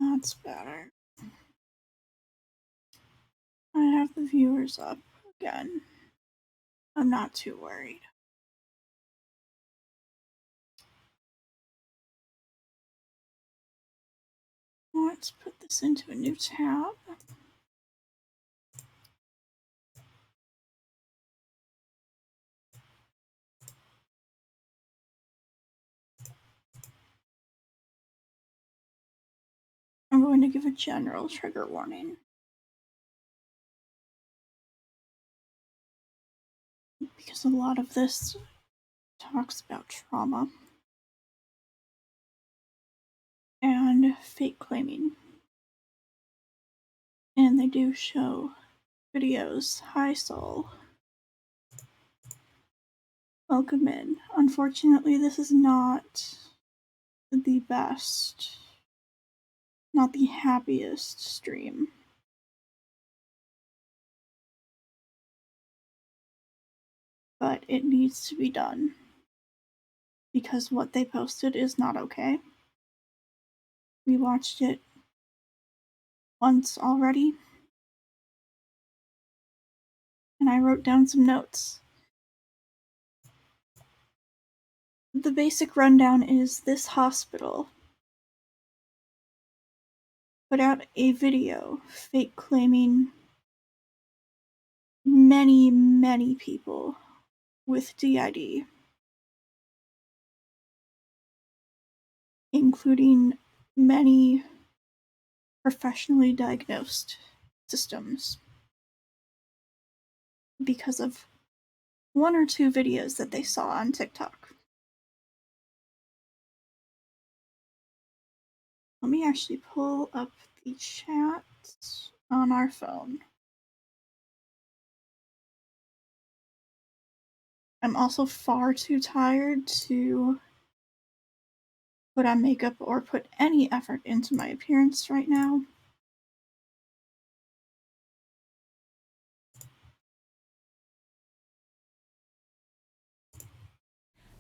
That's better. I have the viewers up again. I'm not too worried. Let's put this into a new tab. I'm going to give a general trigger warning. Because a lot of this talks about trauma and fake claiming. And they do show videos. Hi, Soul. Welcome in. Unfortunately, this is not the best, not the happiest stream. But it needs to be done. Because what they posted is not okay. We watched it once already. And I wrote down some notes. The basic rundown is this hospital put out a video fake claiming many people with DID, including many professionally diagnosed systems, because of one or two videos that they saw on TikTok. Let me actually pull up the chat on our phone. I'm also far too tired to put on makeup or put any effort into my appearance right now.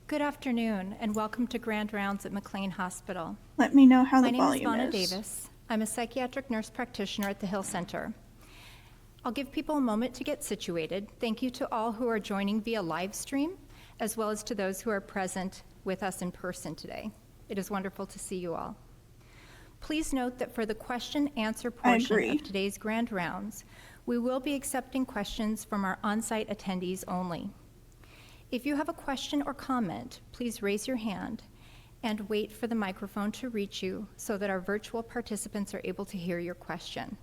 Good afternoon, and welcome to Grand Rounds at McLean Hospital. Let me know how My the name is volume Vonna is. Davis. I'm a psychiatric nurse practitioner at the Hill Center. I'll give people a moment to get situated. Thank you to all who are joining via live stream, as well as to those who are present with us in person today. It is wonderful to see you all. Please note that for the question-answer portion of today's Grand Rounds, we will be accepting questions from our on-site attendees only. If you have a question or comment, please raise your hand and wait for the microphone to reach you so that our virtual participants are able to hear your question.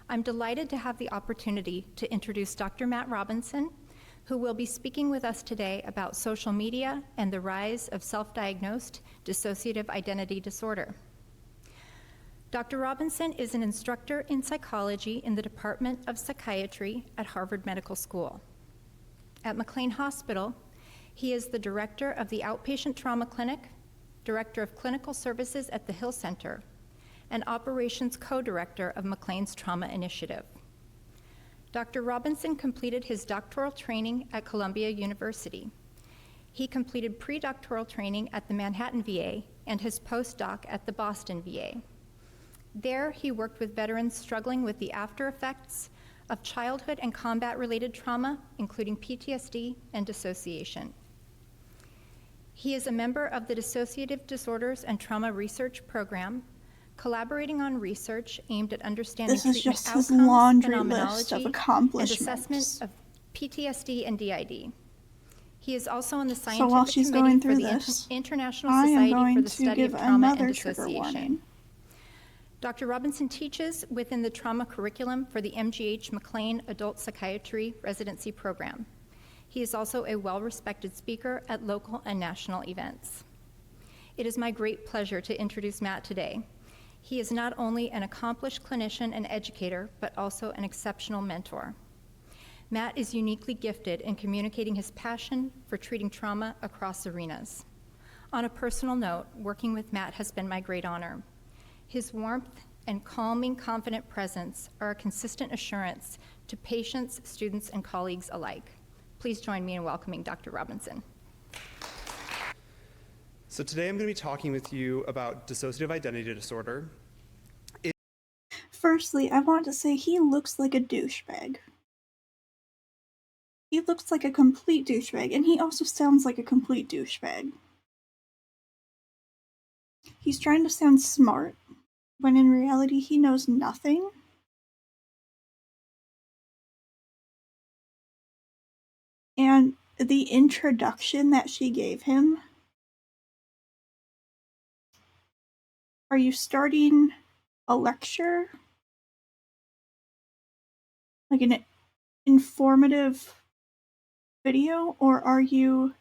I'm delighted to have the opportunity to introduce Dr. Matt Robinson, who will be speaking with us today about social media and the rise of self-diagnosed dissociative identity disorder. Dr. Robinson is an instructor in psychology in the Department of Psychiatry at Harvard Medical School. At McLean Hospital, he is the director of the Outpatient Trauma Clinic, director of clinical services at the Hill Center, and operations co-director of McLean's Trauma Initiative. Dr. Robinson completed his doctoral training at Columbia University. He completed pre-doctoral training at the Manhattan VA and his postdoc at the Boston VA. There, he worked with veterans struggling with the after effects of childhood and combat-related trauma, including PTSD and dissociation. He is a member of the Dissociative Disorders and Trauma Research Program, collaborating on research aimed at understanding treatment outcomes, phenomenology, and assessment of PTSD and DID. He is also on the scientific committee for the International Society for the Study of Trauma and Dissociation. Dr. Robinson teaches within the trauma curriculum for the MGH McLean Adult Psychiatry Residency Program. He is also a well-respected speaker at local and national events. It is my great pleasure to introduce Matt today. He is not only an accomplished clinician and educator, but also an exceptional mentor. Matt is uniquely gifted in communicating his passion for treating trauma across arenas. On a personal note, working with Matt has been my great honor. His warmth and calming, confident presence are a consistent assurance to patients, students, and colleagues alike. Please join me in welcoming Dr. Robinson. So today I'm going to be talking with you about dissociative identity disorder, Firstly, I want to say he looks like a douchebag. He looks like a complete douchebag, and he also sounds like a complete douchebag. He's trying to sound smart, when in reality he knows nothing. And the introduction that she gave him, are you starting a lecture? Like an informative video, or are you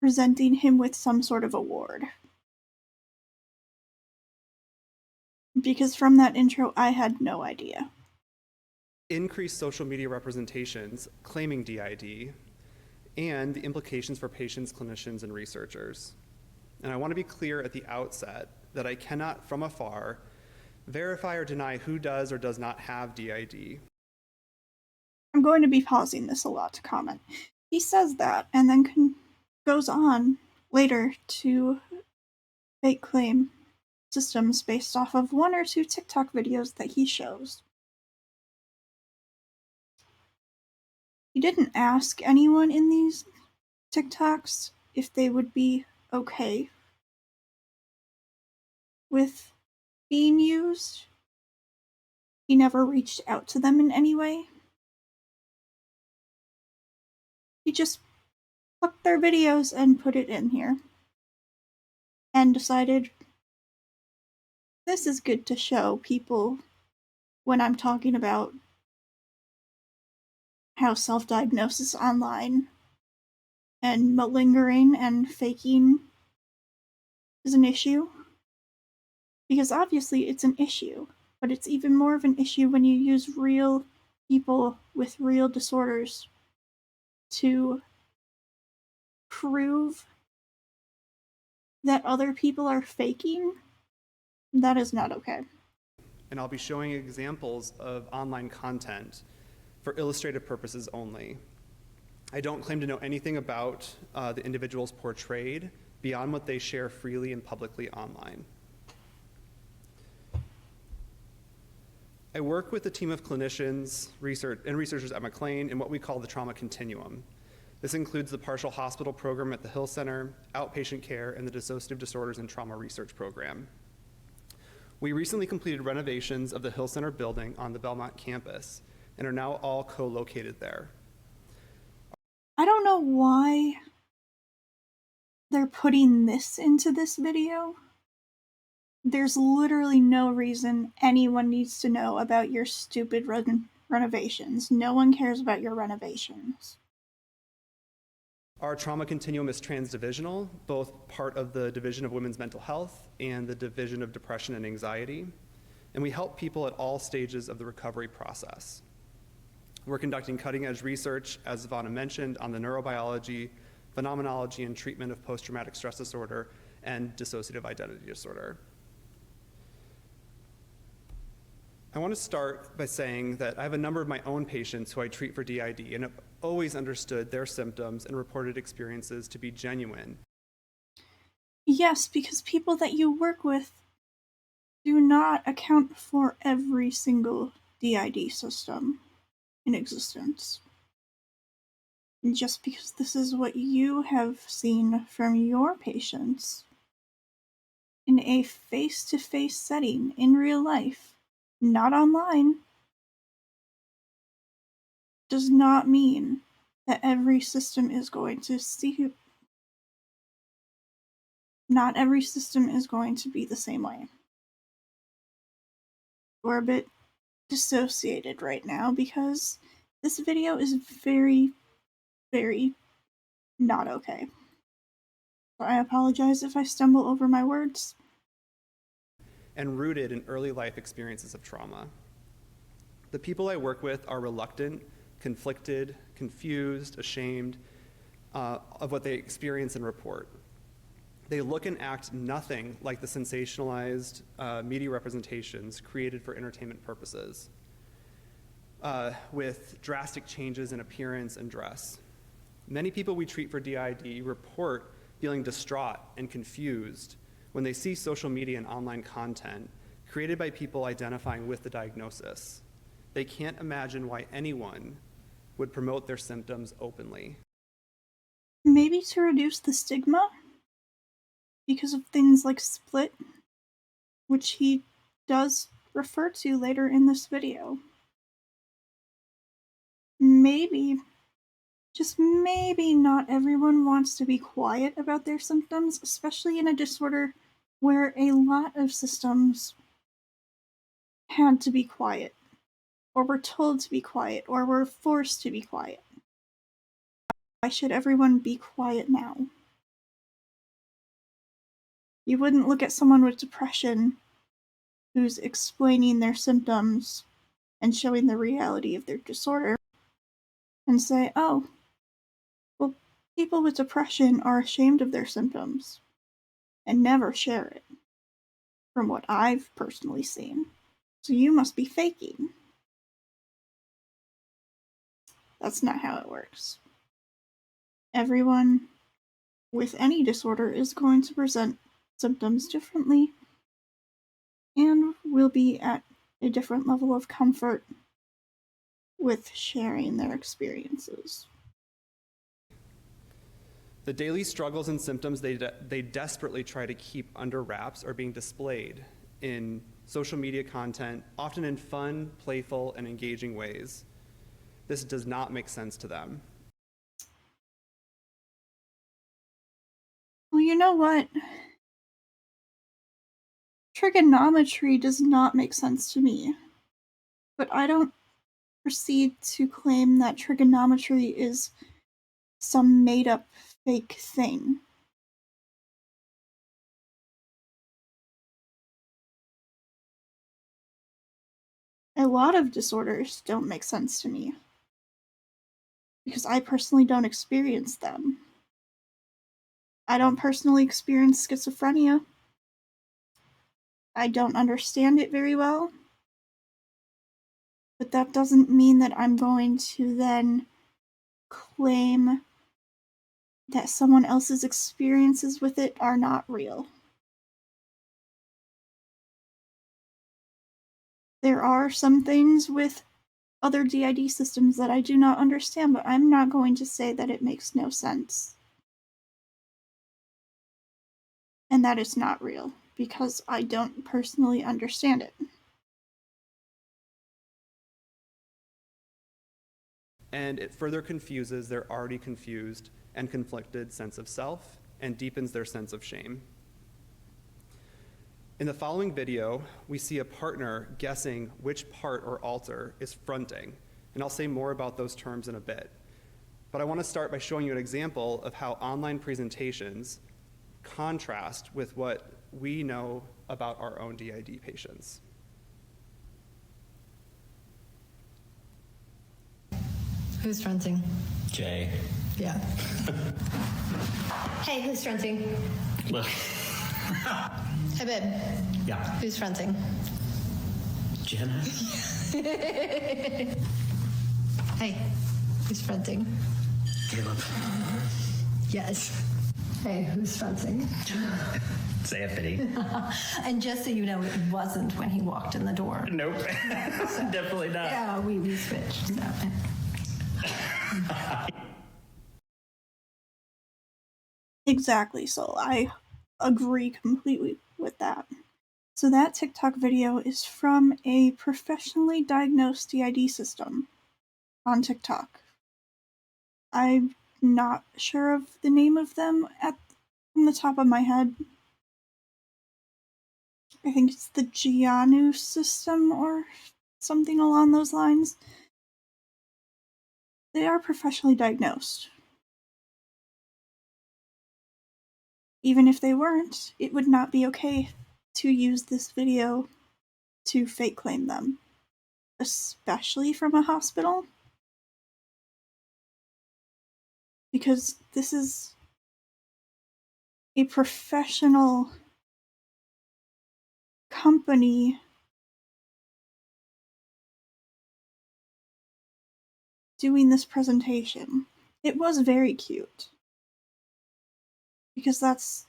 presenting him with some sort of award? Because from that intro, I had no idea. Increased social media representations claiming DID, and the implications for patients, clinicians, and researchers. And I want to be clear at the outset that I cannot, from afar, verify or deny who does or does not have DID. I'm going to be pausing this a lot to comment. He says that, and then goes on later to fake claim systems based off of 1 or 2 TikTok videos that he shows. He didn't ask anyone in these TikToks if they would be okay with being used. He never reached out to them in any way. He just took their videos and put it in here and decided this is good to show people when I'm talking about how self-diagnosis online and malingering and faking is an issue. Because obviously it's an issue, but it's even more of an issue when you use real people with real disorders to prove that other people are faking. That is not okay. And I'll be showing examples of online content for illustrative purposes only. I don't claim to know anything about the individuals portrayed beyond what they share freely and publicly online. I work with a team of clinicians and researchers at McLean in what we call the trauma continuum. This includes the partial hospital program at the Hill Center, outpatient care, and the dissociative disorders and trauma research program. We recently completed renovations of the Hill Center building on the Belmont campus and are now all co-located there. I don't know why they're putting this into this video. There's literally no reason anyone needs to know about your stupid renovations. No one cares about your renovations. Our trauma continuum is transdivisional, both part of the Division of Women's Mental Health and the Division of Depression and Anxiety, and we help people at all stages of the recovery process. We're conducting cutting-edge research, as Ivana mentioned, on the neurobiology, phenomenology, and treatment of post-traumatic stress disorder and dissociative identity disorder. I want to start by saying that I have a number of my own patients who I treat for DID and have always understood their symptoms and reported experiences to be genuine. Yes, because people that you work with do not account for every single DID system in existence. And just because this is what you have seen from your patients in a face-to-face setting in real life, not online, does not mean that every system is going to see. Not every system is going to be the same way. We're a bit dissociated right now because this video is very, very not okay. So I apologize if I stumble over my words. And rooted in early life experiences of trauma. The people I work with are reluctant, conflicted, confused, ashamed of what they experience and report. They look and act nothing like the sensationalized media representations created for entertainment purposes, with drastic changes in appearance and dress. Many people we treat for DID report feeling distraught and confused when they see social media and online content created by people identifying with the diagnosis. They can't imagine why anyone would promote their symptoms openly. Maybe to reduce the stigma because of things like split, which he does refer to later in this video. Maybe, just maybe, not everyone wants to be quiet about their symptoms, especially in a disorder where a lot of systems had to be quiet, or were told to be quiet, or were forced to be quiet. Why should everyone be quiet now? You wouldn't look at someone with depression who's explaining their symptoms and showing the reality of their disorder and say, oh, well, people with depression are ashamed of their symptoms and never share it, from what I've personally seen. So you must be faking. That's not how it works. Everyone with any disorder is going to present symptoms differently and will be at a different level of comfort with sharing their experiences. The daily struggles and symptoms they desperately try to keep under wraps are being displayed in social media content, often in fun, playful, and engaging ways. This does not make sense to them. Well, you know what? Trigonometry does not make sense to me, but I don't proceed to claim that trigonometry is some made-up fake thing. A lot of disorders don't make sense to me, because I personally don't experience them. I don't personally experience schizophrenia. I don't understand it very well, but that doesn't mean that I'm going to then claim that someone else's experiences with it are not real. There are some things with other DID systems that I do not understand, but I'm not going to say that it makes no sense and that it's not real, because I don't personally understand it. And it further confuses their already confused and conflicted sense of self and deepens their sense of shame. In the following video, we see a partner guessing which part or alter is fronting, and I'll say more about those terms in a bit. But I want to start by showing you an example of how online presentations contrast with what we know about our own DID patients. Who's fronting? Jay. Yeah. Hey, who's fronting? Look. Hey, babe. Yeah. Who's fronting? Jenna. Hey, who's fronting? Caleb. Yes. Hey, who's fronting? Say Anthony. And just so you know, it wasn't when he walked in the door. Nope. Definitely not. Yeah, we switched. So. Exactly, so I agree completely with that. So that TikTok video is from a professionally diagnosed DID system on TikTok. I'm not sure of the name of them from the top of my head. I think it's the Gianu system or something along those lines. They are professionally diagnosed. Even if they weren't, it would not be okay to use this video to fake claim them, especially from a hospital, because this is a professional company doing this presentation. It was very cute, because that's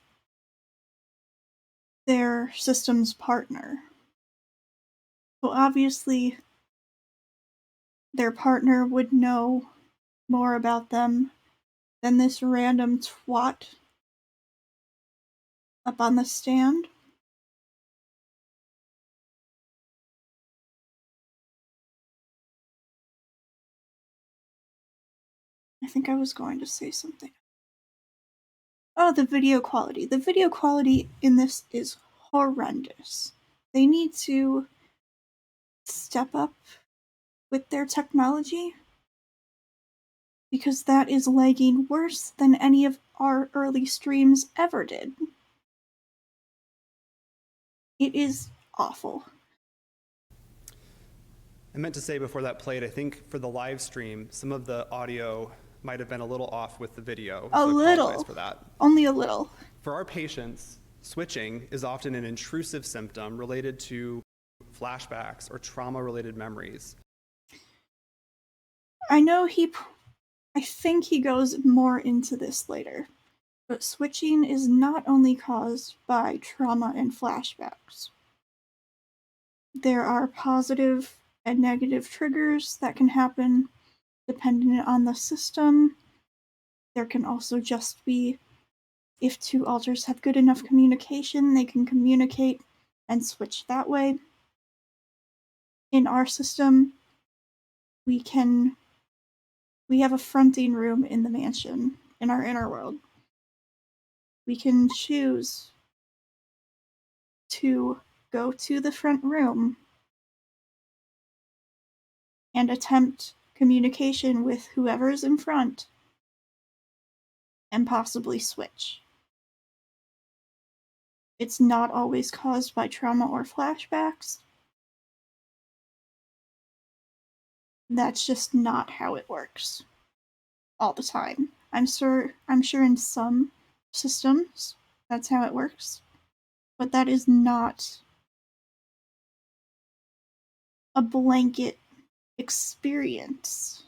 their system's partner. So obviously, their partner would know more about them than this random twat up on the stand. I think I was going to say something. Oh, the video quality. The video quality in this is horrendous. They need to step up with their technology because that is lagging worse than any of our early streams ever did. It is awful. I meant to say before that played, I think for the live stream, some of the audio might have been a little off with the video. A so I little. apologize for that. Only a little. For our patients, switching is often an intrusive symptom related to flashbacks or trauma-related memories. I think he goes more into this later, but switching is not only caused by trauma and flashbacks. There are positive and negative triggers that can happen depending on the system. There can also just be, if two alters have good enough communication, they can communicate and switch that way. In our system, we have a fronting room in the mansion, in our inner world. We can choose to go to the front room and attempt communication with whoever's in front and possibly switch. It's not always caused by trauma or flashbacks. That's just not how it works all the time. I'm sure in some systems that's how it works, but that is not a blanket experience.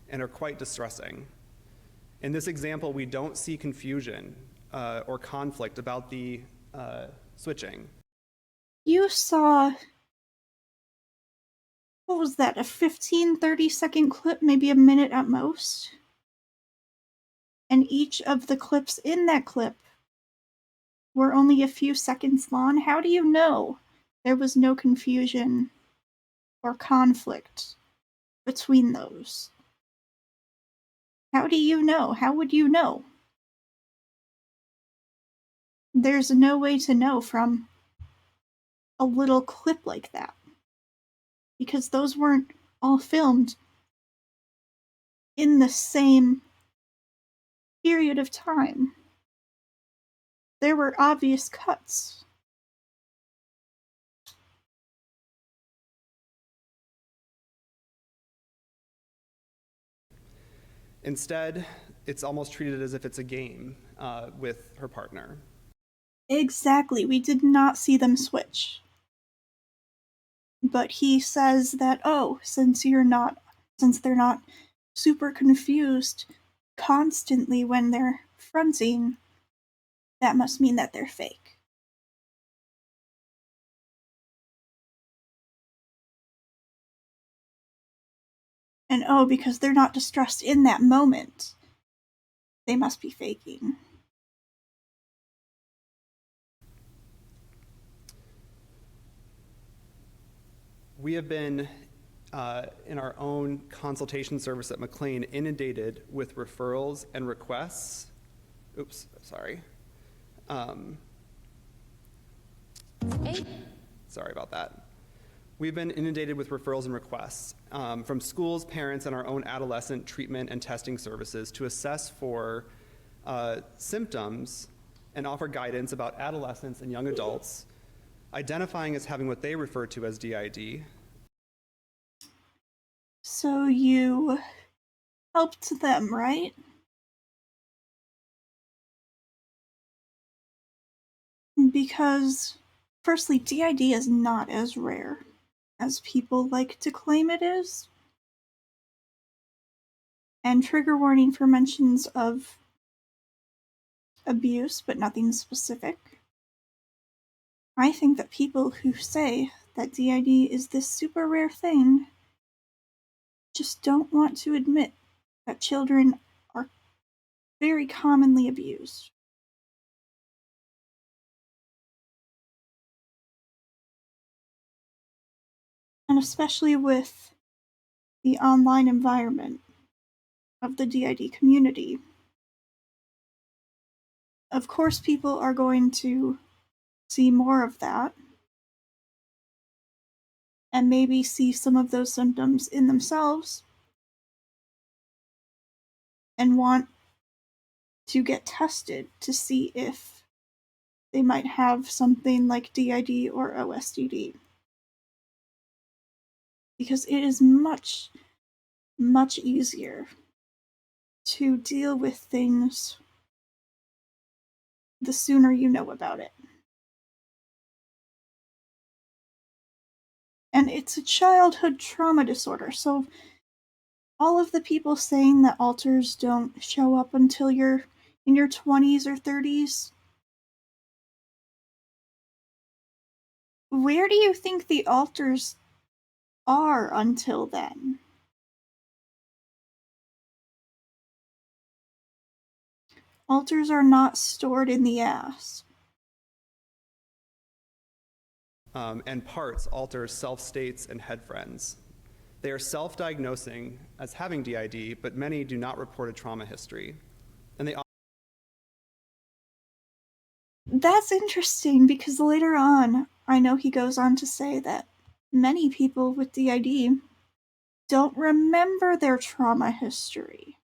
And are quite distressing. In this example, we don't see confusion or conflict about the switching. You saw, what was that, a 15-30-second clip, maybe a minute at most? And each of the clips in that clip were only a few seconds long. How do you know there was no confusion or conflict between those? How do you know? How would you know? There's no way to know from a little clip like that, because those weren't all filmed in the same period of time. There were obvious cuts. Instead, it's almost treated as if it's a game with her partner. Exactly, we did not see them switch. But he says that, oh, since they're not super confused constantly when they're fronting, that must mean that they're fake. And oh, because they're not distressed in that moment, they must be faking. We have been, in our own consultation service at McLean, inundated with referrals and requests. Oops, sorry. Sorry about that. We've been inundated with referrals and requests from schools, parents, and our own adolescent treatment and testing services to assess for symptoms and offer guidance about adolescents and young adults identifying as having what they refer to as DID. So you helped them, right? Because, firstly, DID is not as rare as people like to claim it is. And trigger warning for mentions of abuse, but nothing specific. I think that people who say that DID is this super rare thing just don't want to admit that children are very commonly abused. And especially with the online environment of the DID community. Of course, people are going to see more of that and maybe see some of those symptoms in themselves and want to get tested to see if they might have something like DID or OSDD. Because it is much, much easier to deal with things the sooner you know about it. And it's a childhood trauma disorder, so all of the people saying that alters don't show up until you're in your 20s or 30s, where do you think the alters are until then? Alters are not stored in the ass. And parts, alters, self-states, and head friends. They are self-diagnosing as having DID, but many do not report a trauma history. And they That's interesting because later on, I know he goes on to say that many people with DID don't remember their trauma history.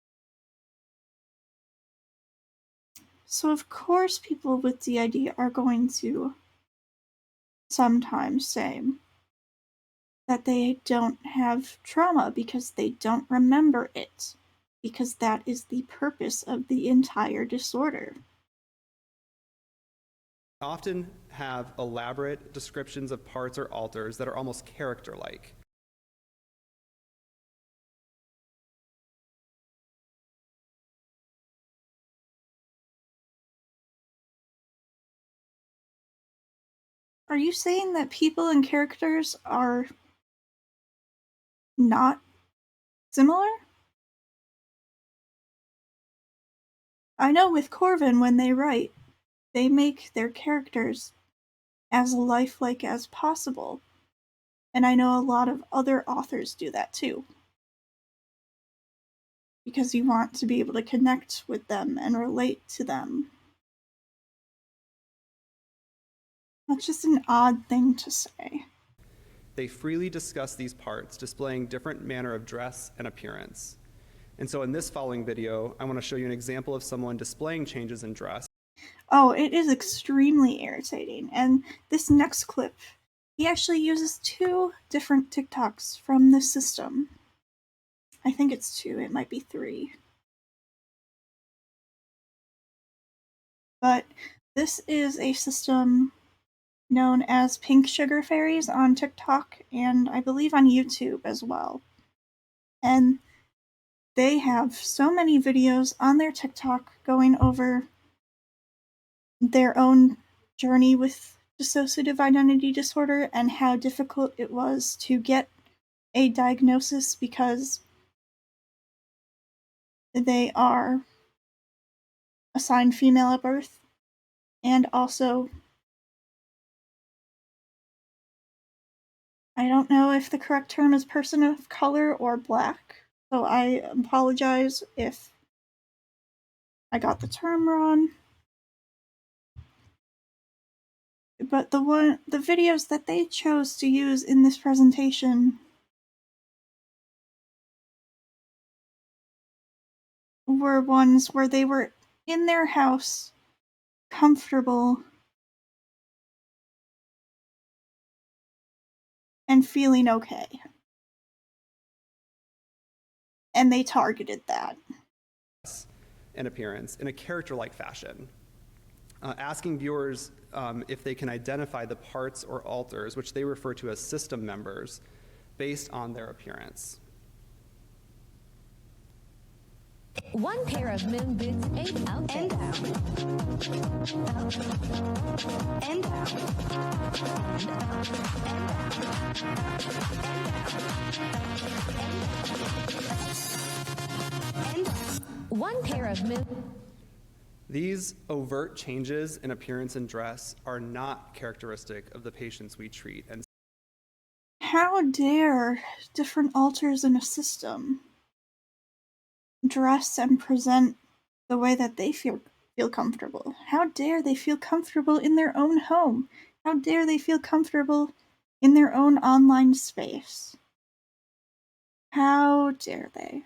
So, of course, people with DID are going to sometimes say that they don't have trauma because they don't remember it, because that is the purpose of the entire disorder. often have elaborate descriptions of parts or alters that are almost character-like. Are you saying that people and characters are not similar? I know with Corvin, when they write, they make their characters as lifelike as possible. And I know a lot of other authors do that too. Because you want to be able to connect with them and relate to them. That's just an odd thing to say. They freely discuss these parts, displaying different manner of dress and appearance. And so in this following video, I want to show you an example of someone displaying changes in dress. Oh, it is extremely irritating. And this next clip, he actually uses 2 different TikToks from this system. I think it's 2, it might be 3. But this is a system known as Pink Sugar Fairies on TikTok and I believe on YouTube as well. And they have so many videos on their TikTok going over their own journey with dissociative identity disorder and how difficult it was to get a diagnosis because they are assigned female at birth and also I don't know if the correct term is person of color or black, so I apologize if I got the term wrong. But the videos that they chose to use in this presentation were ones where they were in their house, comfortable, and feeling okay. And they targeted that. And appearance in a character-like fashion, asking viewers if they can identify the parts or alters, which they refer to as system members, based on their appearance. One pair of moon boots, 8 outfits. And out. And out. And out. One pair of moon. These overt changes in appearance and dress are not characteristic of the patients we treat. And How dare different alters in a system dress and present the way that they feel comfortable? How dare they feel comfortable in their own home? How dare they feel comfortable in their own online space? How dare they?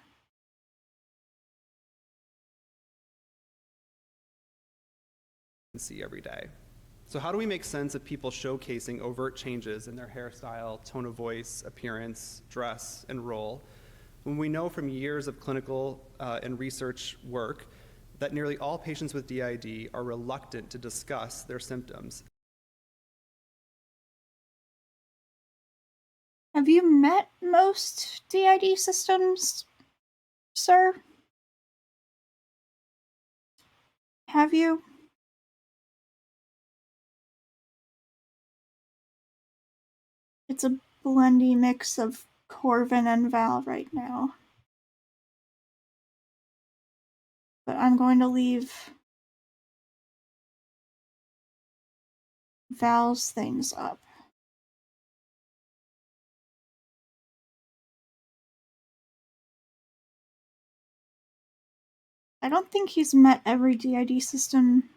see every day. So how do we make sense of people showcasing overt changes in their hairstyle, tone of voice, appearance, dress, and role, when we know from years of clinical and research work that nearly all patients with DID are reluctant to discuss their symptoms? Have you met most DID systems, sir? Have you? It's a blendy mix of Corvin and Val right now. But I'm going to leave Val's things up. I don't think he's met every DID system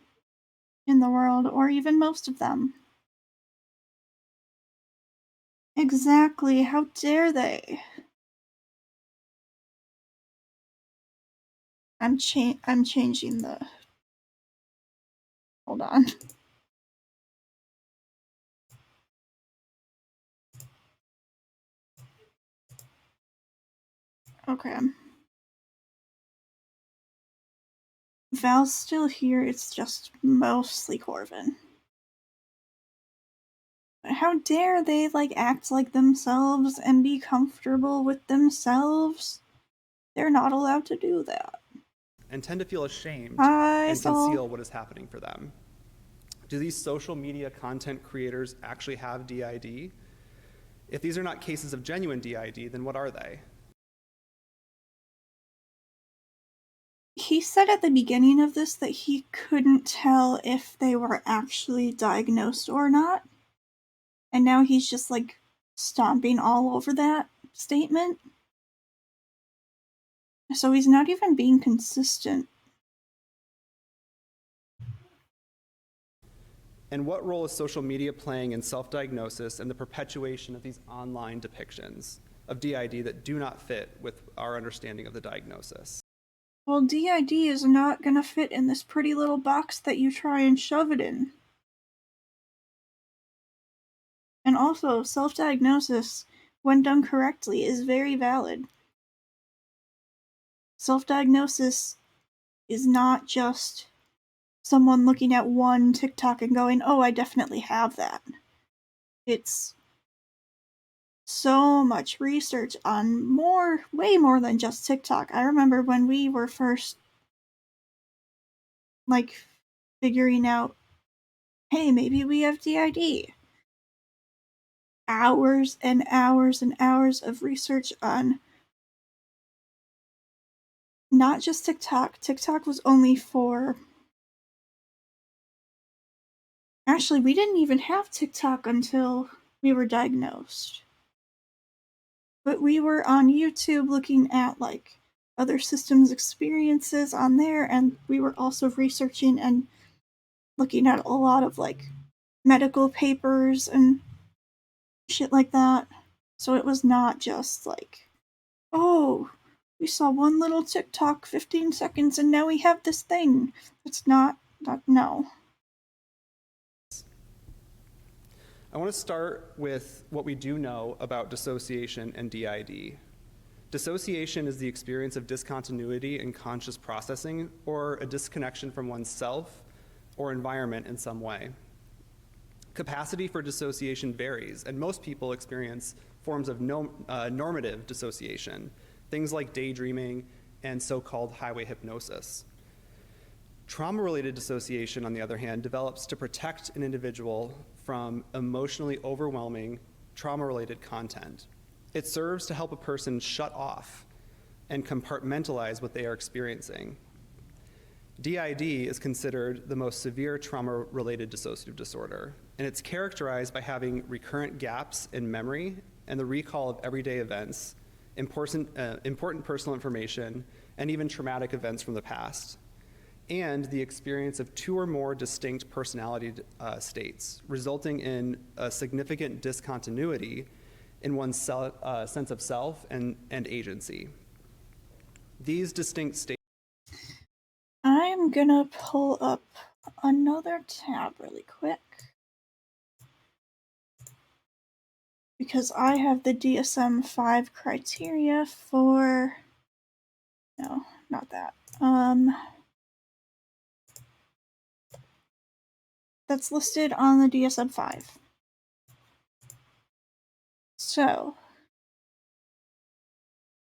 in the world, or even most of them. Exactly, how dare they? I'm changing the... Hold on. Okay. Val's still here, it's just mostly Corvin. But how dare they, act like themselves and be comfortable with themselves? They're not allowed to do that. And tend to feel ashamed I and saw... conceal what is happening for them. Do these social media content creators actually have DID? If these are not cases of genuine DID, then what are they? He said at the beginning of this that he couldn't tell if they were actually diagnosed or not. And now he's just stomping all over that statement. So he's not even being consistent. And what role is social media playing in self-diagnosis and the perpetuation of these online depictions of DID that do not fit with our understanding of the diagnosis? Well, DID is not gonna fit in this pretty little box that you try and shove it in. And also, self-diagnosis, when done correctly, is very valid. Self-diagnosis is not just someone looking at one TikTok and going, oh, I definitely have that. It's so much research on way more than just TikTok. I remember when we were first, figuring out, hey, maybe we have DID. Hours and hours and hours of research on not just TikTok. TikTok was only for... Actually, we didn't even have TikTok until we were diagnosed. But we were on YouTube looking at, other systems' experiences on there, and we were also researching and looking at a lot of, medical papers and shit like that. So it was not just, oh, we saw one little TikTok 15 seconds and now we have this thing. It's not no. I want to start with what we do know about dissociation and DID. Dissociation is the experience of discontinuity in conscious processing or a disconnection from oneself or environment in some way. Capacity for dissociation varies, and most people experience forms of normative dissociation, things like daydreaming and so-called highway hypnosis. Trauma-related dissociation, on the other hand, develops to protect an individual from emotionally overwhelming trauma-related content. It serves to help a person shut off and compartmentalize what they are experiencing. DID is considered the most severe trauma-related dissociative disorder, and it's characterized by having recurrent gaps in memory and the recall of everyday events, important personal information, and even traumatic events from the past, and the experience of 2 or more distinct personality states, resulting in a significant discontinuity in one's sense of self and agency. These distinct states. I'm gonna pull up another tab really quick because I have the DSM-5 criteria for, no, not that. That's listed on the DSM-5. So,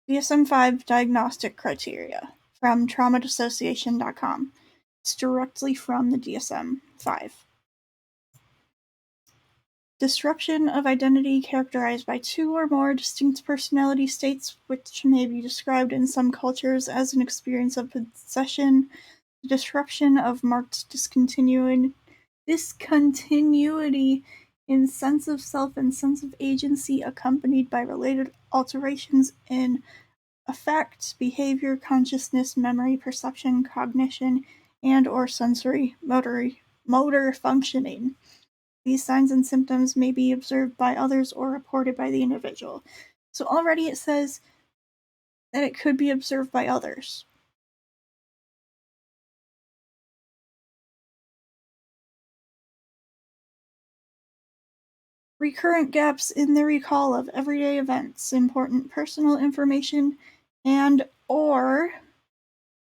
DSM-5 diagnostic criteria from traumadissociation.com. It's directly from the DSM-5. Disruption of identity characterized by 2 or more distinct personality states, which may be described in some cultures as an experience of possession, the disruption of marked discontinuity in sense of self and sense of agency, accompanied by related alterations in affect, behavior, consciousness, memory, perception, cognition, and or sensory motor functioning. These signs and symptoms may be observed by others or reported by the individual. So already it says that it could be observed by others. Recurrent gaps in the recall of everyday events, important personal information, and or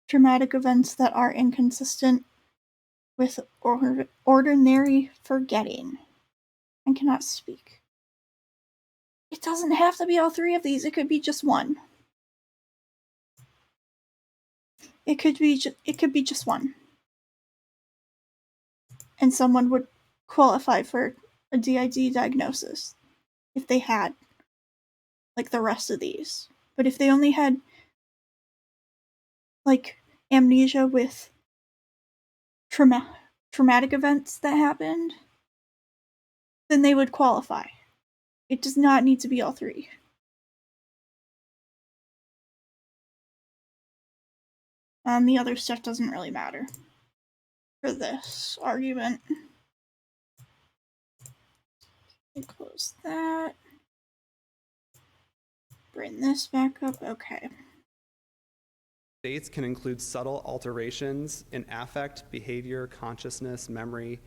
traumatic events that are inconsistent with ordinary forgetting. I cannot speak. It doesn't have to be all 3 of these. It could be just one. It could be just one. And someone would qualify for a DID diagnosis if they had like the rest of these. But if they only had like amnesia with traumatic events that happened, then they would qualify. It does not need to be all 3. The other stuff doesn't really matter for this argument. Close that. Bring this back up. Okay. States can include subtle alterations in affect, behavior, consciousness, memory,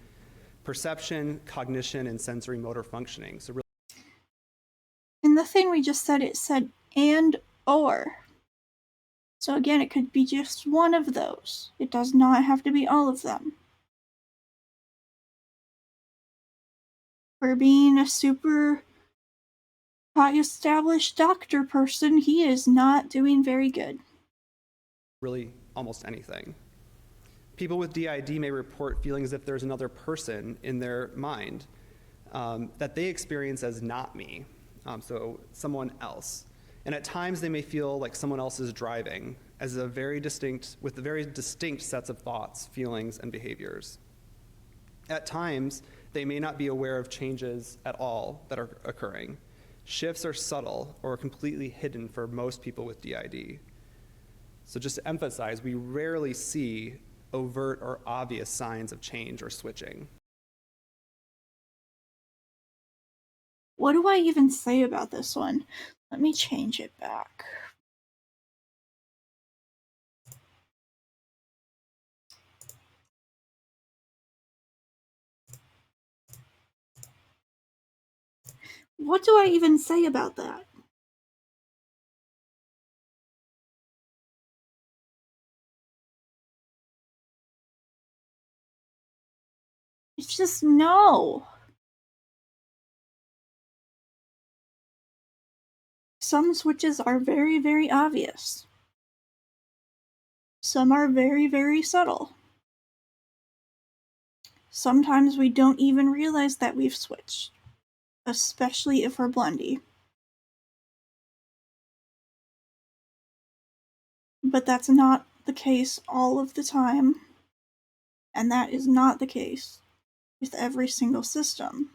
perception, cognition, and sensory motor functioning. So in the thing we just said, it said and or. So again, it could be just one of those. It does not have to be all of them. For being a super high established doctor person, he is not doing very good. really almost anything. People with DID may report feeling as if there's another person in their mind that they experience as not me, so someone else. And at times they may feel like someone else is driving with very distinct sets of thoughts, feelings, and behaviors. At times, they may not be aware of changes at all that are occurring. Shifts are subtle or completely hidden for most people with DID. So just to emphasize, we rarely see overt or obvious signs of change or switching. What do I even say about this one? Let me change it back. What do I even say about that? It's just no. Some switches are very, very obvious. Some are very, very subtle. Sometimes we don't even realize that we've switched, especially if we're blendy. But that's not the case all of the time, and that is not the case with every single system.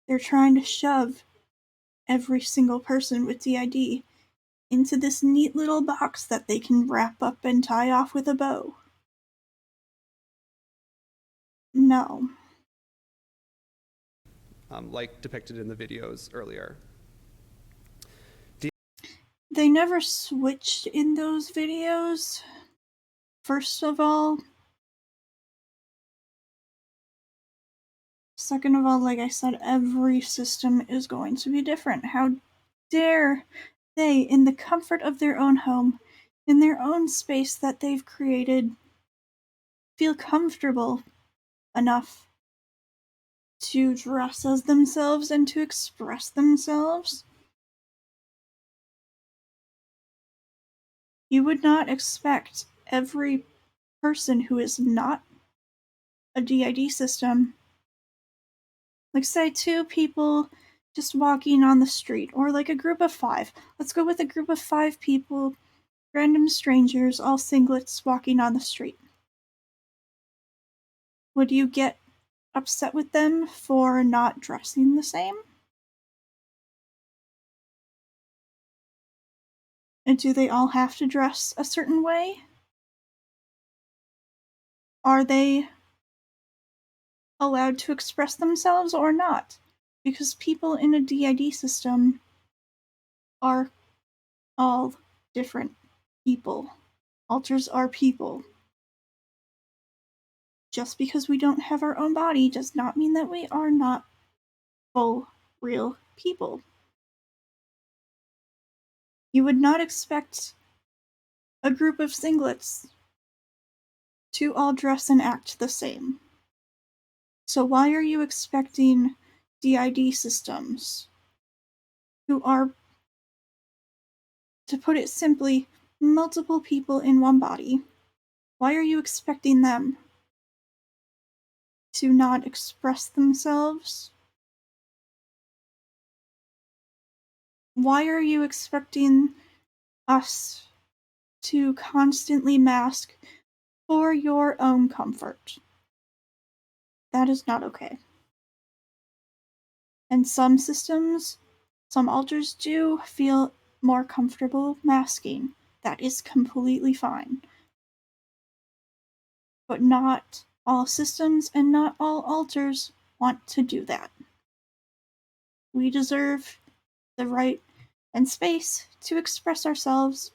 They're trying to shove every single person with DID into this neat little box that they can wrap up and tie off with a bow. No. Like depicted in the videos earlier. They never switched in those videos. First of all. Second of all, like I said, every system is going to be different. How dare they, in the comfort of their own home, in their own space that they've created, feel comfortable enough to dress as themselves and to express themselves? You would not expect every person who is not a DID system, like say 2 people just walking on the street, or like a group of 5. Let's go with a group of 5 people, random strangers, all singlets walking on the street. Would you get upset with them for not dressing the same? And do they all have to dress a certain way? Are they allowed to express themselves or not? Because people in a DID system are all different people. Alters are people. Just because we don't have our own body does not mean that we are not full, real people. You would not expect a group of singlets to all dress and act the same. So why are you expecting DID systems, who are, to put it simply, multiple people in one body, why are you expecting them to not express themselves? Why are you expecting us to constantly mask for your own comfort? That is not okay. And some systems, some alters do feel more comfortable masking. That is completely fine. But not all systems and not all alters want to do that. We deserve the right and space to express ourselves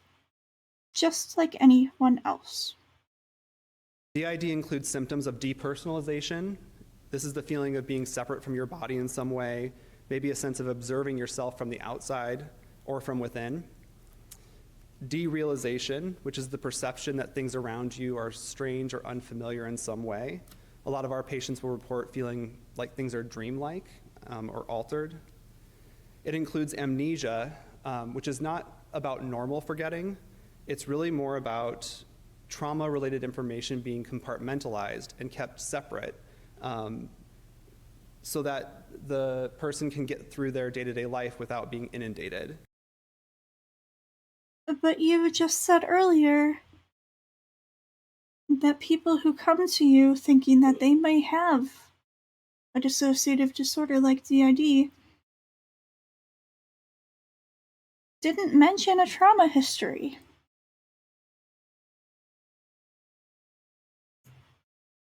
just like anyone else. DID includes symptoms of depersonalization. This is the feeling of being separate from your body in some way, maybe a sense of observing yourself from the outside or from within. Derealization, which is the perception that things around you are strange or unfamiliar in some way. A lot of our patients will report feeling like things are dreamlike or altered. It includes amnesia, which is not about normal forgetting. It's really more about trauma-related information being compartmentalized and kept separate so that the person can get through their day-to-day life without being inundated. But you just said earlier that people who come to you thinking that they may have a dissociative disorder like DID didn't mention a trauma history.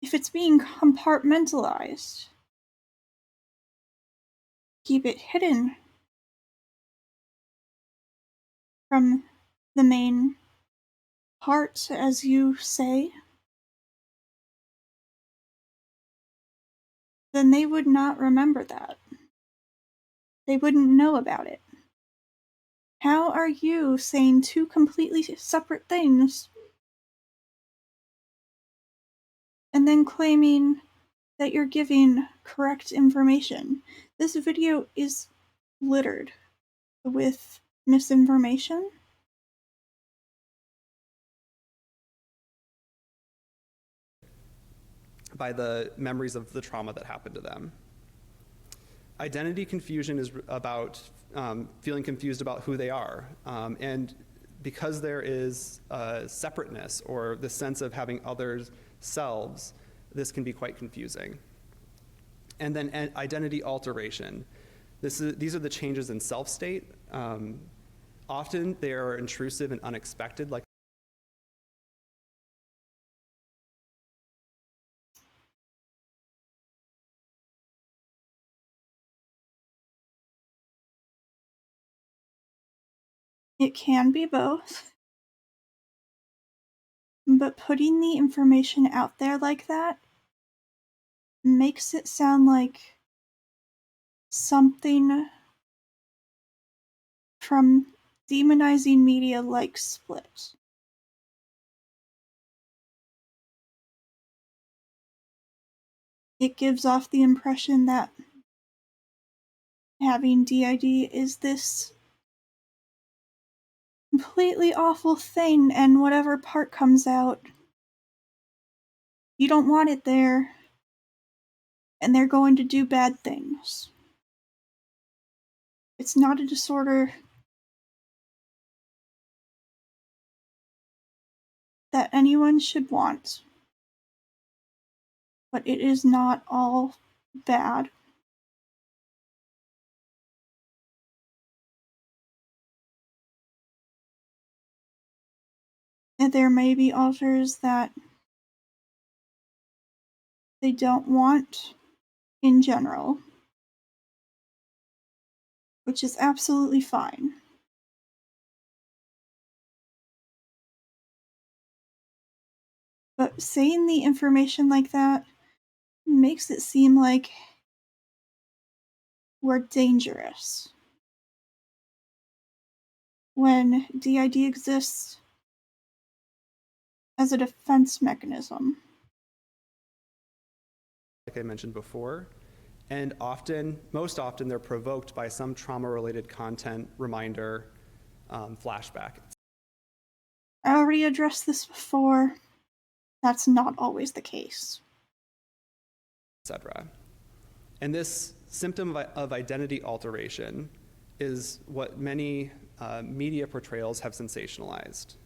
If it's being compartmentalized, keep it hidden from the main part, as you say, then they would not remember that. They wouldn't know about it. How are you saying 2 completely separate things and then claiming that you're giving correct information? This video is littered with misinformation. by the memories of the trauma that happened to them. Identity confusion is about feeling confused about who they are. And because there is separateness or the sense of having others' selves, this can be quite confusing. And then identity alteration. These are the changes in self-state. Often they are intrusive and unexpected, like It can be both, but putting the information out there like that makes it sound like something from demonizing media like Split. It gives off the impression that having DID is this completely awful thing, and whatever part comes out, you don't want it there, and they're going to do bad things. It's not a disorder that anyone should want, but it is not all bad. And there may be alters that they don't want in general, which is absolutely fine. But saying the information like that makes it seem like we're dangerous. When DID exists as a defense mechanism. like I mentioned before, and most often they're provoked by some trauma-related content, reminder, flashback, I already addressed this before. That's not always the case. etc. And this symptom of identity alteration is what many media portrayals have sensationalized.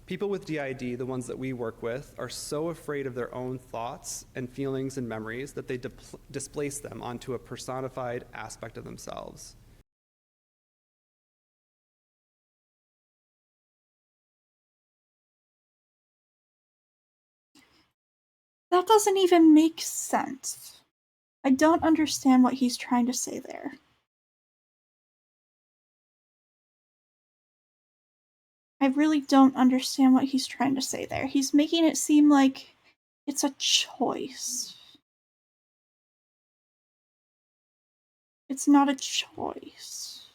People with DID, the ones that we work with, are so afraid of their own thoughts and feelings and memories that they displace them onto a personified aspect of themselves. That doesn't even make sense. I don't understand what he's trying to say there. I really don't understand what he's trying to say there. He's making it seem like it's a choice. It's not a choice.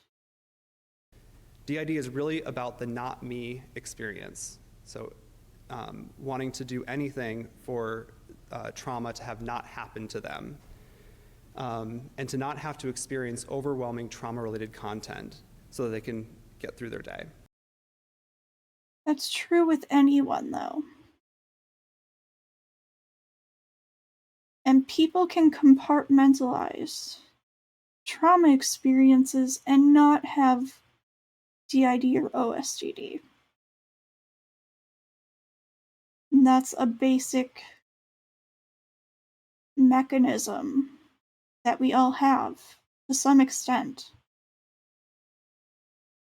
DID is really about the not me experience. So wanting to do anything for trauma to have not happened to them, and to not have to experience overwhelming trauma-related content so that they can get through their day. That's true with anyone, though. And people can compartmentalize trauma experiences and not have DID or OSGD. And that's a basic mechanism that we all have to some extent.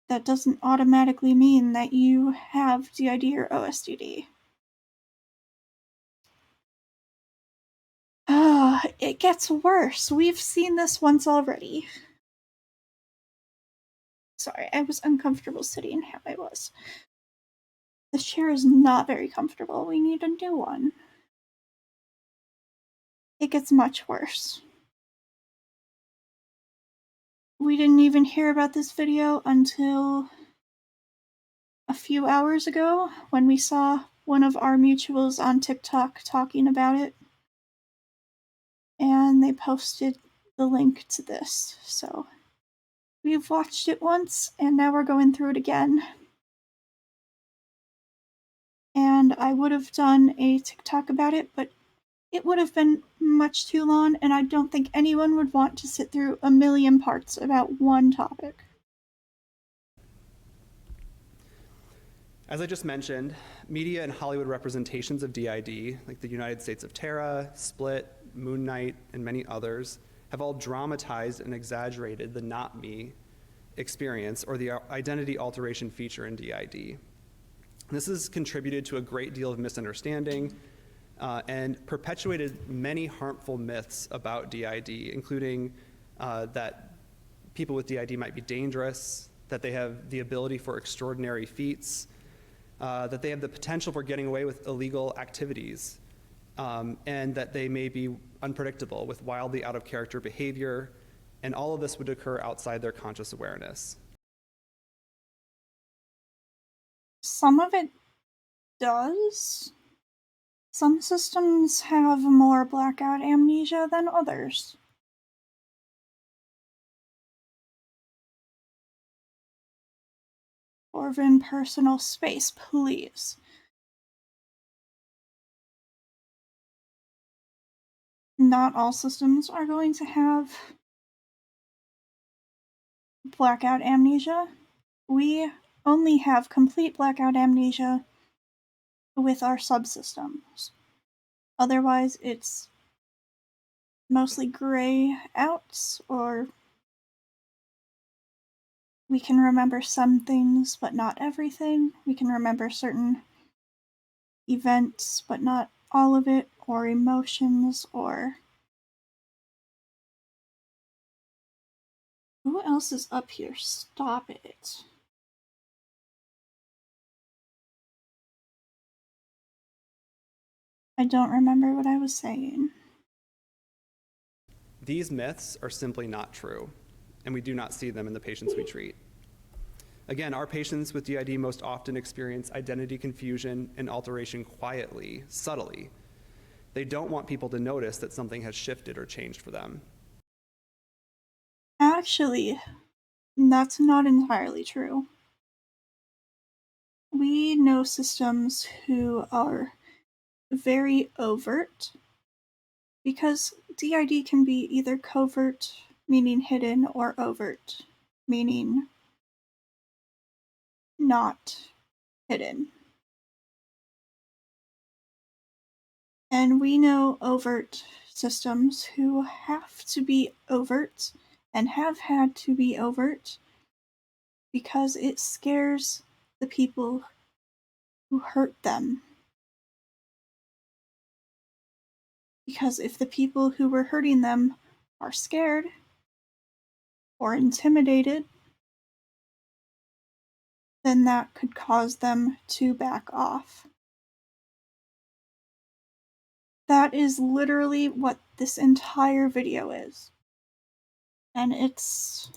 That doesn't automatically mean that you have DID or OSDD. It gets worse. We've seen this once already. Sorry, I was uncomfortable sitting how I was. This chair is not very comfortable. We need a new one. It gets much worse. We didn't even hear about this video until a few hours ago when we saw one of our mutuals on TikTok talking about it. And they posted the link to this. So we've watched it once and now we're going through it again. And I would have done a TikTok about it, but it would have been much too long, and I don't think anyone would want to sit through a million parts about one topic. As I just mentioned, media and Hollywood representations of DID, like the United States of Terra, Split, Moon Knight, and many others, have all dramatized and exaggerated the not me experience or the identity alteration feature in DID. This has contributed to a great deal of misunderstanding and perpetuated many harmful myths about DID, including that people with DID might be dangerous, that they have the ability for extraordinary feats, that they have the potential for getting away with illegal activities, and that they may be unpredictable with wildly out of character behavior, and all of this would occur outside their conscious awareness. Some of it does. Some systems have more blackout amnesia than others. Orvin, personal space, please. Not all systems are going to have blackout amnesia. We only have complete blackout amnesia with our subsystems. Otherwise, it's mostly gray outs, or we can remember some things but not everything. We can remember certain events but not all of it, or emotions, or who else is up here? Stop it. I don't remember what I was saying. These myths are simply not true, and we do not see them in the patients we treat. Again, our patients with DID most often experience identity confusion and alteration quietly, subtly. They don't want people to notice that something has shifted or changed for them. Actually, that's not entirely true. We know systems who are very overt, because DID can be either covert, meaning hidden, or overt, meaning not hidden. And we know overt systems who have to be overt and have had to be overt because it scares the people who hurt them. Because if the people who were hurting them are scared or intimidated, then that could cause them to back off. That is literally what this entire video is. And it's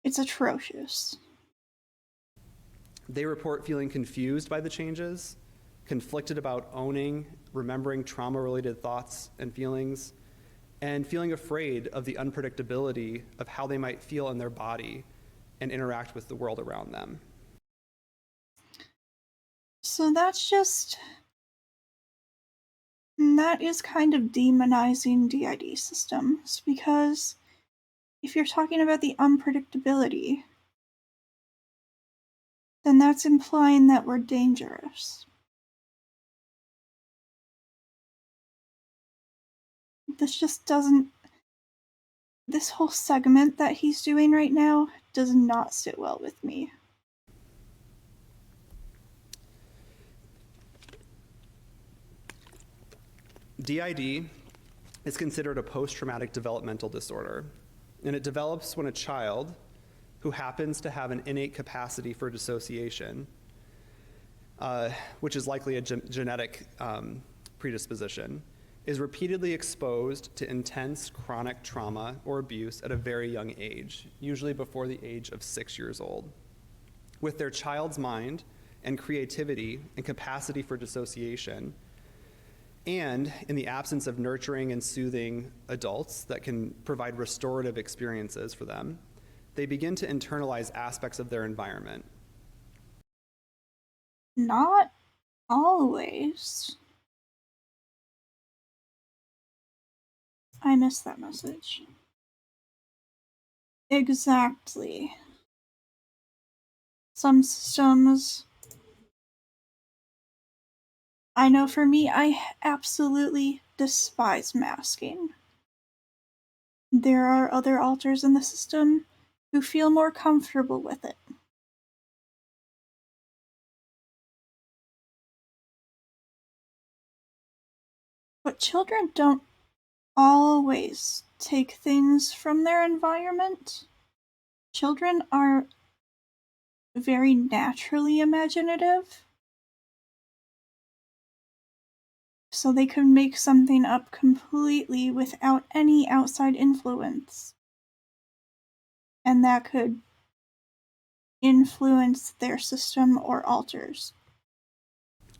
atrocious. They report feeling confused by the changes, conflicted about owning, remembering trauma-related thoughts and feelings, and feeling afraid of the unpredictability of how they might feel in their body and interact with the world around them. So that is kind of demonizing DID systems, because if you're talking about the unpredictability, then that's implying that we're dangerous. This just doesn't. This whole segment that he's doing right now does not sit well with me. DID is considered a post-traumatic developmental disorder, and it develops when a child who happens to have an innate capacity for dissociation, which is likely a genetic predisposition, is repeatedly exposed to intense chronic trauma or abuse at a very young age, usually before the age of 6 years old. With their child's mind and creativity and capacity for dissociation, and in the absence of nurturing and soothing adults that can provide restorative experiences for them, they begin to internalize aspects of their environment. Not always. I missed that message. Exactly. Some systems. I know for me, I absolutely despise masking. There are other alters in the system who feel more comfortable with it. But children don't always take things from their environment. Children are very naturally imaginative, so they can make something up completely without any outside influence. And that could influence their system or alters.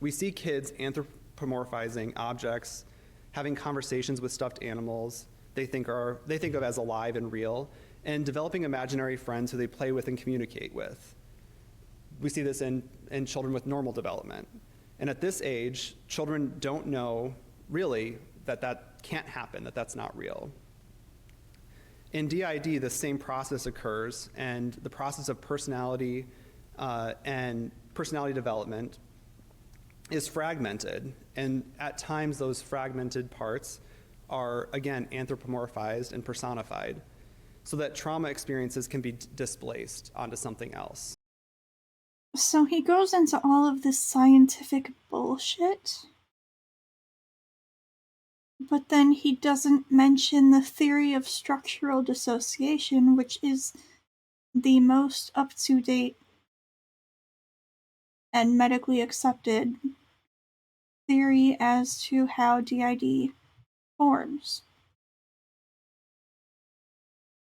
We see kids anthropomorphizing objects, having conversations with stuffed animals they think of as alive and real, and developing imaginary friends who they play with and communicate with. We see this in children with normal development. And at this age, children don't know really that can't happen, that's not real. In DID, the same process occurs, and the process of personality and personality development is fragmented, and at times those fragmented parts are, again, anthropomorphized and personified, so that trauma experiences can be displaced onto something else. So he goes into all of this scientific bullshit, but then he doesn't mention the theory of structural dissociation, which is the most up-to-date and medically accepted theory as to how DID forms.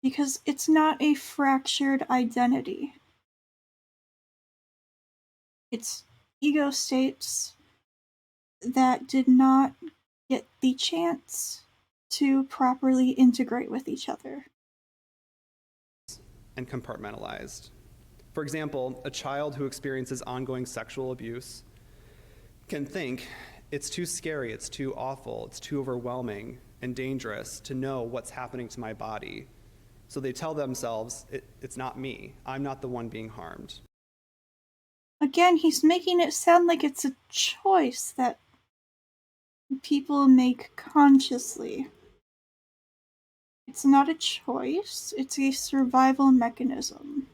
Because it's not a fractured identity. It's ego states that did not get the chance to properly integrate with each other. And compartmentalized. For example, a child who experiences ongoing sexual abuse can think, it's too scary, it's too awful, it's too overwhelming and dangerous to know what's happening to my body. So they tell themselves, it's not me, I'm not the one being harmed. Again, he's making it sound like it's a choice that people make consciously. It's not a choice, it's a survival mechanism.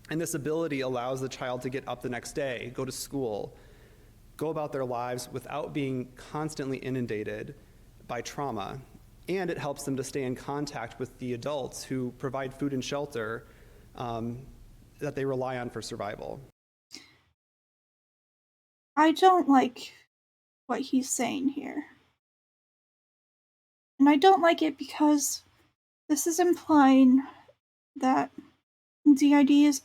And this ability allows the child to get up the next day, go to school, go about their lives without being constantly inundated by trauma. And it helps them to stay in contact with the adults who provide food and shelter that they rely on for survival. I don't like what he's saying here. And I don't like it because this is implying that DID is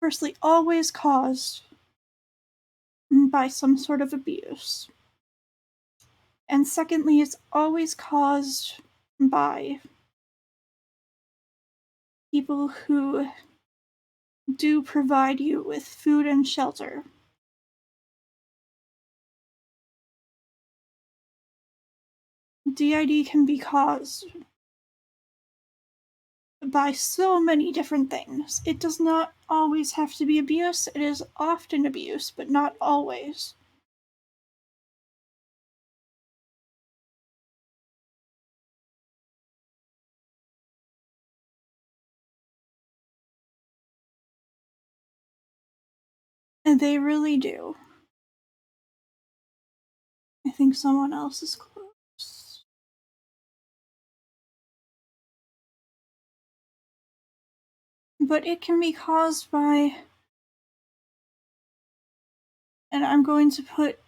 firstly always caused by some sort of abuse. And secondly, it's always caused by people who do provide you with food and shelter. DID can be caused by so many different things. It does not always have to be abuse. It is often abuse, but not always. And they really do. I think someone else is close. But it can be caused by, and I'm going to put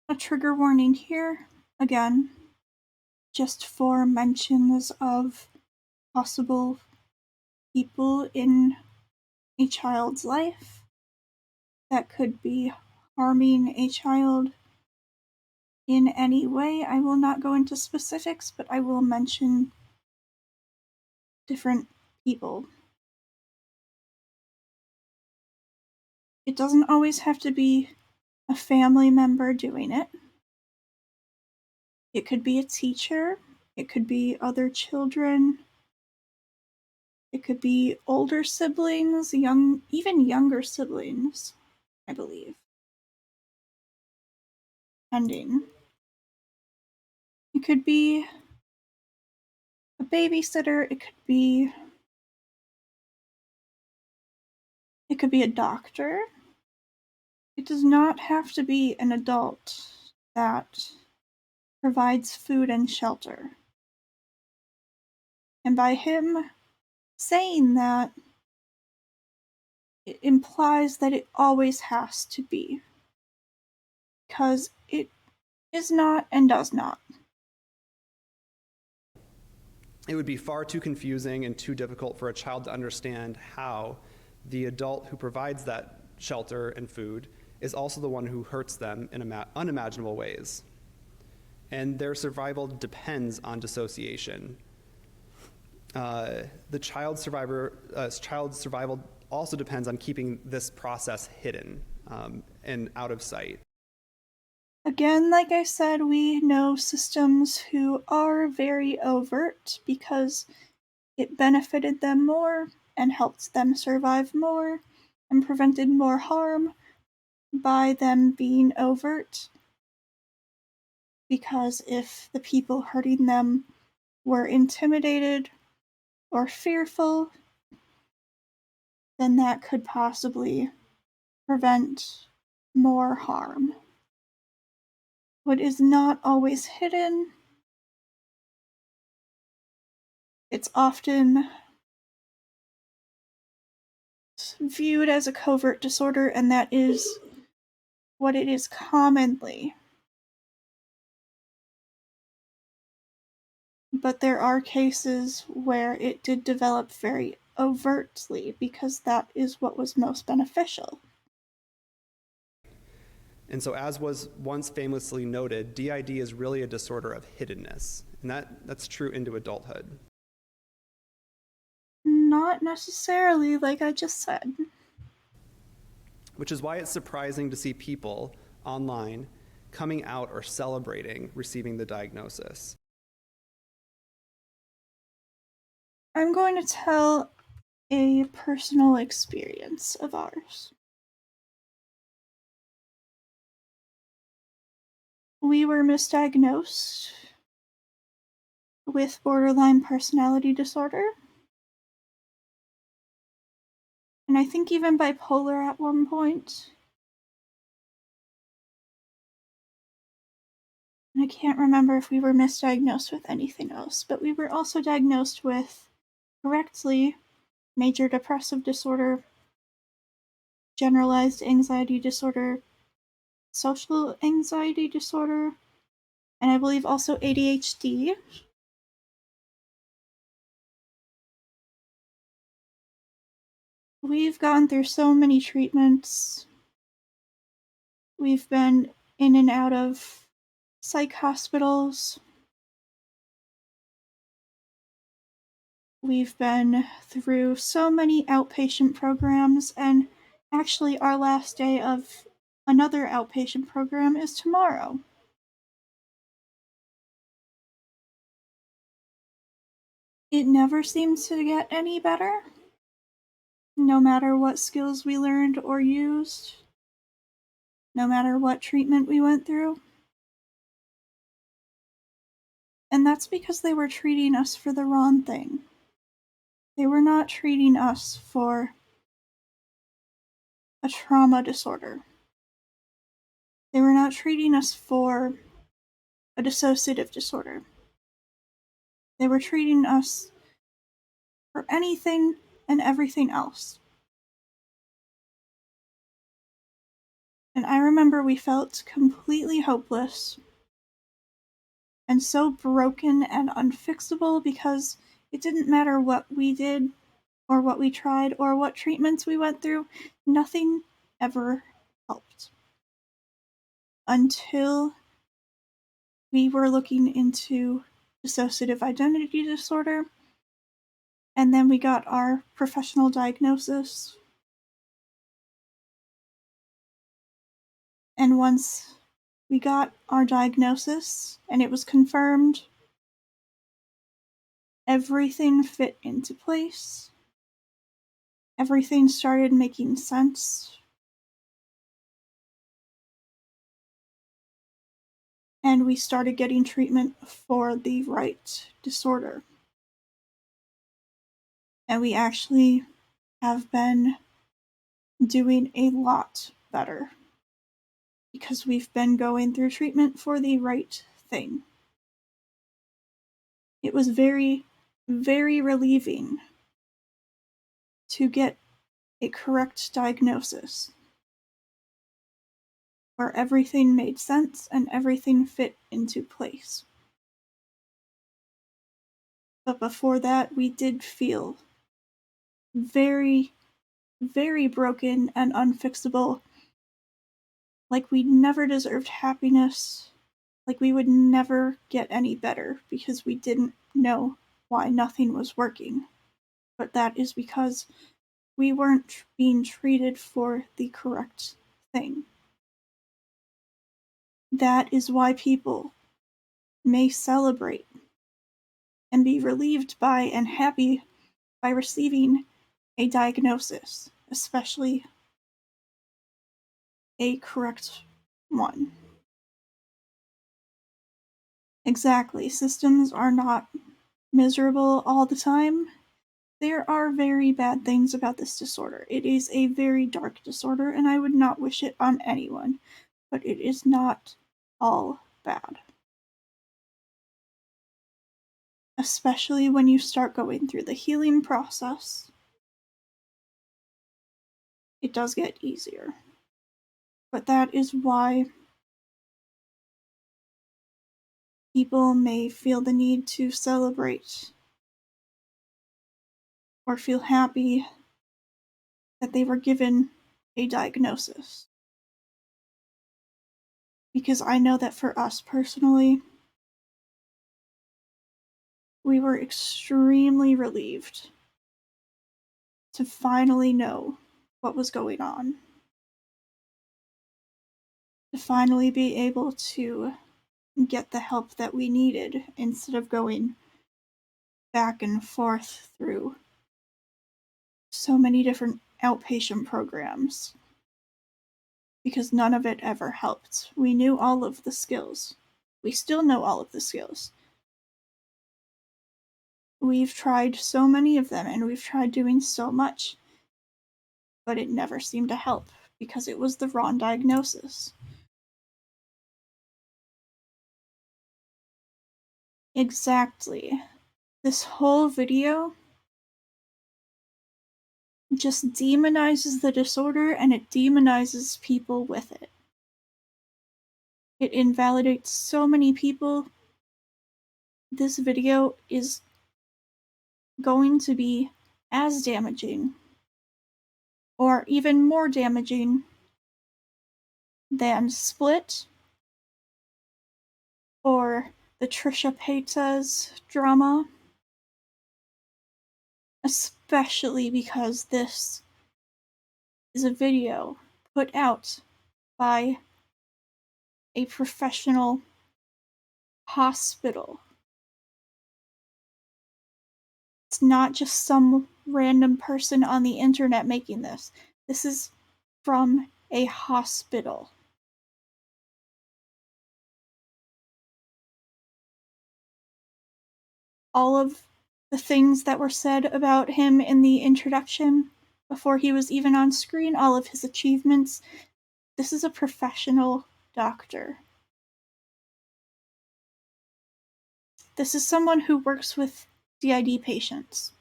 a trigger warning here again, just for mentions of possible people in a child's life that could be harming a child in any way. I will not go into specifics, but I will mention different people. It doesn't always have to be a family member doing it. It could be a teacher, it could be other children, it could be older siblings, even younger siblings, I believe. Depending. It could be a babysitter, it could be a doctor. It does not have to be an adult that provides food and shelter. And by him saying that, it implies that it always has to be. Because it is not and does not. It would be far too confusing and too difficult for a child to understand how the adult who provides that shelter and food is also the one who hurts them in unimaginable ways. And their survival depends on dissociation. The child's survival also depends on keeping this process hidden and out of sight. Again, like I said, we know systems who are very overt because it benefited them more and helped them survive more and prevented more harm by them being overt. Because if the people hurting them were intimidated or fearful, then that could possibly prevent more harm. What is not always hidden, it's often viewed as a covert disorder, and that is what it is commonly. But there are cases where it did develop very overtly because that is what was most beneficial. And so, as was once famously noted, DID is really a disorder of hiddenness, and that's true into adulthood. Not necessarily, like I just said. Which is why it's surprising to see people online coming out or celebrating receiving the diagnosis. I'm going to tell a personal experience of ours. We were misdiagnosed with borderline personality disorder, and I think even bipolar at one point. And I can't remember if we were misdiagnosed with anything else, but we were also diagnosed with, correctly, major depressive disorder, generalized anxiety disorder, social anxiety disorder, and I believe also ADHD. We've gone through so many treatments. We've been in and out of psych hospitals. We've been through so many outpatient programs, and actually, our last day of another outpatient program is tomorrow. It never seems to get any better, no matter what skills we learned or used, no matter what treatment we went through. And that's because they were treating us for the wrong thing. They were not treating us for a trauma disorder. They were not treating us for a dissociative disorder. They were treating us for anything and everything else. And I remember we felt completely hopeless and so broken and unfixable because it didn't matter what we did or what we tried or what treatments we went through, nothing ever helped. Until we were looking into dissociative identity disorder, and then we got our professional diagnosis. And once we got our diagnosis and it was confirmed, everything fit into place. Everything started making sense. And we started getting treatment for the right disorder. And we actually have been doing a lot better because we've been going through treatment for the right thing. It was very, very relieving to get a correct diagnosis where everything made sense and everything fit into place. But before that, we did feel very, very broken and unfixable, like we never deserved happiness, like we would never get any better because we didn't know why nothing was working. But that is because we weren't being treated for the correct thing. That is why people may celebrate and be relieved by and happy by receiving a diagnosis, especially a correct one. Exactly. Systems are not miserable all the time. There are very bad things about this disorder. It is a very dark disorder, and I would not wish it on anyone, but it is not all bad. Especially when you start going through the healing process, it does get easier. But that is why people may feel the need to celebrate or feel happy that they were given a diagnosis. Because I know that for us personally, we were extremely relieved to finally know what was going on. To finally be able to get the help that we needed instead of going back and forth through so many different outpatient programs. Because none of it ever helped. We knew all of the skills. We still know all of the skills. We've tried so many of them and we've tried doing so much, but it never seemed to help because it was the wrong diagnosis. Exactly. This whole video just demonizes the disorder and it demonizes people with it. It invalidates so many people. This video is going to be as damaging or even more damaging than Split or the Trisha Paytas drama, especially because this is a video put out by a professional hospital. It's not just some random person on the internet making this. This is from a hospital. All of the things that were said about him in the introduction before he was even on screen, all of his achievements, this is a professional doctor. This is someone who works with DID patients.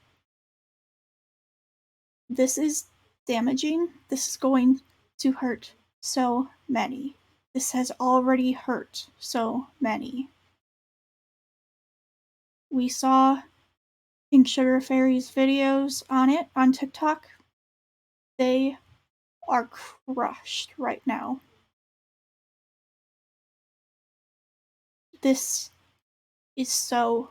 This is damaging. This is going to hurt so many. This has already hurt so many. We saw Pink Sugar Fairy's videos on it on TikTok. They are crushed right now. This is so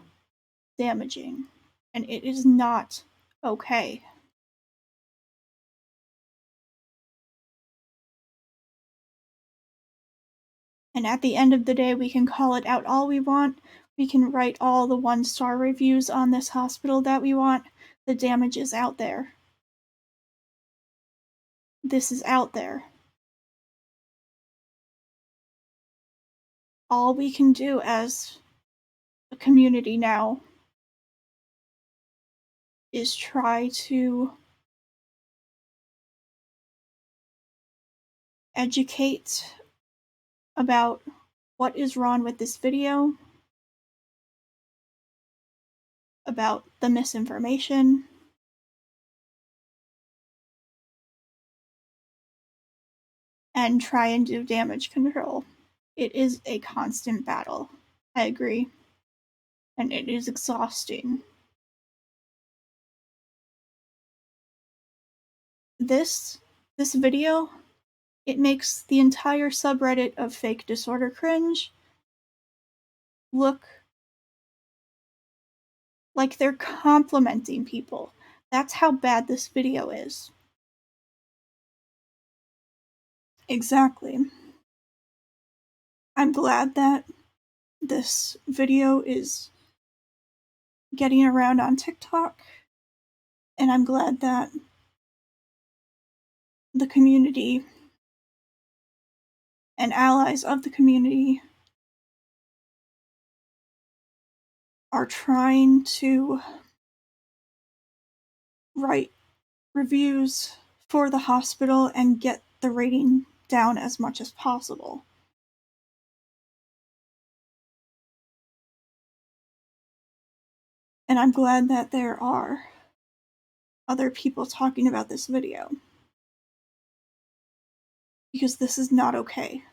damaging, and it is not okay. And at the end of the day, we can call it out all we want. We can write all the 1-star reviews on this hospital that we want. The damage is out there. This is out there. All we can do as a community now is try to educate about what is wrong with this video, about the misinformation, and try and do damage control. It is a constant battle. I agree. And it is exhausting. This video, it makes the entire subreddit of fake disorder cringe look like they're complimenting people. That's how bad this video is. Exactly. I'm glad that this video is getting around on TikTok, and I'm glad that the community and allies of the community are trying to write reviews for the hospital and get the rating down as much as possible. And I'm glad that there are other people talking about this video, because this is not okay.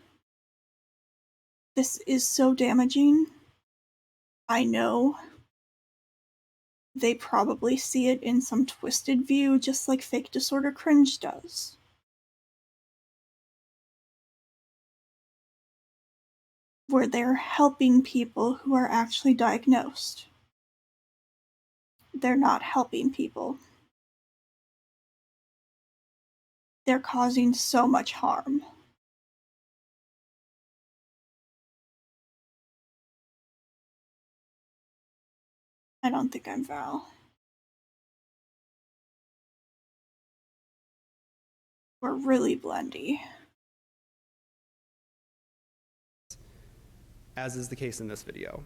This is so damaging. I know they probably see it in some twisted view, just like fake disorder cringe does. Where they're helping people who are actually diagnosed. They're not helping people. They're causing so much harm. I don't think I'm Val. We're really blendy. As is the case in this video.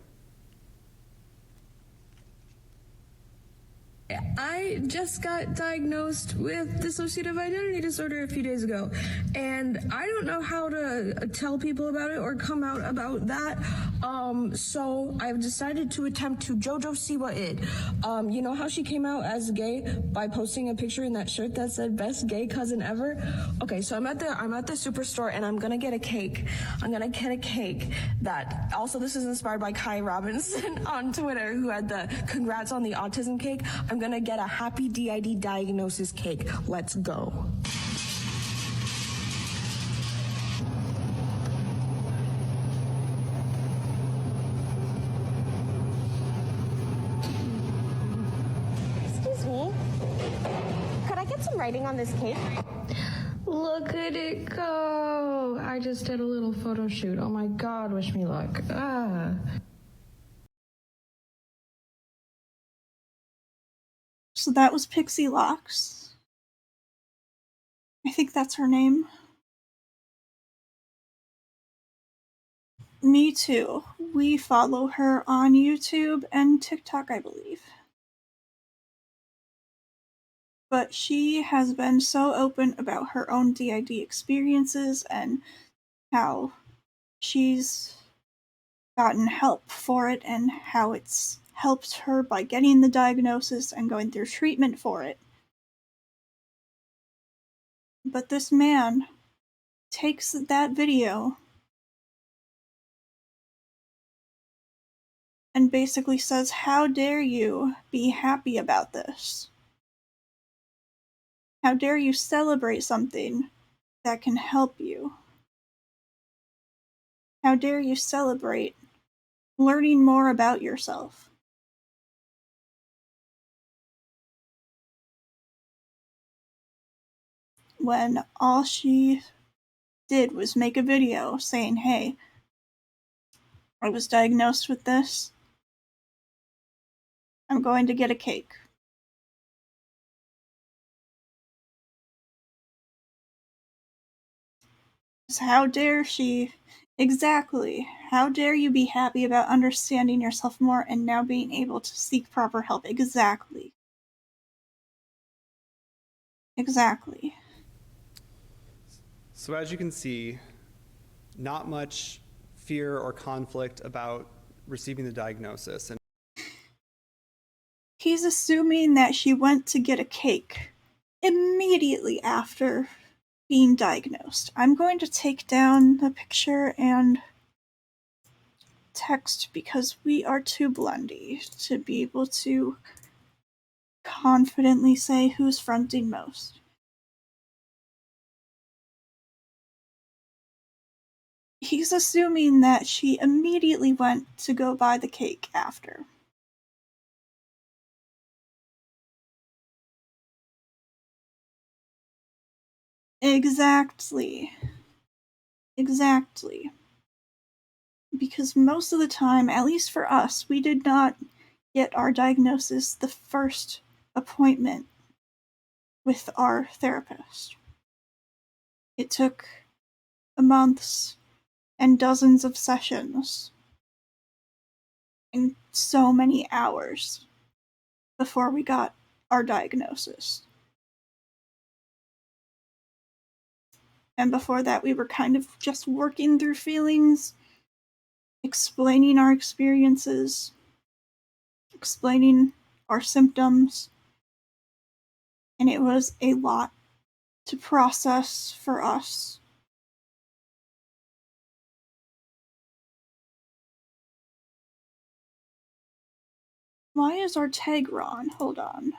I just got diagnosed with dissociative identity disorder a few days ago, and I don't know how to tell people about it or come out about that. So I've decided to attempt to JoJo Siwa it. You know how she came out as gay by posting a picture in that shirt that said "best gay cousin ever"? Okay, so I'm at the superstore and I'm gonna get a cake. I'm gonna get a cake that also, this is inspired by Kai Robinson on Twitter, who had the congrats on the autism cake. I'm gonna get a happy DID diagnosis cake. Let's go. Excuse me. Could I get some writing on this cake? Look at it go. I just did a little photo shoot. Oh my God, wish me luck. So that was Pixie Locks. I think that's her name. Me too. We follow her on YouTube and TikTok, I believe. But she has been so open about her own DID experiences and how she's gotten help for it and how it's helped her by getting the diagnosis and going through treatment for it. But this man takes that video and basically says, "How dare you be happy about this? How dare you celebrate something that can help you? How dare you celebrate learning more about yourself?" When all she did was make a video saying, "Hey, I was diagnosed with this. I'm going to get a cake. How dare she? Exactly. How dare you be happy about understanding yourself more and now being able to seek proper help? Exactly. Exactly. So as you can see, not much fear or conflict about receiving the diagnosis. And He's assuming that she went to get a cake immediately after being diagnosed. I'm going to take down the picture and text because we are too blendy to be able to confidently say who's fronting most. He's assuming that she immediately went to go buy the cake after. Exactly. Exactly. Because most of the time, at least for us, we did not get our diagnosis the first appointment with our therapist. It took months and dozens of sessions and so many hours before we got our diagnosis. And before that, we were kind of just working through feelings, explaining our experiences, explaining our symptoms, and it was a lot to process for us. Why is our tag wrong? Hold on.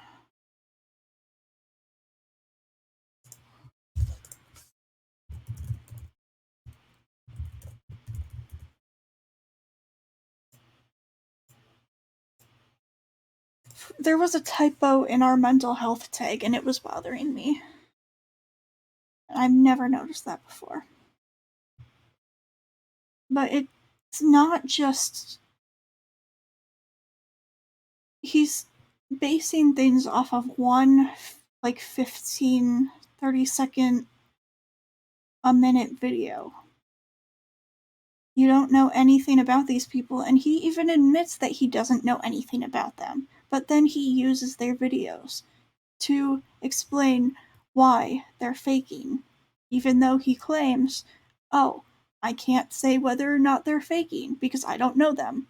There was a typo in our mental health tag and it was bothering me. I've never noticed that before. But it's not just. He's basing things off of one, like 15, 30-second, a minute video. You don't know anything about these people, and he even admits that he doesn't know anything about them. But then he uses their videos to explain why they're faking, even though he claims, oh, I can't say whether or not they're faking because I don't know them.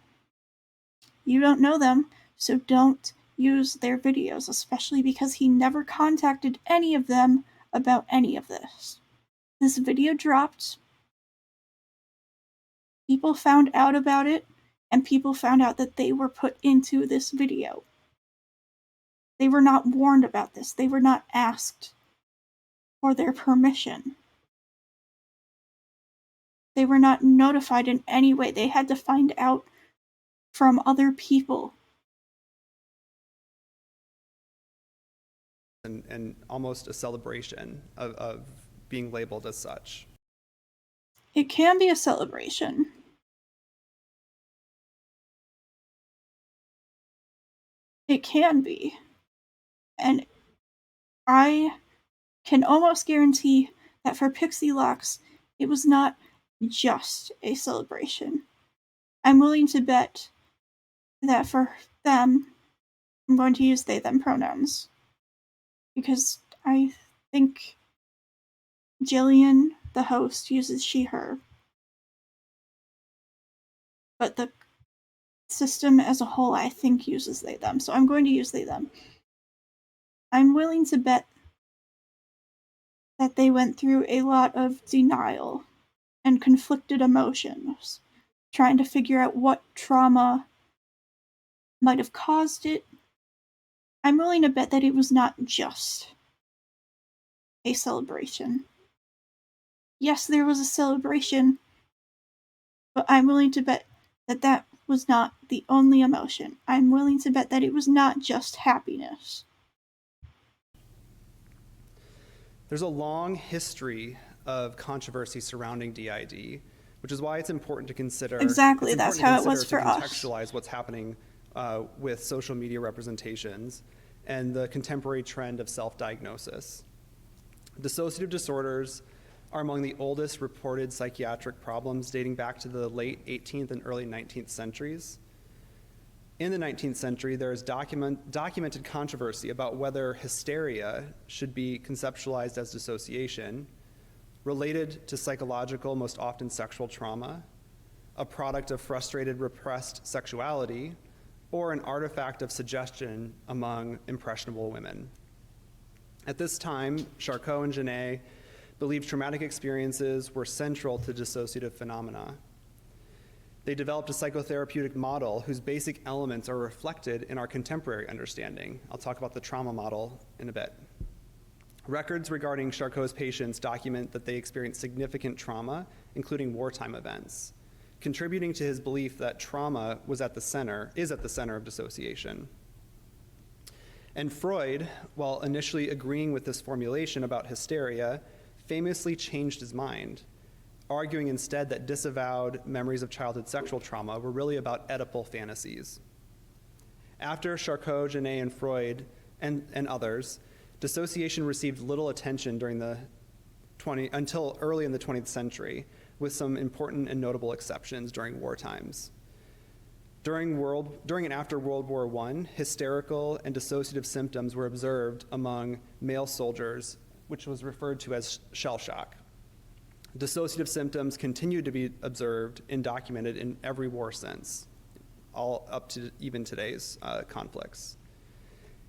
You don't know them, so don't use their videos, especially because he never contacted any of them about any of this. This video dropped, people found out about it, and people found out that they were put into this video. They were not warned about this. They were not asked for their permission. They were not notified in any way. They had to find out from other people. and almost a celebration of being labeled as such. It can be a celebration. It can be. And I can almost guarantee that for Pixie Locks, it was not just a celebration. I'm willing to bet that for them, I'm going to use they them pronouns. Because I think Jillian, the host, uses she her. But the system as a whole, I think, uses they them. So I'm going to use they them. I'm willing to bet that they went through a lot of denial and conflicted emotions, trying to figure out what trauma might have caused it. I'm willing to bet that it was not just a celebration. Yes, there was a celebration, but I'm willing to bet that that was not the only emotion. I'm willing to bet that it was not just happiness. There's a long history of controversy surrounding DID, which is why it's important to consider. Exactly, it's that's important how it to was consider for to us. contextualize what's happening with social media representations and the contemporary trend of self-diagnosis. Dissociative disorders are among the oldest reported psychiatric problems, dating back to the late 18th and early 19th centuries. In the 19th century, there is documented controversy about whether hysteria should be conceptualized as dissociation, related to psychological, most often sexual trauma, a product of frustrated, repressed sexuality, or an artifact of suggestion among impressionable women. At this time, Charcot and Genet believed traumatic experiences were central to dissociative phenomena. They developed a psychotherapeutic model whose basic elements are reflected in our contemporary understanding. I'll talk about the trauma model in a bit. Records regarding Charcot's patients document that they experienced significant trauma, including wartime events, contributing to his belief that trauma is at the center of dissociation. And Freud, while initially agreeing with this formulation about hysteria, famously changed his mind, arguing instead that disavowed memories of childhood sexual trauma were really about Oedipal fantasies. After Charcot, Genet, and Freud, and others, dissociation received little attention until early in the 20th century, with some important and notable exceptions during war times. During and after World War I, hysterical and dissociative symptoms were observed among male soldiers, which was referred to as shell shock. Dissociative symptoms continued to be observed and documented in every war since, all up to even today's conflicts.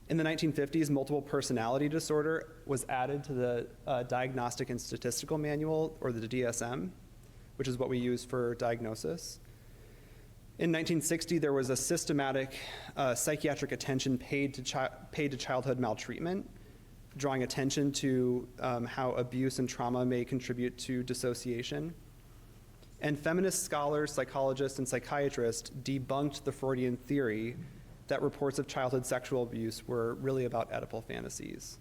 In the 1950s, multiple personality disorder was added to the Diagnostic and Statistical Manual, or the DSM, which is what we use for diagnosis. In 1960, there was a systematic psychiatric attention paid to childhood maltreatment, drawing attention to how abuse and trauma may contribute to dissociation. And feminist scholars, psychologists, and psychiatrists debunked the Freudian theory that reports of childhood sexual abuse were really about Oedipal fantasies.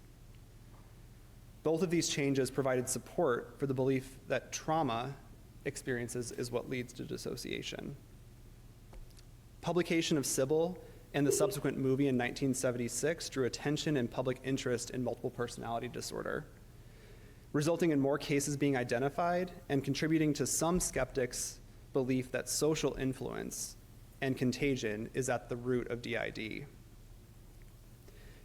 Both of these changes provided support for the belief that trauma experiences is what leads to dissociation. Publication of Sybil and the subsequent movie in 1976 drew attention and public interest in multiple personality disorder, resulting in more cases being identified and contributing to some skeptics' belief that social influence and contagion is at the root of DID.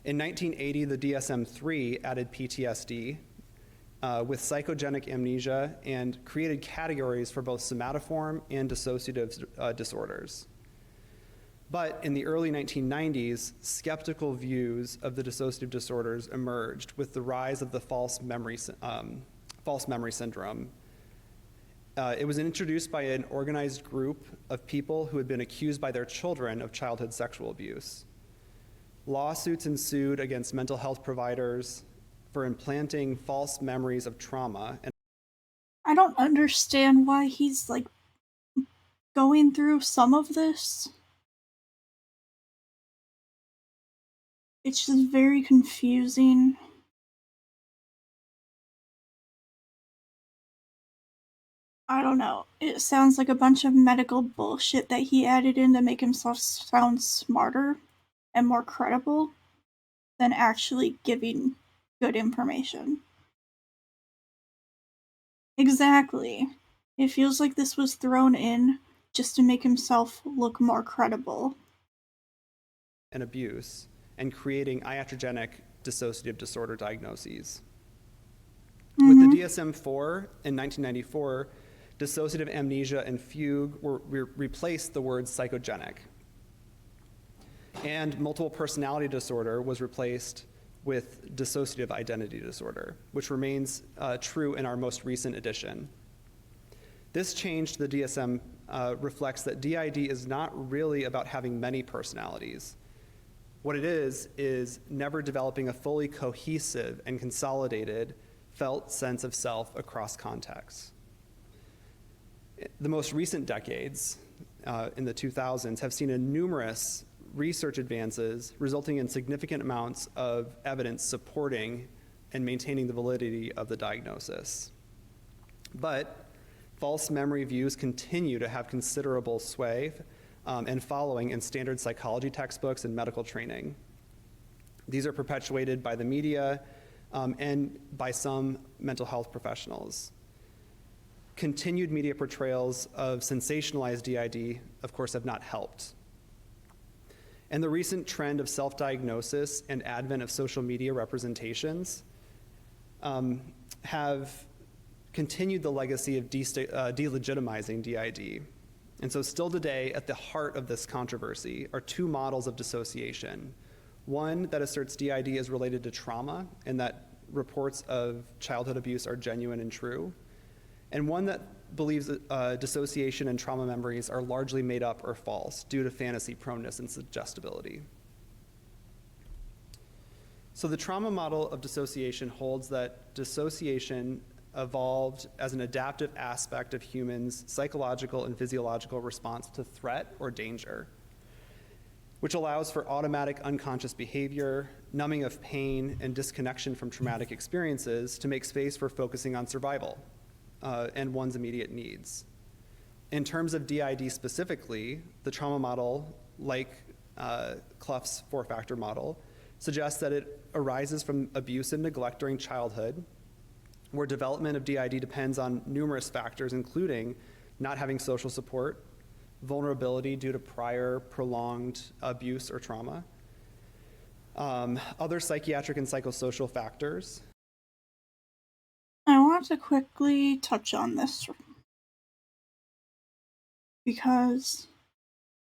In 1980, the DSM-3 added PTSD with psychogenic amnesia and created categories for both somatoform and dissociative disorders. But in the early 1990s, skeptical views of the dissociative disorders emerged with the rise of the false memory syndrome. It was introduced by an organized group of people who had been accused by their children of childhood sexual abuse. Lawsuits ensued against mental health providers for implanting false memories of trauma. And I don't understand why he's like going through some of this. It's just very confusing. I don't know. It sounds like a bunch of medical bullshit that he added in to make himself sound smarter and more credible than actually giving good information. Exactly. It feels like this was thrown in just to make himself look more credible. and abuse, and creating iatrogenic dissociative disorder diagnoses. With the DSM-4 in 1994, dissociative amnesia and fugue replaced the word psychogenic. And multiple personality disorder was replaced with dissociative identity disorder, which remains true in our most recent edition. This change to the DSM reflects that DID is not really about having many personalities. What it is never developing a fully cohesive and consolidated felt sense of self across contexts. The most recent decades, in the 2000s, have seen numerous research advances resulting in significant amounts of evidence supporting and maintaining the validity of the diagnosis. But false memory views continue to have considerable sway and following in standard psychology textbooks and medical training. These are perpetuated by the media and by some mental health professionals. Continued media portrayals of sensationalized DID, of course, have not helped. And the recent trend of self-diagnosis and advent of social media representations have continued the legacy of delegitimizing DID. And so still today, at the heart of this controversy are two models of dissociation. One that asserts DID is related to trauma and that reports of childhood abuse are genuine and true, and one that believes that dissociation and trauma memories are largely made up or false due to fantasy proneness and suggestibility. So the trauma model of dissociation holds that dissociation evolved as an adaptive aspect of humans' psychological and physiological response to threat or danger, which allows for automatic unconscious behavior, numbing of pain, and disconnection from traumatic experiences to make space for focusing on survival and one's immediate needs. In terms of DID specifically, the trauma model, like Clough's four-factor model, suggests that it arises from abuse and neglect during childhood, where development of DID depends on numerous factors, including not having social support, vulnerability due to prior prolonged abuse or trauma, other psychiatric and psychosocial factors. I want to quickly touch on this because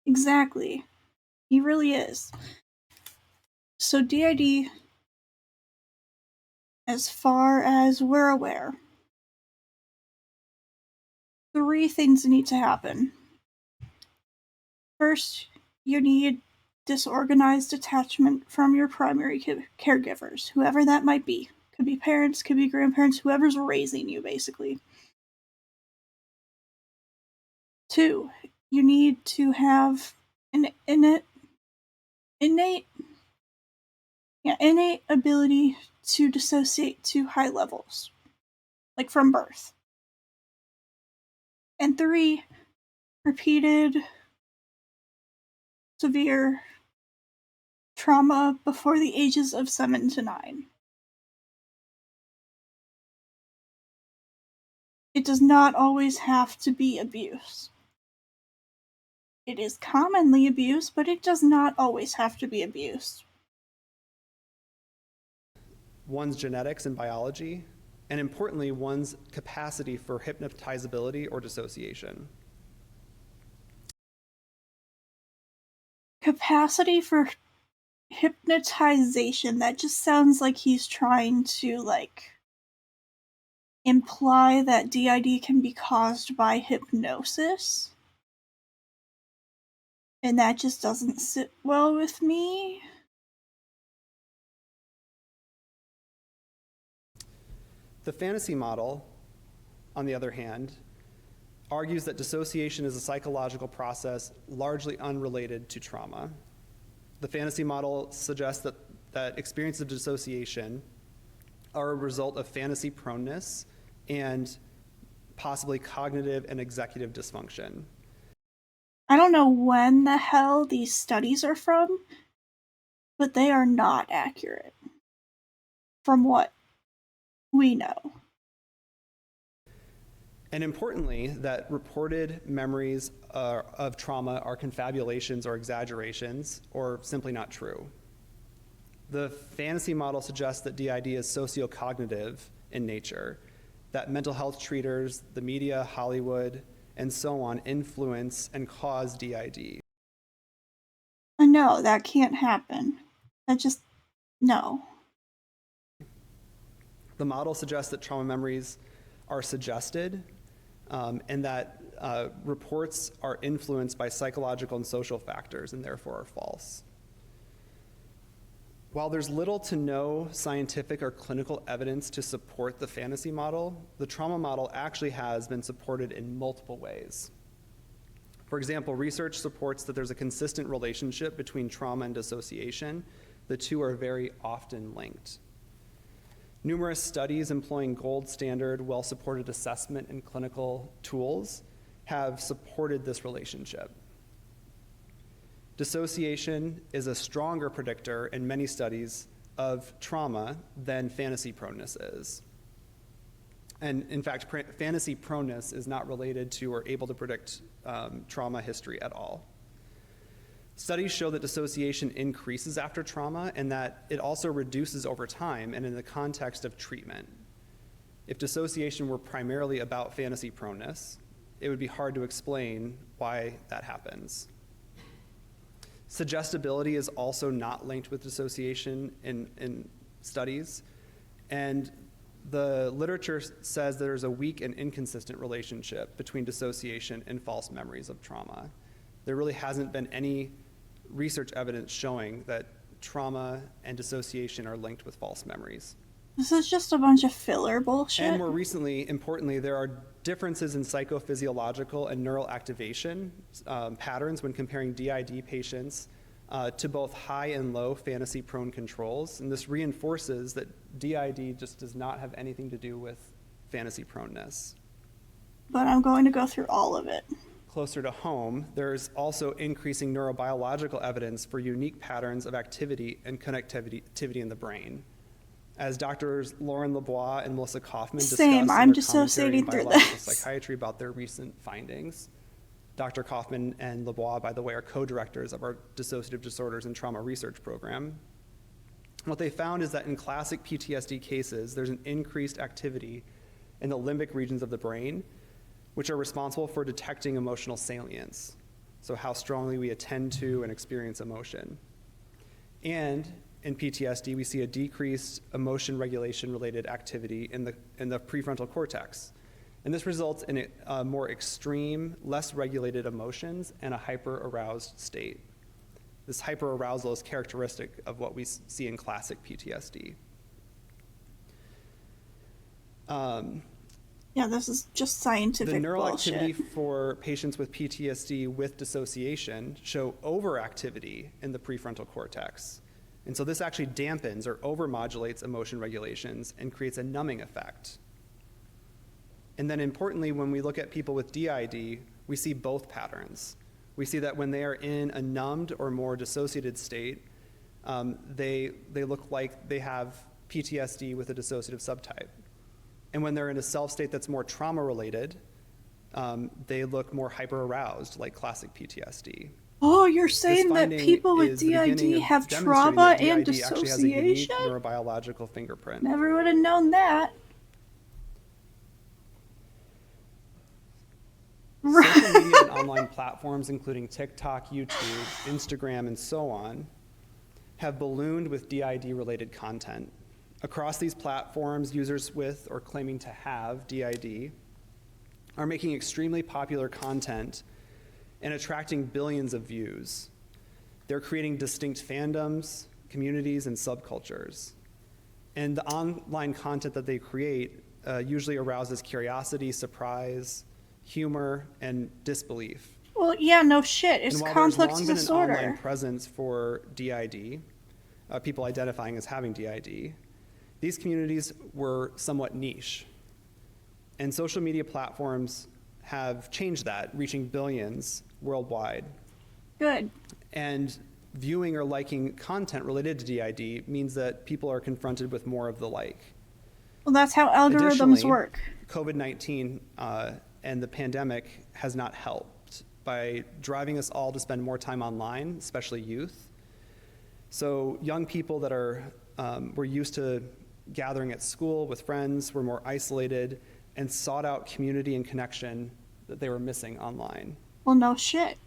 exactly, he really is. So DID, as far as we're aware, 3 things need to happen. First, you need disorganized attachment from your primary caregivers, whoever that might be. Could be parents, could be grandparents, whoever's raising you, basically. 2, you need to have an innate ability to dissociate to high levels, like from birth. And 3, repeated severe trauma before the ages of 7 to 9. It does not always have to be abuse. It is commonly abuse, but it does not always have to be abuse. One's genetics and biology, and importantly, one's capacity for hypnotizability or dissociation. Capacity for hypnotization, that just sounds like he's trying to, imply that DID can be caused by hypnosis. And that just doesn't sit well with me. The fantasy model, on the other hand, argues that dissociation is a psychological process largely unrelated to trauma. The fantasy model suggests that experiences of dissociation are a result of fantasy proneness and possibly cognitive and executive dysfunction. I don't know when the hell these studies are from, but they are not accurate. From what we know. And importantly, that reported memories of trauma are confabulations or exaggerations, or simply not true. The fantasy model suggests that DID is sociocognitive in nature, that mental health treaters, the media, Hollywood, and so on influence and cause DID. No, that can't happen. No. The model suggests that trauma memories are suggested and that reports are influenced by psychological and social factors and therefore are false. While there's little to no scientific or clinical evidence to support the fantasy model, the trauma model actually has been supported in multiple ways. For example, research supports that there's a consistent relationship between trauma and dissociation. The two are very often linked. Numerous studies employing gold standard, well-supported assessment and clinical tools have supported this relationship. Dissociation is a stronger predictor in many studies of trauma than fantasy proneness is. And in fact, fantasy proneness is not related to or able to predict trauma history at all. Studies show that dissociation increases after trauma and that it also reduces over time and in the context of treatment. If dissociation were primarily about fantasy proneness, it would be hard to explain why that happens. Suggestibility is also not linked with dissociation in studies, and the literature says there's a weak and inconsistent relationship between dissociation and false memories of trauma. There really hasn't been any research evidence showing that trauma and dissociation are linked with false memories. This is just a bunch of filler bullshit. And more recently, importantly, there are differences in psychophysiological and neural activation patterns when comparing DID patients to both high and low fantasy-prone controls. And this reinforces that DID just does not have anything to do with fantasy proneness. But I'm going to go through all of it. Closer to home, there's also increasing neurobiological evidence for unique patterns of activity and connectivity in the brain. As Drs. Lauren LeBois and Melissa Kaufman discussed in their I'm commentary in dissociating through Biological this. Psychiatry about their recent findings. Dr. Kaufman and LeBois, by the way, are co-directors of our Dissociative Disorders and Trauma Research Program. What they found is that in classic PTSD cases, there's an increased activity in the limbic regions of the brain, which are responsible for detecting emotional salience, so how strongly we attend to and experience emotion. And in PTSD, we see a decreased emotion regulation-related activity in the prefrontal cortex. And this results in a more extreme, less regulated emotions and a hyper-aroused state. This hyper-arousal is characteristic of what we see in classic PTSD. Yeah, this is just scientific The neural bullshit. activity for patients with PTSD with dissociation show overactivity in the prefrontal cortex. And so this actually dampens or overmodulates emotion regulations and creates a numbing effect. And then importantly, when we look at people with DID, we see both patterns. We see that when they are in a numbed or more dissociated state, they look like they have PTSD with a dissociative subtype. And when they're in a self state that's more trauma-related, they look more hyper-aroused, like classic PTSD. Oh, you're saying that people with DID have trauma and DID actually has a unique dissociation? neurobiological fingerprint. Never would have known that. Social media and online platforms, including TikTok, YouTube, Instagram, and so on, have ballooned with DID-related content. Across these platforms, users with or claiming to have DID are making extremely popular content and attracting billions of views. They're creating distinct fandoms, communities, and subcultures. And the online content that they create usually arouses curiosity, surprise, humor, and disbelief. Well, yeah, no shit. It's And while complex there's long disorder. been an online presence for DID, people identifying as having DID, these communities were somewhat niche. And social media platforms have changed that, reaching billions worldwide. Good. And viewing or liking content related to DID means that people are confronted with more of the like. Well, that's how algorithms Additionally, work. COVID-19 and the pandemic has not helped by driving us all to spend more time online, especially youth. So young people that were used to gathering at school with friends were more isolated and sought out community and connection that they were missing online. Well, no shit.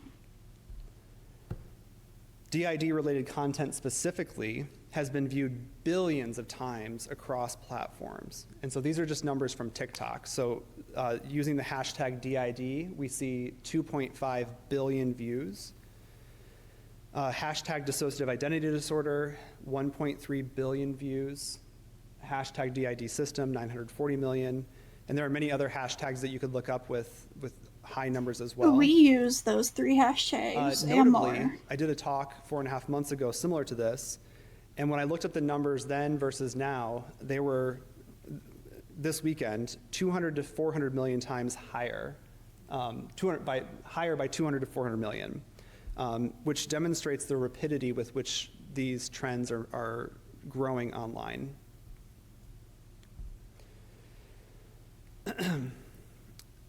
DID-related content specifically has been viewed billions of times across platforms. And so these are just numbers from TikTok. So using the hashtag DID, we see 2.5 billion views. Hashtag dissociative identity disorder, 1.3 billion views. Hashtag DID system, 940 million. And there are many other hashtags that you could look up with high numbers as well. We use those 3 hashtags and Notably, more. I did a talk 4.5 months ago similar to this, And when I looked up the numbers then versus now, they were, this weekend, 200 to 400 million times higher, higher by 200 to 400 million, which demonstrates the rapidity with which these trends are growing online.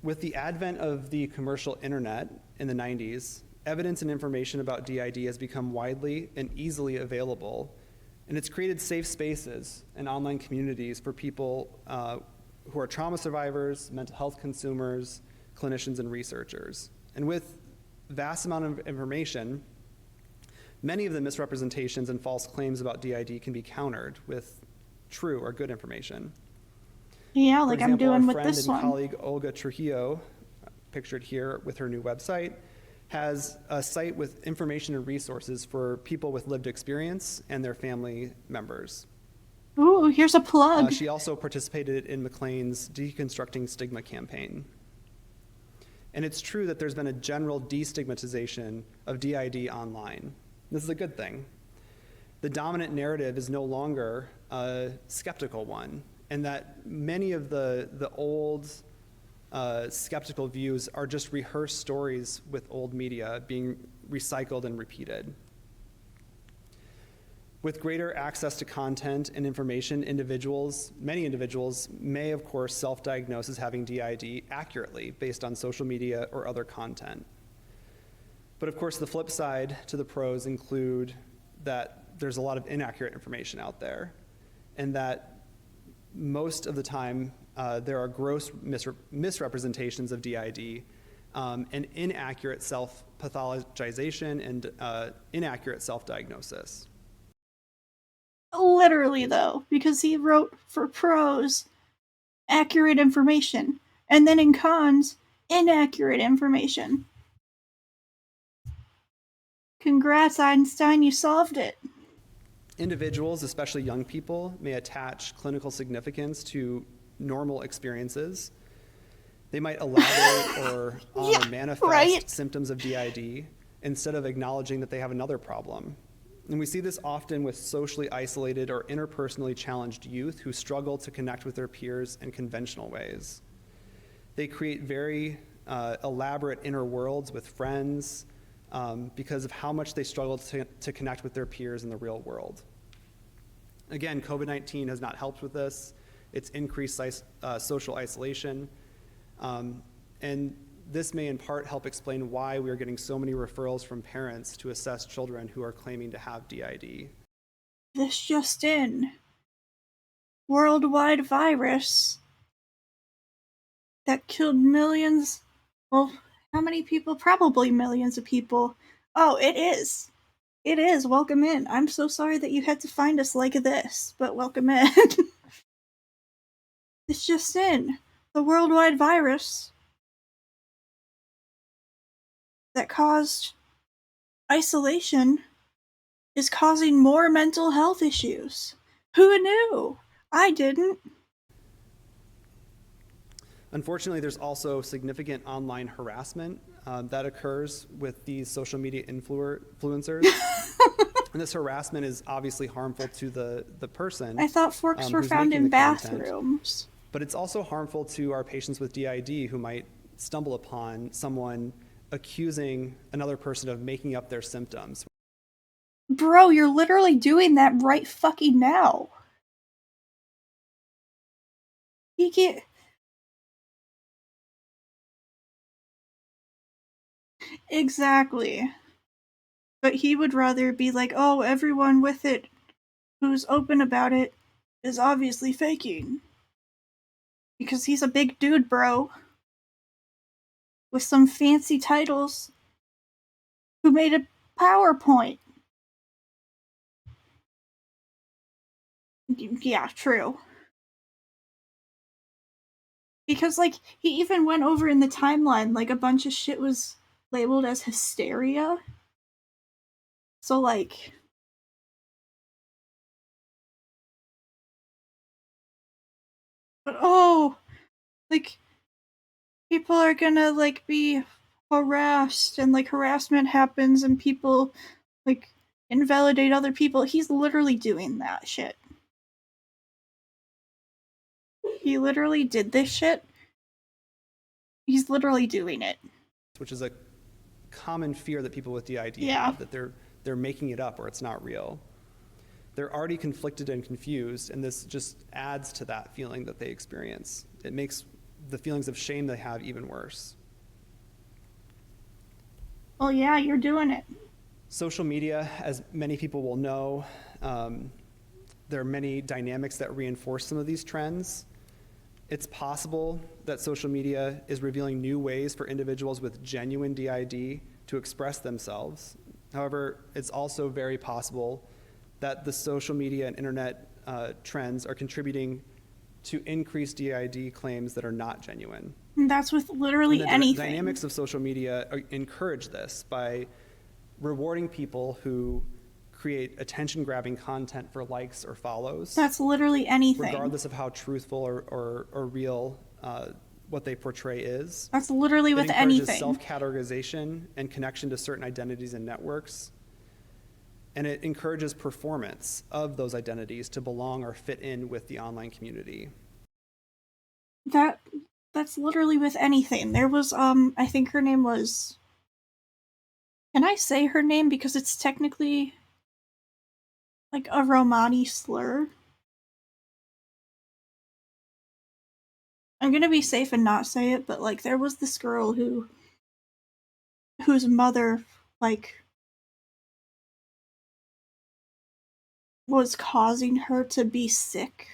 With the advent of the commercial internet in the 90s, evidence and information about DID has become widely and easily available, and it's created safe spaces and online communities for people who are trauma survivors, mental health consumers, clinicians, and researchers. And with vast amount of information, many of the misrepresentations and false claims about DID can be countered with true or good information. Yeah, For like example, I'm doing our with friend this and one. colleague Olga Trujillo, pictured here with her new website, has a site with information and resources for people with lived experience and their family members. Ooh, here's a plug. She also participated in McLean's Deconstructing Stigma campaign. And it's true that there's been a general destigmatization of DID online. This is a good thing. The dominant narrative is no longer a skeptical one, and that many of the old skeptical views are just rehearsed stories with old media being recycled and repeated. With greater access to content and information, many individuals may, of course, self-diagnose as having DID accurately based on social media or other content. But of course, the flip side to the pros include that there's a lot of inaccurate information out there, and that most of the time there are gross misrepresentations of DID and inaccurate self-pathologization and inaccurate self-diagnosis. Literally, though, because he wrote for pros accurate information, and then in cons, inaccurate information. Congrats, Einstein, you solved it. Individuals, especially young people, may attach clinical significance to normal experiences. They might elaborate or manifest symptoms of DID instead of acknowledging that they have another problem. And we see this often with socially isolated or interpersonally challenged youth who struggle to connect with their peers in conventional ways. They create very elaborate inner worlds with friends because of how much they struggle to connect with their peers in the real world. Again, COVID-19 has not helped with this. It's increased social isolation. And this may in part help explain why we are getting so many referrals from parents to assess children who are claiming to have DID. This just in. Worldwide virus that killed millions. Well, how many people? Probably millions of people. Oh, it is. It is. Welcome in. I'm so sorry that you had to find us like this, but welcome in. It's just in. The worldwide virus that caused isolation is causing more mental health issues. Who knew? I didn't. Unfortunately, there's also significant online harassment that occurs with these social media influencers. And this harassment is obviously harmful to the person. I thought forks were found in bathrooms. Content, but it's also harmful to our patients with DID who might stumble upon someone accusing another person of making up their symptoms. Bro, you're literally doing that right fucking now. You can't. Exactly. But he would rather be like, oh, everyone with it who's open about it is obviously faking. Because he's a big dude, bro. With some fancy titles. Who made a PowerPoint. Yeah, true. Because, like, he even went over in the timeline, like, a bunch of shit was labeled as hysteria. So, like... But, oh! Like, people are gonna, like, be harassed, and, like, harassment happens, and people, like, invalidate other people. He's literally doing that shit. He literally did this shit. He's literally doing it. Which is a common fear that people with DID Yeah. have, that they're making it up or it's not real. They're already conflicted and confused, and this just adds to that feeling that they experience. It makes the feelings of shame they have even worse. Well, yeah, you're doing it. Social media, as many people will know, there are many dynamics that reinforce some of these trends. It's possible that social media is revealing new ways for individuals with genuine DID to express themselves. However, it's also very possible that the social media and internet trends are contributing to increased DID claims that are not genuine. And that's with literally And the anything. dynamics of social media encourage this by rewarding people who create attention-grabbing content for likes or follows. That's literally anything. Regardless of how truthful or real what they portray is. That's literally with it encourages anything. Self-categorization and connection to certain identities and networks. And it encourages performance of those identities to belong or fit in with the online community. That's literally with anything. There was I think her name was, can I say her name because it's technically like a Romani slur? I'm gonna be safe and not say it, but like there was this girl whose mother like was causing her to be sick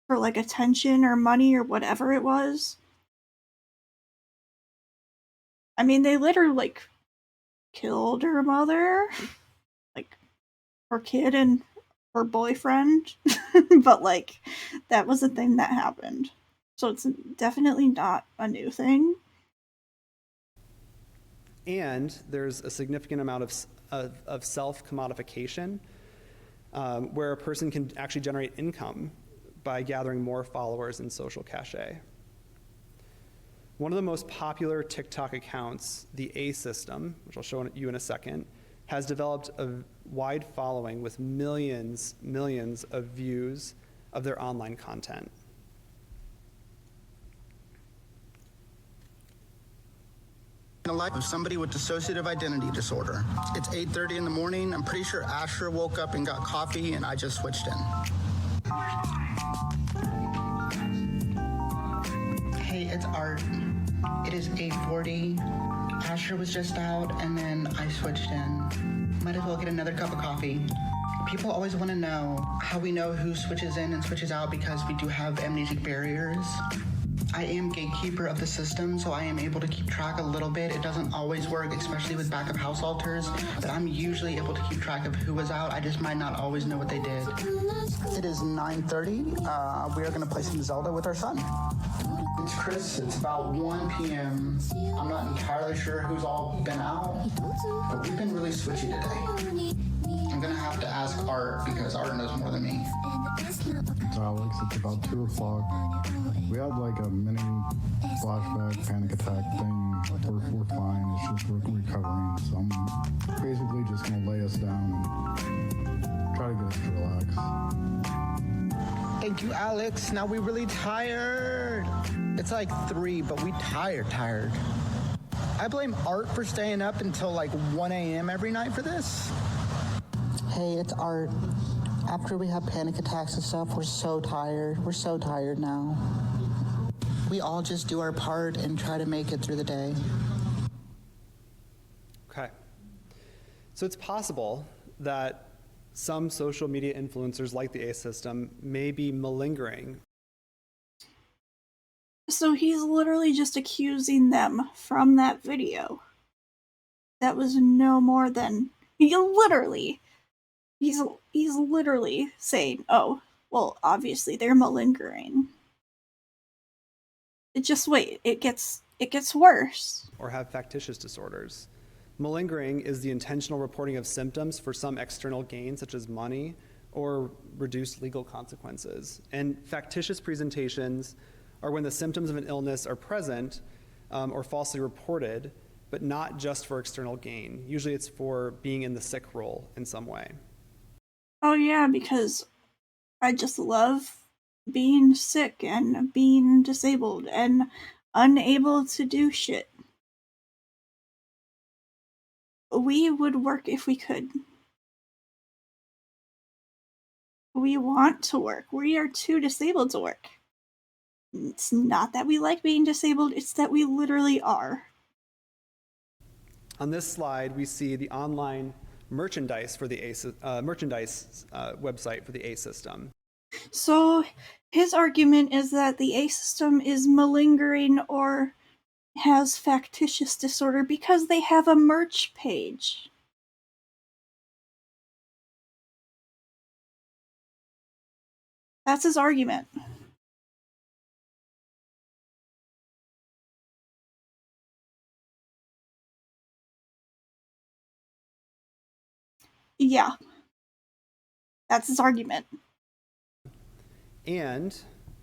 for like attention or money or whatever it was. I mean, they literally like killed her mother, like her kid and her boyfriend, but like that was a thing that happened. So it's definitely not a new thing. And there's a significant amount of self-commodification where a person can actually generate income by gathering more followers in social cachet. One of the most popular TikTok accounts, the A System, which I'll show you in a second, has developed a wide following with millions of views of their online content. In the life of somebody with dissociative identity disorder. It's 8:30 in the morning. I'm pretty sure Asher woke up and got coffee and I just switched in. Hey, it's Art. It is 8:40. Asher was just out and then I switched in. Might as well get another cup of coffee. People always want to know how we know who switches in and switches out because we do have amnesic barriers. I am gatekeeper of the system, so I am able to keep track a little bit. It doesn't always work, especially with backup house alters, but I'm usually able to keep track of who was out. I just might not always know what they did. It is 9:30. We are going to play some Zelda with our son. It's Chris. It's about 1 p.m. I'm not entirely sure who's all been out, but we've been really switchy today. I'm going to have to ask Art because Art knows more than me. It's Alex. It's about 2 o'clock. We had like a mini flashback, panic attack thing. We're fine. It's just we're recovering. So I'm basically just going to lay us down and try to get us to relax. Thank you, Alex. Now we really tired. It's like 3, but we tired. I blame Art for staying up until like 1 a.m. every night for this. Hey, it's Art. After we have panic attacks and stuff, we're so tired. We're so tired now. We all just do our part and try to make it through the day. Okay. So it's possible that some social media influencers like the A System may be malingering. So he's literally just accusing them from that video. That was no more than he's literally saying, "Oh, well, obviously they're malingering." It gets worse. Or have factitious disorders. Malingering is the intentional reporting of symptoms for some external gain, such as money, or reduced legal consequences. And factitious presentations are when the symptoms of an illness are present or falsely reported, but not just for external gain. Usually it's for being in the sick role in some way. Oh yeah, because I just love being sick and being disabled and unable to do shit. We would work if we could. We want to work. We are too disabled to work. It's not that we like being disabled, it's that we literally are. On this slide, we see the online merchandise for the website for the A system. So his argument is that the A system is malingering or has factitious disorder because they have a merch page. That's his argument. Yeah. That's his argument. And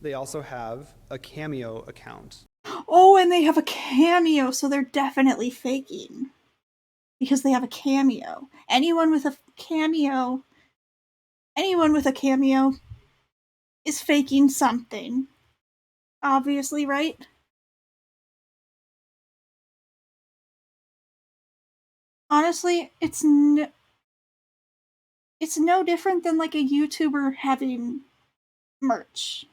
they also have a Cameo account. Oh, and they have a Cameo, so they're definitely faking. Because they have a Cameo. Anyone with a Cameo is faking something. Obviously, right? Honestly, it's no different than like a YouTuber having merch.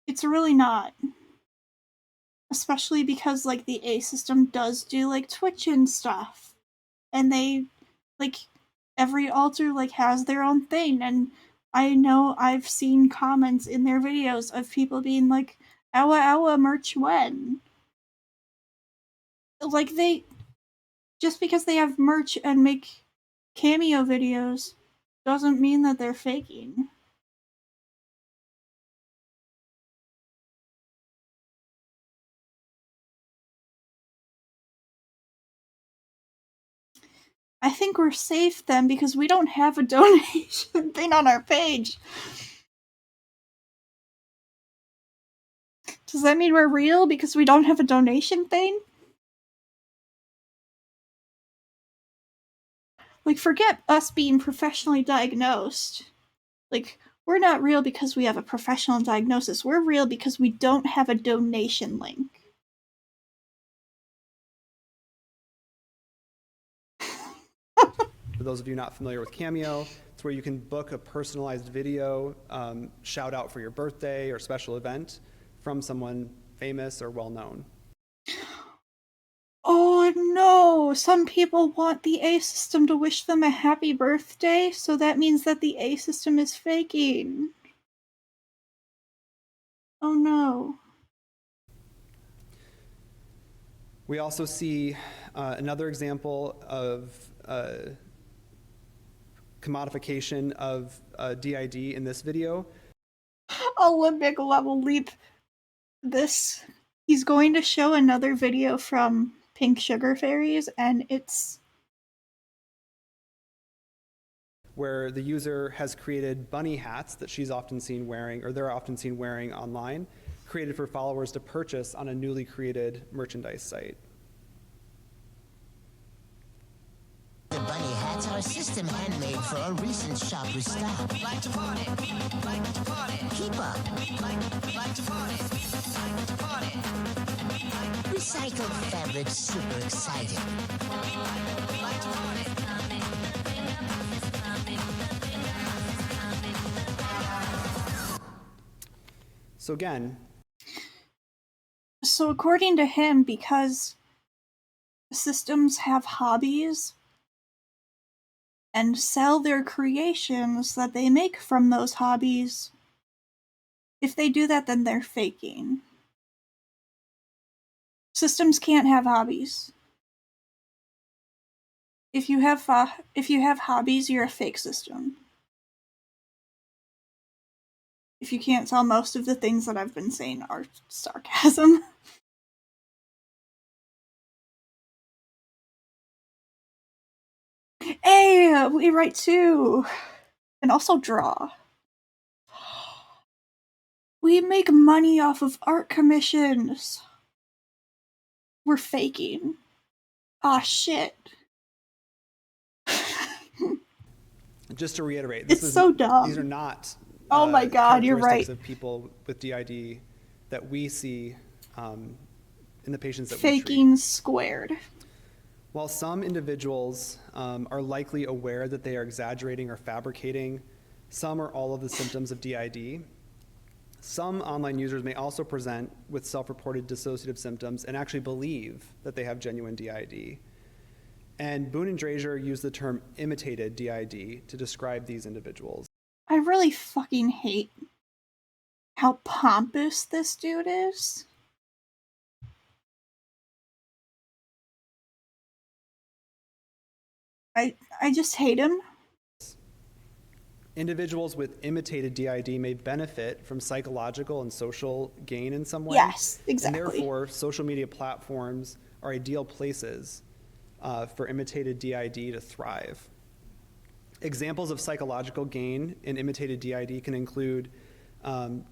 It's really not. Especially because like the A system does do like Twitch and stuff. And they like every altar like has their own thing, and I know I've seen comments in their videos of people being like, "Owa owa merch when?" Like they just because they have merch and make cameo videos doesn't mean that they're faking. I think we're safe then because we don't have a donation thing on our page. Does that mean we're real because we don't have a donation thing? Like, forget us being professionally diagnosed. Like, we're not real because we have a professional diagnosis. We're real because we don't have a donation link. For those of you not familiar with Cameo, it's where you can book a personalized video, shout out for your birthday or special event from someone famous or well-known. Oh no! Some people want the A system to wish them a happy birthday, so that means that the A system is faking. Oh no. We also see another example of commodification of DID in this video. Olympic level leap. He's going to show another video from Pink Sugar Fairies, and it's where the user has created bunny hats that she's often seen wearing, or they're often seen wearing online, created for followers to purchase on a newly created merchandise site. The bunny hats are system handmade for a recent shopper stop. Like to party, like to party. Keep up. Like to party, like to party. Recycled fabric, super exciting. Like to party. So again, so according to him, because systems have hobbies and sell their creations that they make from those hobbies, if they do that, then they're faking. Systems can't have hobbies. If you have hobbies, you're a fake system. If you can't tell, most of the things that I've been saying are sarcasm. Hey, we write too. And also draw. We make money off of art commissions. we're faking. Aw, shit. Just to reiterate, It's so dumb. These are not oh my God, you're right. Of people with DID that we see in the patients that Faking we treat. squared. While some individuals are likely aware that they are exaggerating or fabricating some or all of the symptoms of DID, some online users may also present with self-reported dissociative symptoms and actually believe that they have genuine DID. And Boone and Drazier use the term imitated DID to describe these individuals. I really fucking hate how pompous this dude is. I just hate him. Individuals with imitated DID may benefit from psychological and social gain in some way. Yes, exactly. And therefore, social media platforms are ideal places for imitated DID to thrive. Examples of psychological gain in imitated DID can include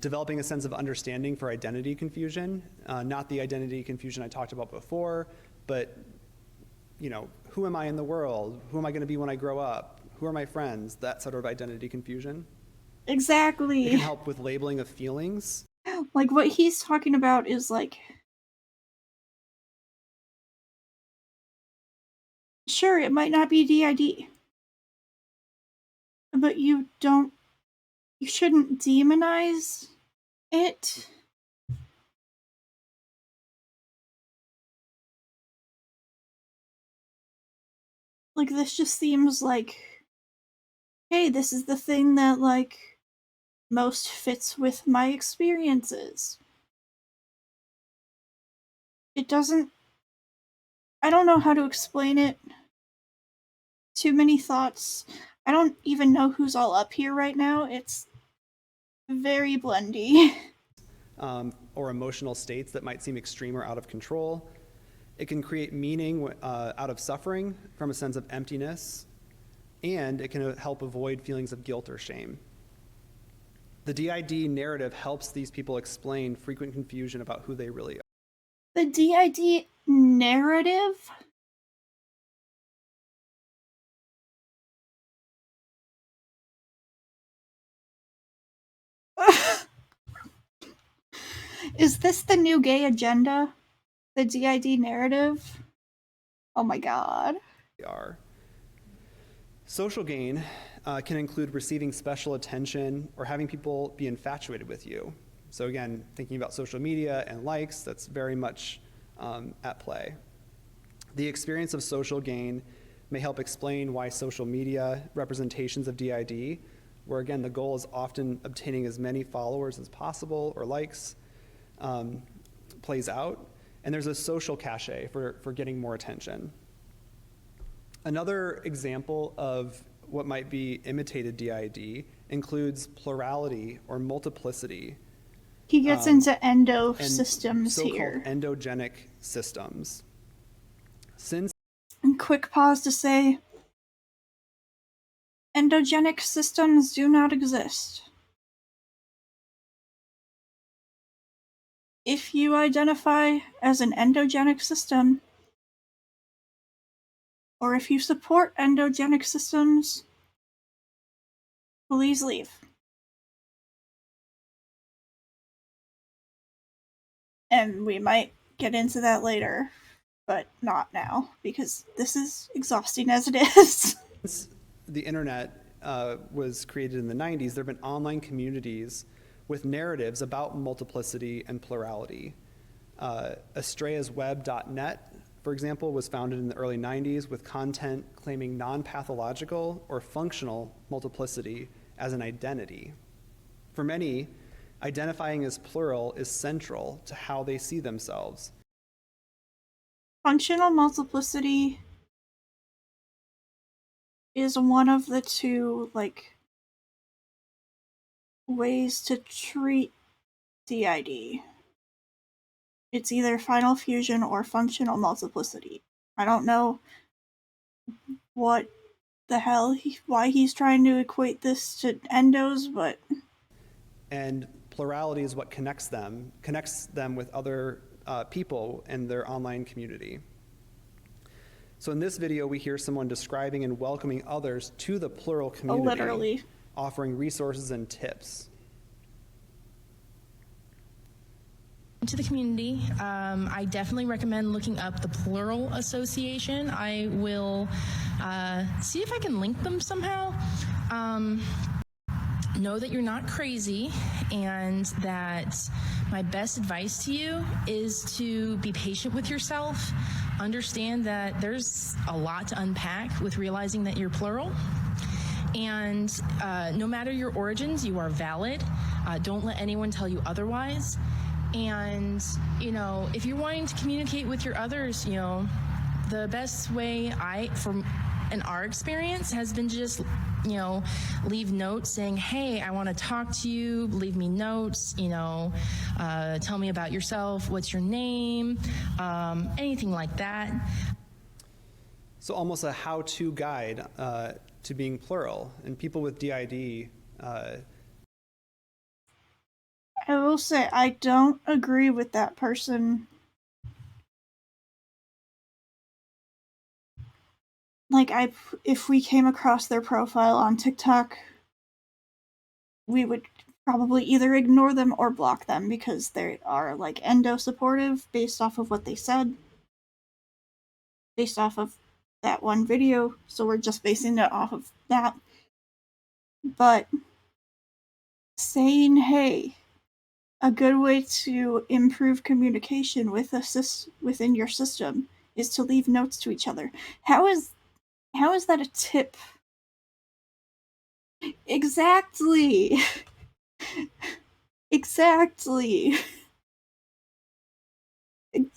developing a sense of understanding for identity confusion, not the identity confusion I talked about before, but who am I in the world? Who am I going to be when I grow up? Who are my friends? That sort of identity confusion. Exactly. It can help with labeling of feelings. Like what he's talking about is like, sure, it might not be DID, but you shouldn't demonize it. Like, this just seems like, hey, this is the thing that, like, most fits with my experiences. It doesn't... I don't know how to explain it. Too many thoughts. I don't even know who's all up here right now. It's very blendy. Or emotional states that might seem extreme or out of control. It can create meaning out of suffering from a sense of emptiness, and it can help avoid feelings of guilt or shame. The DID narrative helps these people explain frequent confusion about who they really are. The DID narrative? Is this the new gay agenda? The DID narrative? Oh my God. Social gain can include receiving special attention or having people be infatuated with you. So again, thinking about social media and likes, that's very much at play. The experience of social gain may help explain why social media representations of DID, where again the goal is often obtaining as many followers as possible or likes, plays out. And there's a social cachet for getting more attention. Another example of what might be imitated DID includes plurality or multiplicity. He gets into endo systems so-called here. Endogenic systems. And quick pause to say, endogenic systems do not exist. If you identify as an endogenic system, or if you support endogenic systems, please leave. And we might get into that later, but not now, because this is exhausting as it is. Since the internet was created in the 90s, there have been online communities with narratives about multiplicity and plurality. AstrayasWeb.net, for example, was founded in the early 90s with content claiming non-pathological or functional multiplicity as an identity. For many, identifying as plural is central to how they see themselves. Functional multiplicity is one of the two, like, ways to treat DID. It's either final fusion or functional multiplicity. I don't know what the hell, why he's trying to equate this to endos, but... And plurality is what connects them with other people and their online community. So in this video, we hear someone describing and welcoming others to the plural community, literally. offering resources and tips. To the community, I definitely recommend looking up the Plural Association. I will see if I can link them somehow. Know that you're not crazy, and that my best advice to you is to be patient with yourself. Understand that there's a lot to unpack with realizing that you're plural. And no matter your origins, you are valid. Don't let anyone tell you otherwise. And, you know, if you're wanting to communicate with your others, you know, the best way from in our experience has been to just, you know, leave notes saying, hey, I want to talk to you, leave me notes, you know, tell me about yourself, what's your name, anything like that. So almost a how-to guide to being plural. And people with DID, I will say, I don't agree with that person. Like, if we came across their profile on TikTok, we would probably either ignore them or block them because they are, like, endo-supportive based off of what they said. Based off of that one video, so we're just basing it off of that. But saying, hey, a good way to improve communication within your system is to leave notes to each other. How is that a tip? Exactly. Exactly.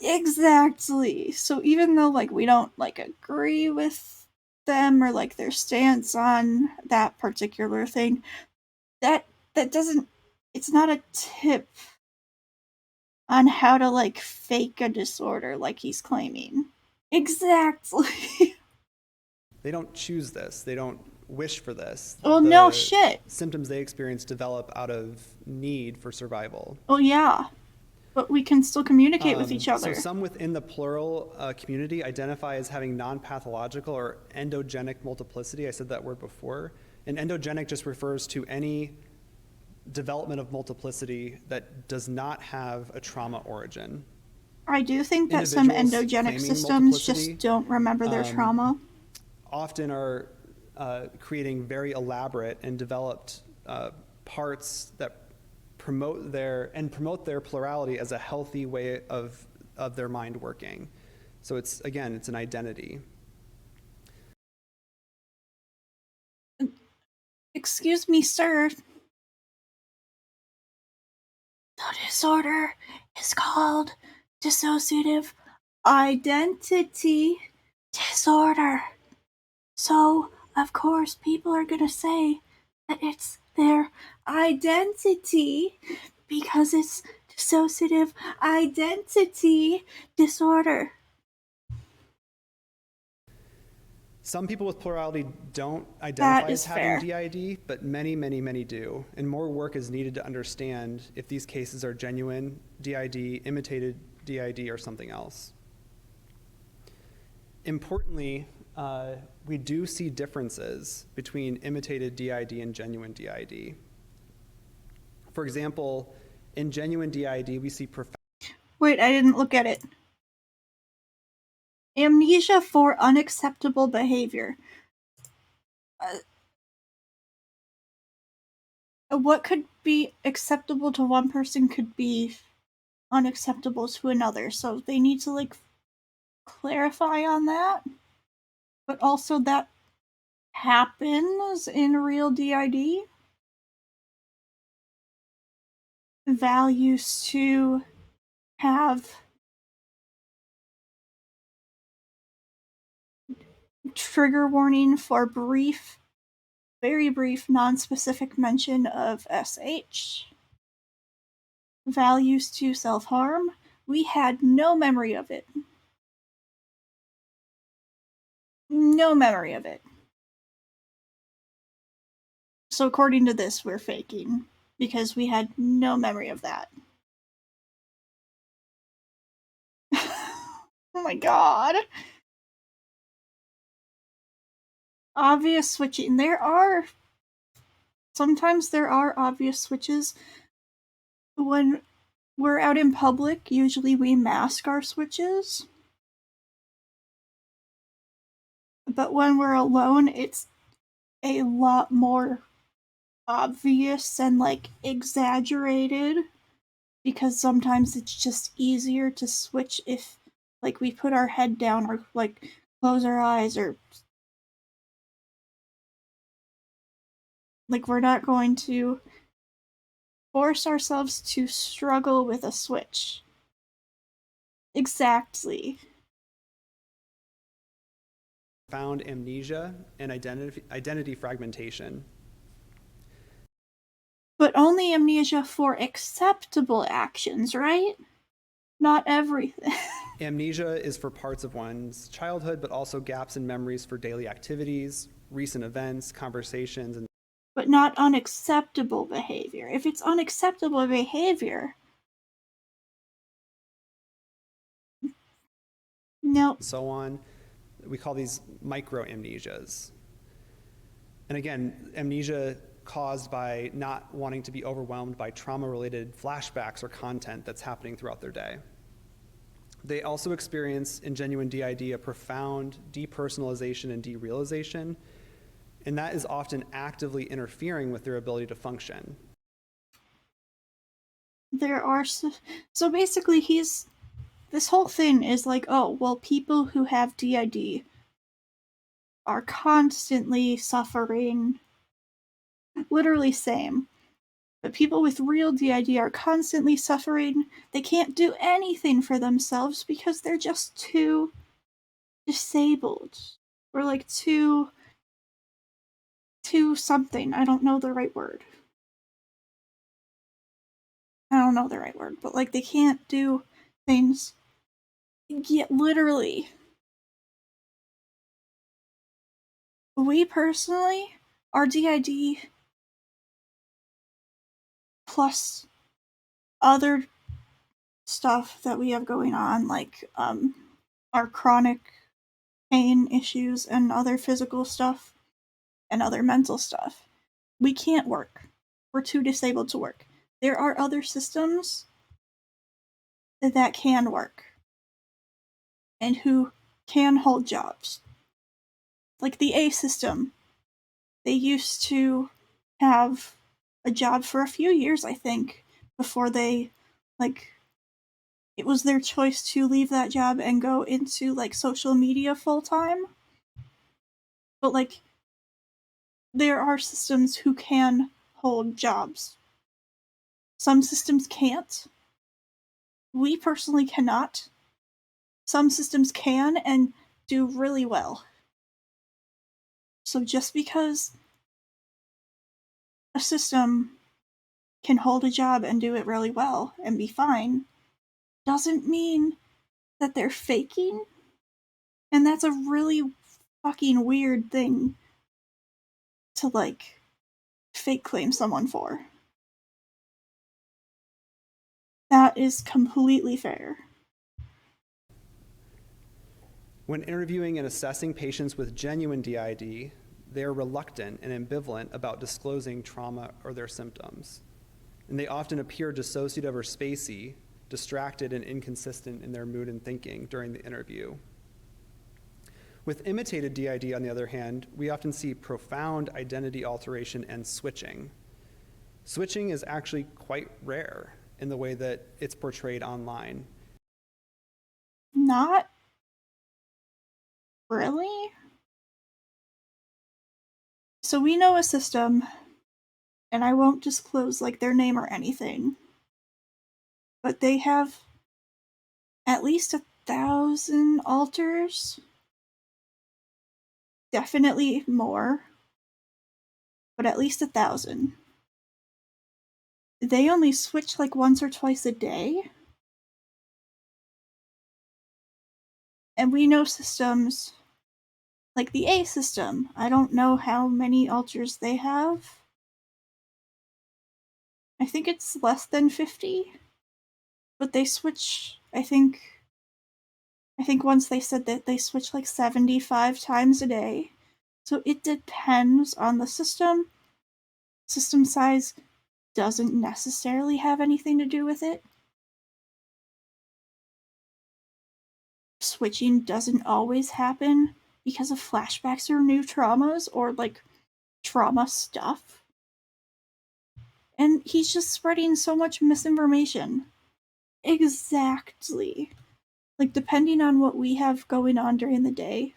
Exactly. So even though, like, we don't, like, agree with them or, like, their stance on that particular thing, that doesn't, it's not a tip on how to, like, fake a disorder like he's claiming. Exactly. they don't choose this. They don't wish for this. Well, no shit. Symptoms they experience develop out of need for survival. Oh, yeah. But we can still communicate with each other. So some within the plural community identify as having non-pathological or endogenic multiplicity. I said that word before. And endogenic just refers to any development of multiplicity that does not have a trauma origin. I do think that some endogenic systems just don't remember their trauma. Often are creating very elaborate and developed parts that promote their plurality as a healthy way of their mind working. So it's an identity. Excuse me, sir. The disorder is called dissociative identity disorder. So, of course, people are gonna say that it's their identity because it's dissociative identity disorder. Some people with plurality don't identify as having DID, but many, many, many do. And more work is needed to understand if these cases are genuine DID, imitated DID, or something else. Importantly, we do see differences between imitated DID and genuine DID. For example, in genuine DID, we see Wait, I didn't look at it. Amnesia for unacceptable behavior. What could be acceptable to one person could be unacceptable to another. So they need to, like, clarify on that. But also that happens in real DID. Values to have trigger warning for very brief, non-specific mention of SH. Values to self-harm. We had no memory of it. No memory of it. So according to this, we're faking because we had no memory of that. my god. Obvious switching. Sometimes there are obvious switches. When we're out in public, usually we mask our switches. But when we're alone, it's a lot more obvious and like exaggerated, because sometimes it's just easier to switch if like we put our head down or like close our eyes, or like we're not going to force ourselves to struggle with a switch. Exactly. Profound amnesia and identity fragmentation. But only amnesia for acceptable actions, right? Not everything. Amnesia is for parts of one's childhood, but also gaps in memories for daily activities, recent events, conversations, and but not unacceptable behavior. If it's unacceptable behavior, no. so on. We call these microamnesias. And again, amnesia caused by not wanting to be overwhelmed by trauma-related flashbacks or content that's happening throughout their day. They also experience in genuine DID a profound depersonalization and derealization, and that is often actively interfering with their ability to function. There are so basically this whole thing is like, oh, well, people who have DID are constantly suffering, literally same. But people with real DID are constantly suffering. They can't do anything for themselves because they're just too disabled, or like too something. I don't know the right word. But like they can't do things. Yeah, literally. We personally, our DID plus other stuff that we have going on, like our chronic pain issues and other physical stuff and other mental stuff, we can't work. We're too disabled to work. There are other systems that can work and who can hold jobs. Like the A system, they used to have a job for a few years, I think, before they, like, it was their choice to leave that job and go into, like, social media full time. But, like, there are systems who can hold jobs. Some systems can't. We personally cannot. Some systems can and do really well. So just because a system can hold a job and do it really well and be fine doesn't mean that they're faking. And that's a really fucking weird thing to, like, fake claim someone for. That is completely fair. When interviewing and assessing patients with genuine DID, they are reluctant and ambivalent about disclosing trauma or their symptoms. And they often appear dissociative or spacey, distracted and inconsistent in their mood and thinking during the interview. With imitated DID, on the other hand, we often see profound identity alteration and switching. Switching is actually quite rare in the way that it's portrayed online. Not really. So we know a system, and I won't disclose, like, their name or anything, but they have at least 1,000 alters. Definitely more, but at least 1,000. They only switch like once or twice a day. And we know systems like the A system. I don't know how many alters they have. I think it's less than 50. But they switch, I think, I think once they said that they switch like 75 times a day. So it depends on the system. System size doesn't necessarily have anything to do with it. Switching doesn't always happen because of flashbacks or new traumas or like trauma stuff. And he's just spreading so much misinformation. Exactly. Like, depending on what we have going on during the day,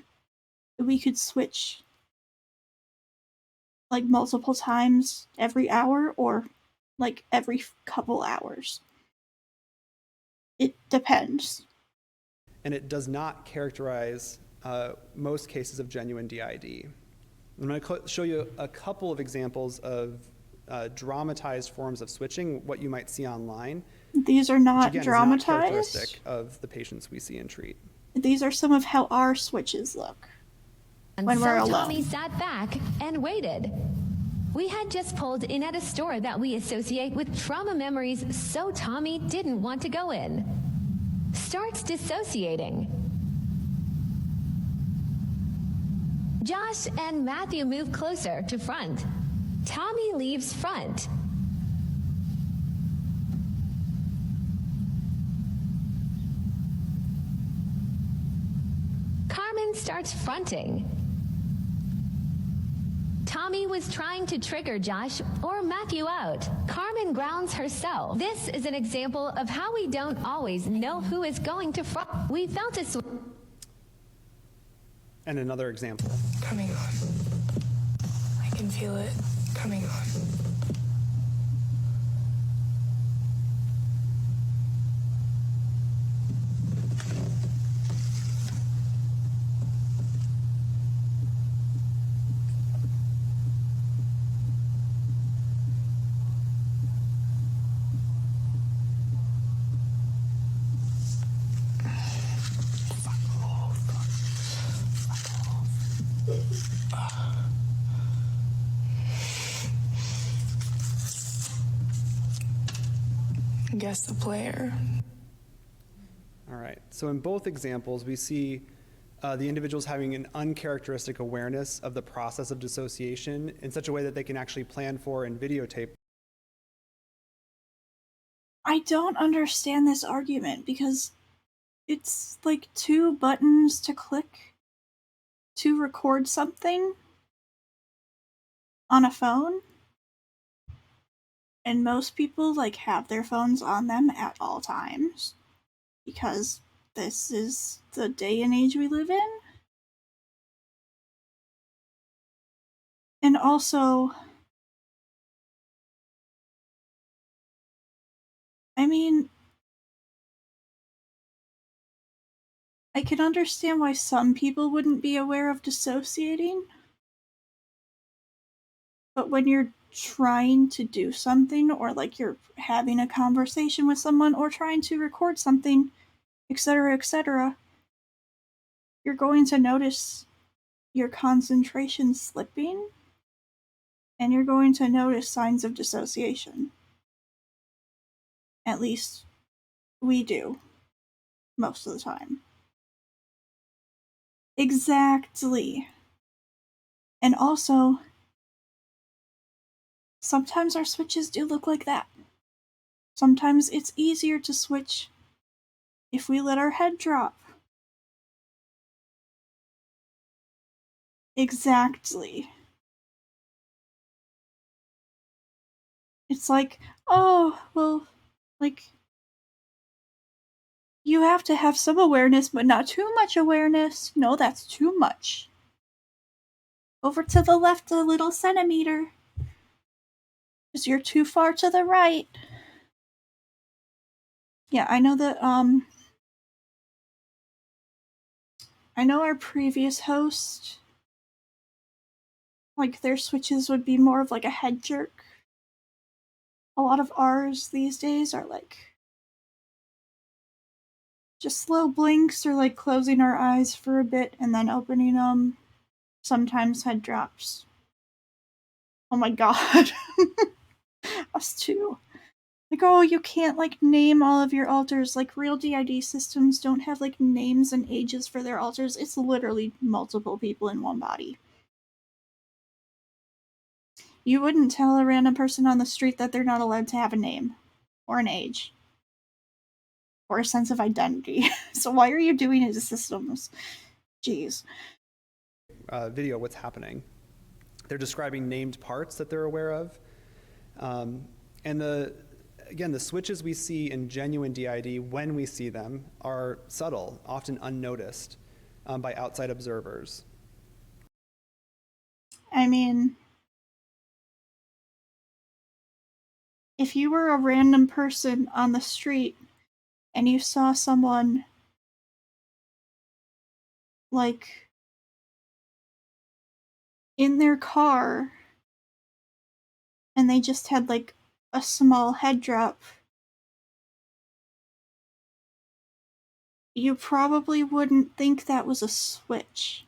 we could switch like multiple times every hour or like every couple hours. It depends. And it does not characterize most cases of genuine DID. I'm going to show you a couple of examples of dramatized forms of switching, what you might see online. These are not which, again, dramatized. is not characteristic of the patients we see and treat. These are some of how our switches look when we're alone. Tommy sat back and waited. We had just pulled in at a store that we associate with trauma memories, so Tommy didn't want to go in. Starts dissociating. Josh and Matthew move closer to front. Tommy leaves front. Carmen starts fronting. Tommy was trying to trigger Josh or Matthew out. Carmen grounds herself. This is an example of how we don't always know who is going to front. We felt a And another example. Coming on. I can feel it coming on. Guess the player. All right, so in both examples, we see the individuals having an uncharacteristic awareness of the process of dissociation in such a way that they can actually plan for and videotape. I don't understand this argument because it's like 2 buttons to click to record something on a phone. And most people like have their phones on them at all times because this is the day and age we live in. And also, I mean, I can understand why some people wouldn't be aware of dissociating. But when you're trying to do something, or like you're having a conversation with someone, or trying to record something, etc., you're going to notice your concentration slipping, and you're going to notice signs of dissociation. At least we do, most of the time. Exactly. And also, sometimes our switches do look like that. Sometimes it's easier to switch if we let our head drop. Exactly. It's like, oh, well, like, you have to have some awareness, but not too much awareness. No, that's too much. Over to the left a little centimeter. Because you're too far to the right. Yeah, I know that, I know our previous host, like, their switches would be more of like a head jerk. A lot of ours these days are like just slow blinks or like closing our eyes for a bit and then opening them. Sometimes head drops. Oh my god. Us too. Like, oh, you can't, like, name all of your alters. Like, real DID systems don't have, like, names and ages for their alters. It's literally multiple people in one body. You wouldn't tell a random person on the street that they're not allowed to have a name, or an age, or a sense of identity. So why are you doing it to systems? Jeez. Video, what's happening. They're describing named parts that they're aware of. And the switches we see in genuine DID when we see them are subtle, often unnoticed by outside observers. I mean, if you were a random person on the street and you saw someone like in their car and they just had like a small head drop, you probably wouldn't think that was a switch.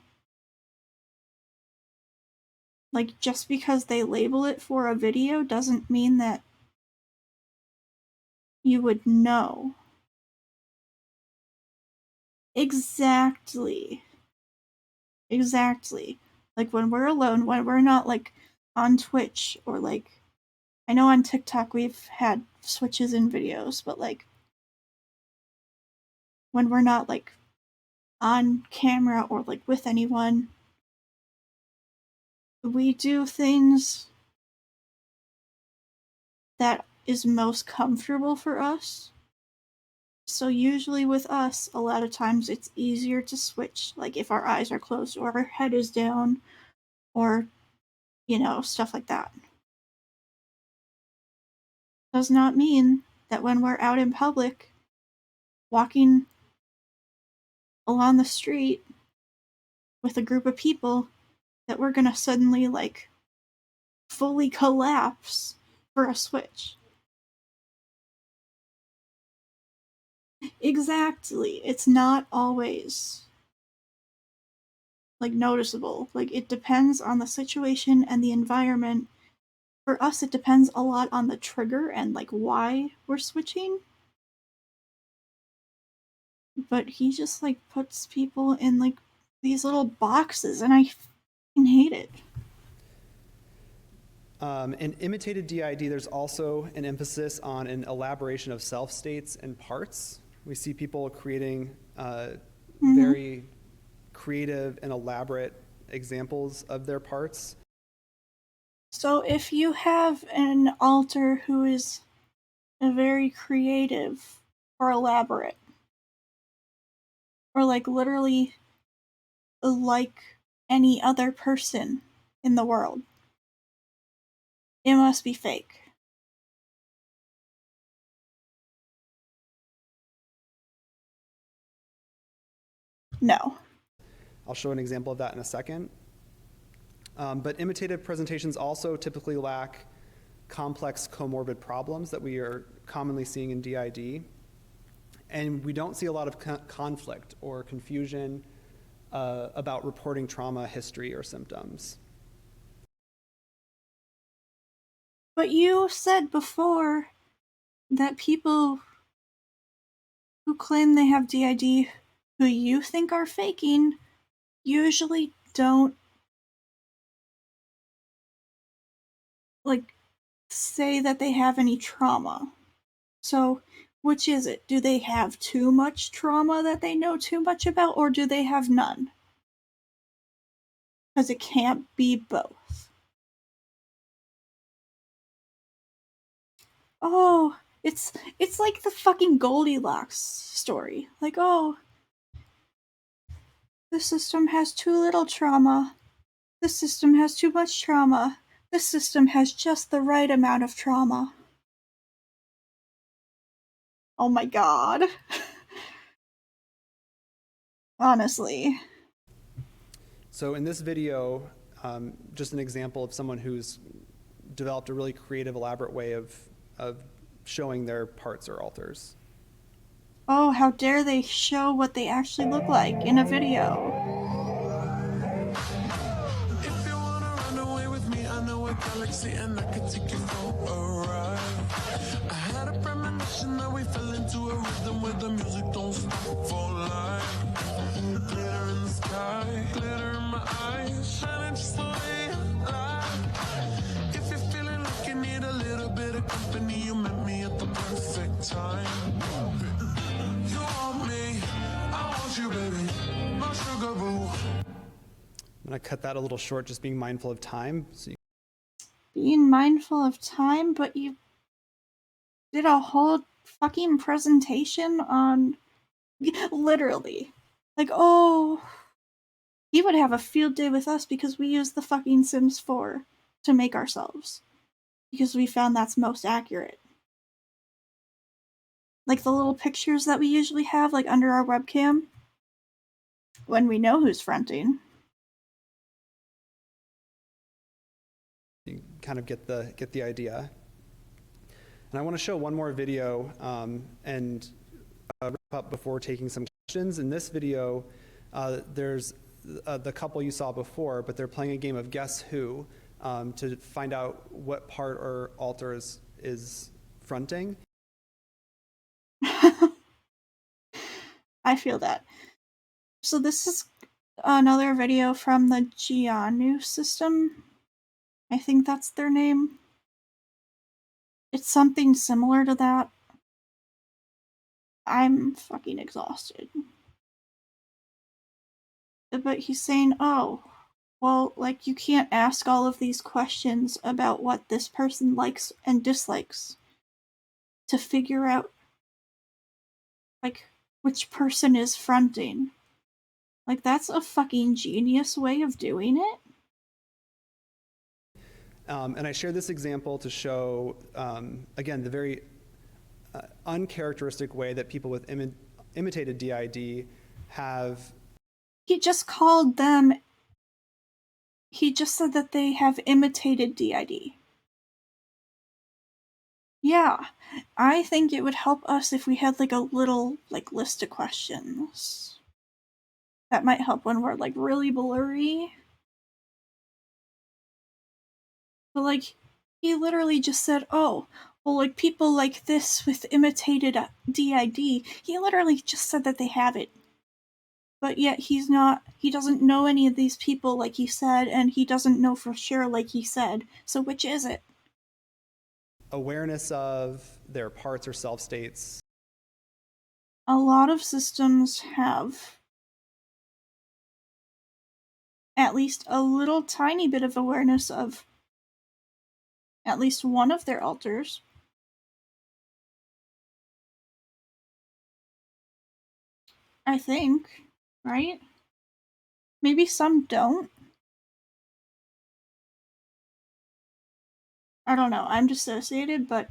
Like, just because they label it for a video doesn't mean that you would know. Exactly. Like, when we're alone, when we're not, like, on Twitch or, like, I know on TikTok we've had switches in videos, but, like, when we're not, like, on camera or, like, with anyone, we do things that is most comfortable for us. So usually with us, a lot of times it's easier to switch, like if our eyes are closed or our head is down or, you know, stuff like that. Does not mean that when we're out in public, walking along the street with a group of people, that we're gonna suddenly, like, fully collapse for a switch. Exactly. It's not always, like, noticeable. Like, it depends on the situation and the environment. For us, it depends a lot on the trigger and, like, why we're switching. But he just, like, puts people in, like, these little boxes, and I fucking hate it. In imitated DID, there's also an emphasis on an elaboration of self states and parts. We see people creating very creative and elaborate examples of their parts. So if you have an alter who is very creative or elaborate, or, like, literally like any other person in the world, it must be fake. No. I'll show an example of that in a second. But imitative presentations also typically lack complex comorbid problems that we are commonly seeing in DID. And we don't see a lot of conflict or confusion about reporting trauma history or symptoms. But you said before that people who claim they have DID who you think are faking usually don't, like, say that they have any trauma. So, which is it? Do they have too much trauma that they know too much about, or do they have none? Because it can't be both. Oh, it's like the fucking Goldilocks story. Like, oh, the system has too little trauma. The system has too much trauma. The system has just the right amount of trauma. Oh my god. Honestly. So in this video, just an example of someone who's developed a really creative, elaborate way of showing their parts or alters. Oh, how dare they show what they actually look like in a video. If you wanna run away with me, I know a galaxy and I could take you for a ride. I had a rhythm where the music don't stop for life. Glitter in the sky, glitter in my eyes, shining just the way I like. If you're feeling like you need a little bit of company, you met me at the perfect time. You want me, I want you, baby, my sugar boo. I'm going to cut that a little short, just being mindful of time. So Being mindful of time, but you did a whole fucking presentation on literally. Like, oh, he would have a field day with us because we use the fucking Sims 4 to make ourselves. Because we found that's most accurate. Like the little pictures that we usually have, like under our webcam, when we know who's fronting. you kind of get the idea. And I want to show one more video and wrap up before taking some questions. In this video, there's the couple you saw before, but they're playing a game of Guess Who to find out what part or alter is fronting. I feel that. So this is another video from the Gianu system. I think that's their name. It's something similar to that. I'm fucking exhausted. But he's saying, oh, well, like, you can't ask all of these questions about what this person likes and dislikes to figure out, like, which person is fronting. Like, that's a fucking genius way of doing it. And I share this example to show, again, the very uncharacteristic way that people with imitated DID have. He just called them, he just said that they have imitated DID. Yeah, I think it would help us if we had like a little like list of questions. That might help when we're like really blurry. But like, he literally just said, oh, well, like people like this with imitated DID, he literally just said that they have it. But yet he doesn't know any of these people like he said, and he doesn't know for sure like he said. So which is it? Awareness of their parts or self states. A lot of systems have at least a little tiny bit of awareness of at least one of their alters. I think, right? Maybe some don't. I don't know, I'm dissociated, but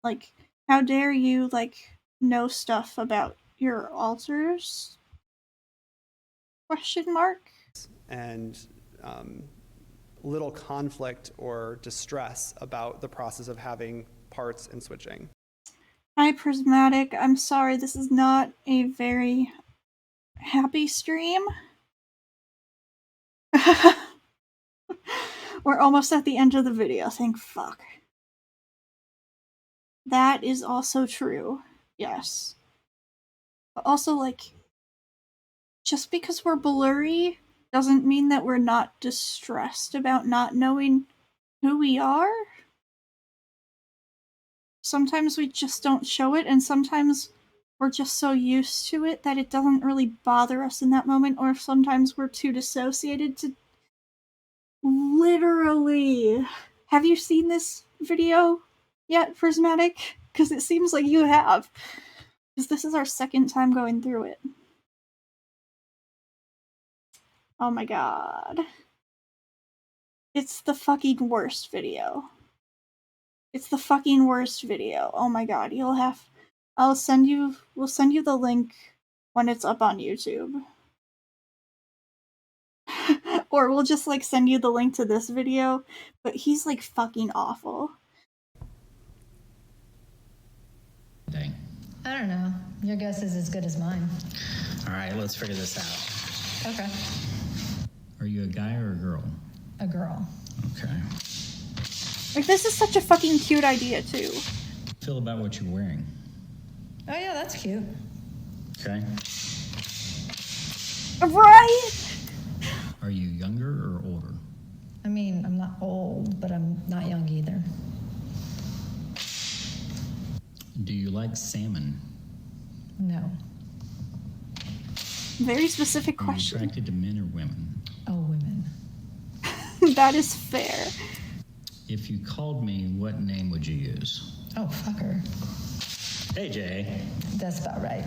like, how dare you like know stuff about your alters? Question mark? And little conflict or distress about the process of having parts and switching. Hi, Prismatic. I'm sorry, this is not a very happy stream. We're almost at the end of the video, thank fuck. That is also true, yes. But also, like, just because we're blurry doesn't mean that we're not distressed about not knowing who we are. Sometimes we just don't show it, and sometimes we're just so used to it that it doesn't really bother us in that moment, or sometimes we're too dissociated to literally. Have you seen this video yet, Prismatic? Because it seems like you have. Because this is our second time going through it. Oh my god. It's the fucking worst video. It's the fucking worst video. Oh my god, we'll send you the link when it's up on YouTube. Or we'll just like send you the link to this video, but he's like fucking awful. Dang. I don't know. Your guess is as good as mine. All right, let's figure this out. Okay. Are you a guy or a girl? A girl. Okay. Like, this is such a fucking cute idea too. Feel about what you're wearing. Oh, yeah, that's cute. Okay. Right? Are you younger or older? I mean, I'm not old, but I'm not young either. Do you like salmon? No. Very specific Are you question. attracted to men or women? Oh, women. That is fair. If you called me, what name would you use? Oh, fucker. Hey, Jay. That's about right.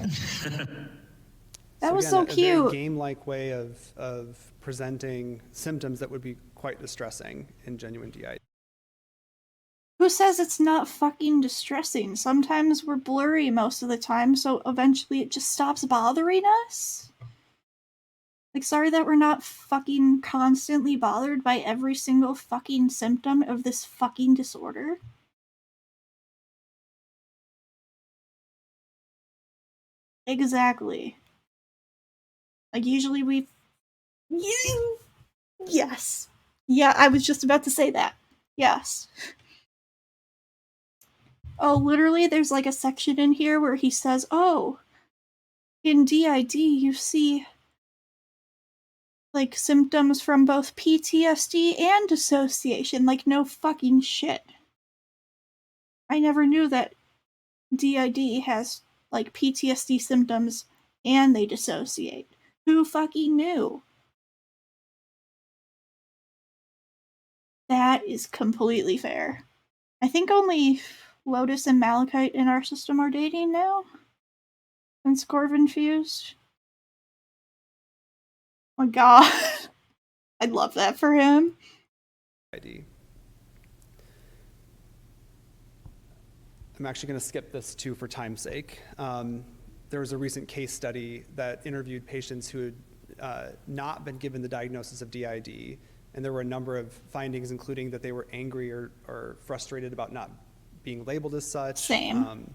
That was again, so a very cute. game-like way of presenting symptoms that would be quite distressing in genuine DID. Who says it's not fucking distressing? Sometimes we're blurry most of the time, so eventually it just stops bothering us. Like, sorry that we're not fucking constantly bothered by every single fucking symptom of this fucking disorder. Exactly. Like, usually we... Yes. Yeah, I was just about to say that. Yes. Oh, literally, there's like a section in here where he says, oh, in DID you see like symptoms from both PTSD and dissociation. Like, no fucking shit. I never knew that DID has like PTSD symptoms and they dissociate. Who fucking knew? That is completely fair. I think only Lotus and Malachite in our system are dating now. And Scorvin fused. Oh my god. I'd love that for him. I'm actually going to skip this too for time's sake. There was a recent case study that interviewed patients who had not been given the diagnosis of DID, and there were a number of findings, including that they were angry or frustrated about not being labeled as such. Same.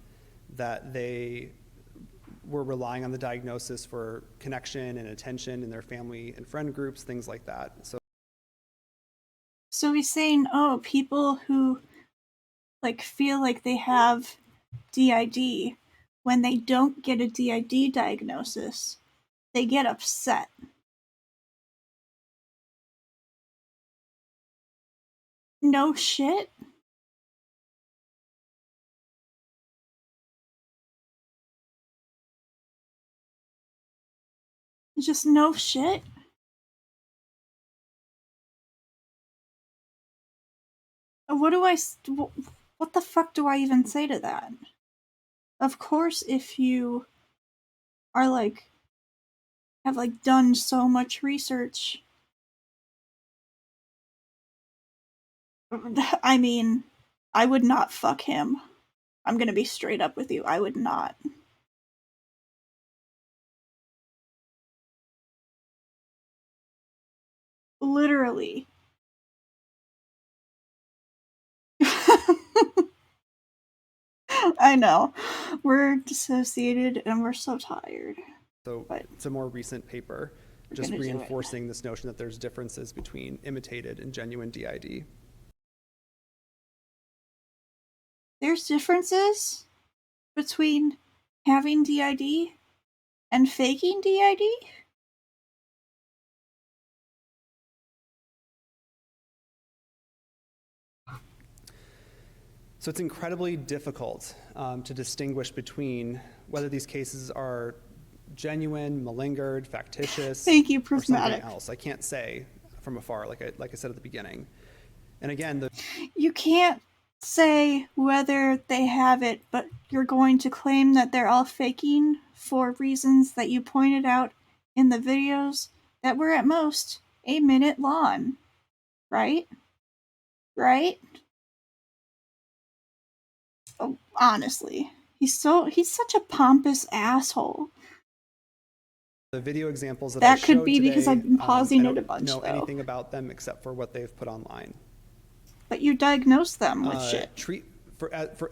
That they were relying on the diagnosis for connection and attention in their family and friend groups, things like that. So he's saying, oh, people who like feel like they have DID, when they don't get a DID diagnosis, they get upset. No shit. Just no shit. What do what the fuck do I even say to that? Of course, if you are like, have like done so much research, I mean, I would not fuck him. I'm gonna be straight up with you. I would not. Literally. I know. We're dissociated and we're so tired. So it's a more recent paper, just reinforcing this notion that there's differences between imitated and genuine DID. There's differences between having DID and faking DID? So it's incredibly difficult to distinguish between whether these cases are genuine, malingered, factitious, Thank you, or Prismatic. something else. I can't say from afar, like I said at the beginning. And again, You can't say whether they have it, but you're going to claim that they're all faking for reasons that you pointed out in the videos that were at most a minute long. Right? Right? Oh, honestly. He's such a pompous asshole. the video examples that That I could showed be today, because I've been pausing I it a don't bunch, know though. anything about them except for what they've put online. But you diagnose them with shit.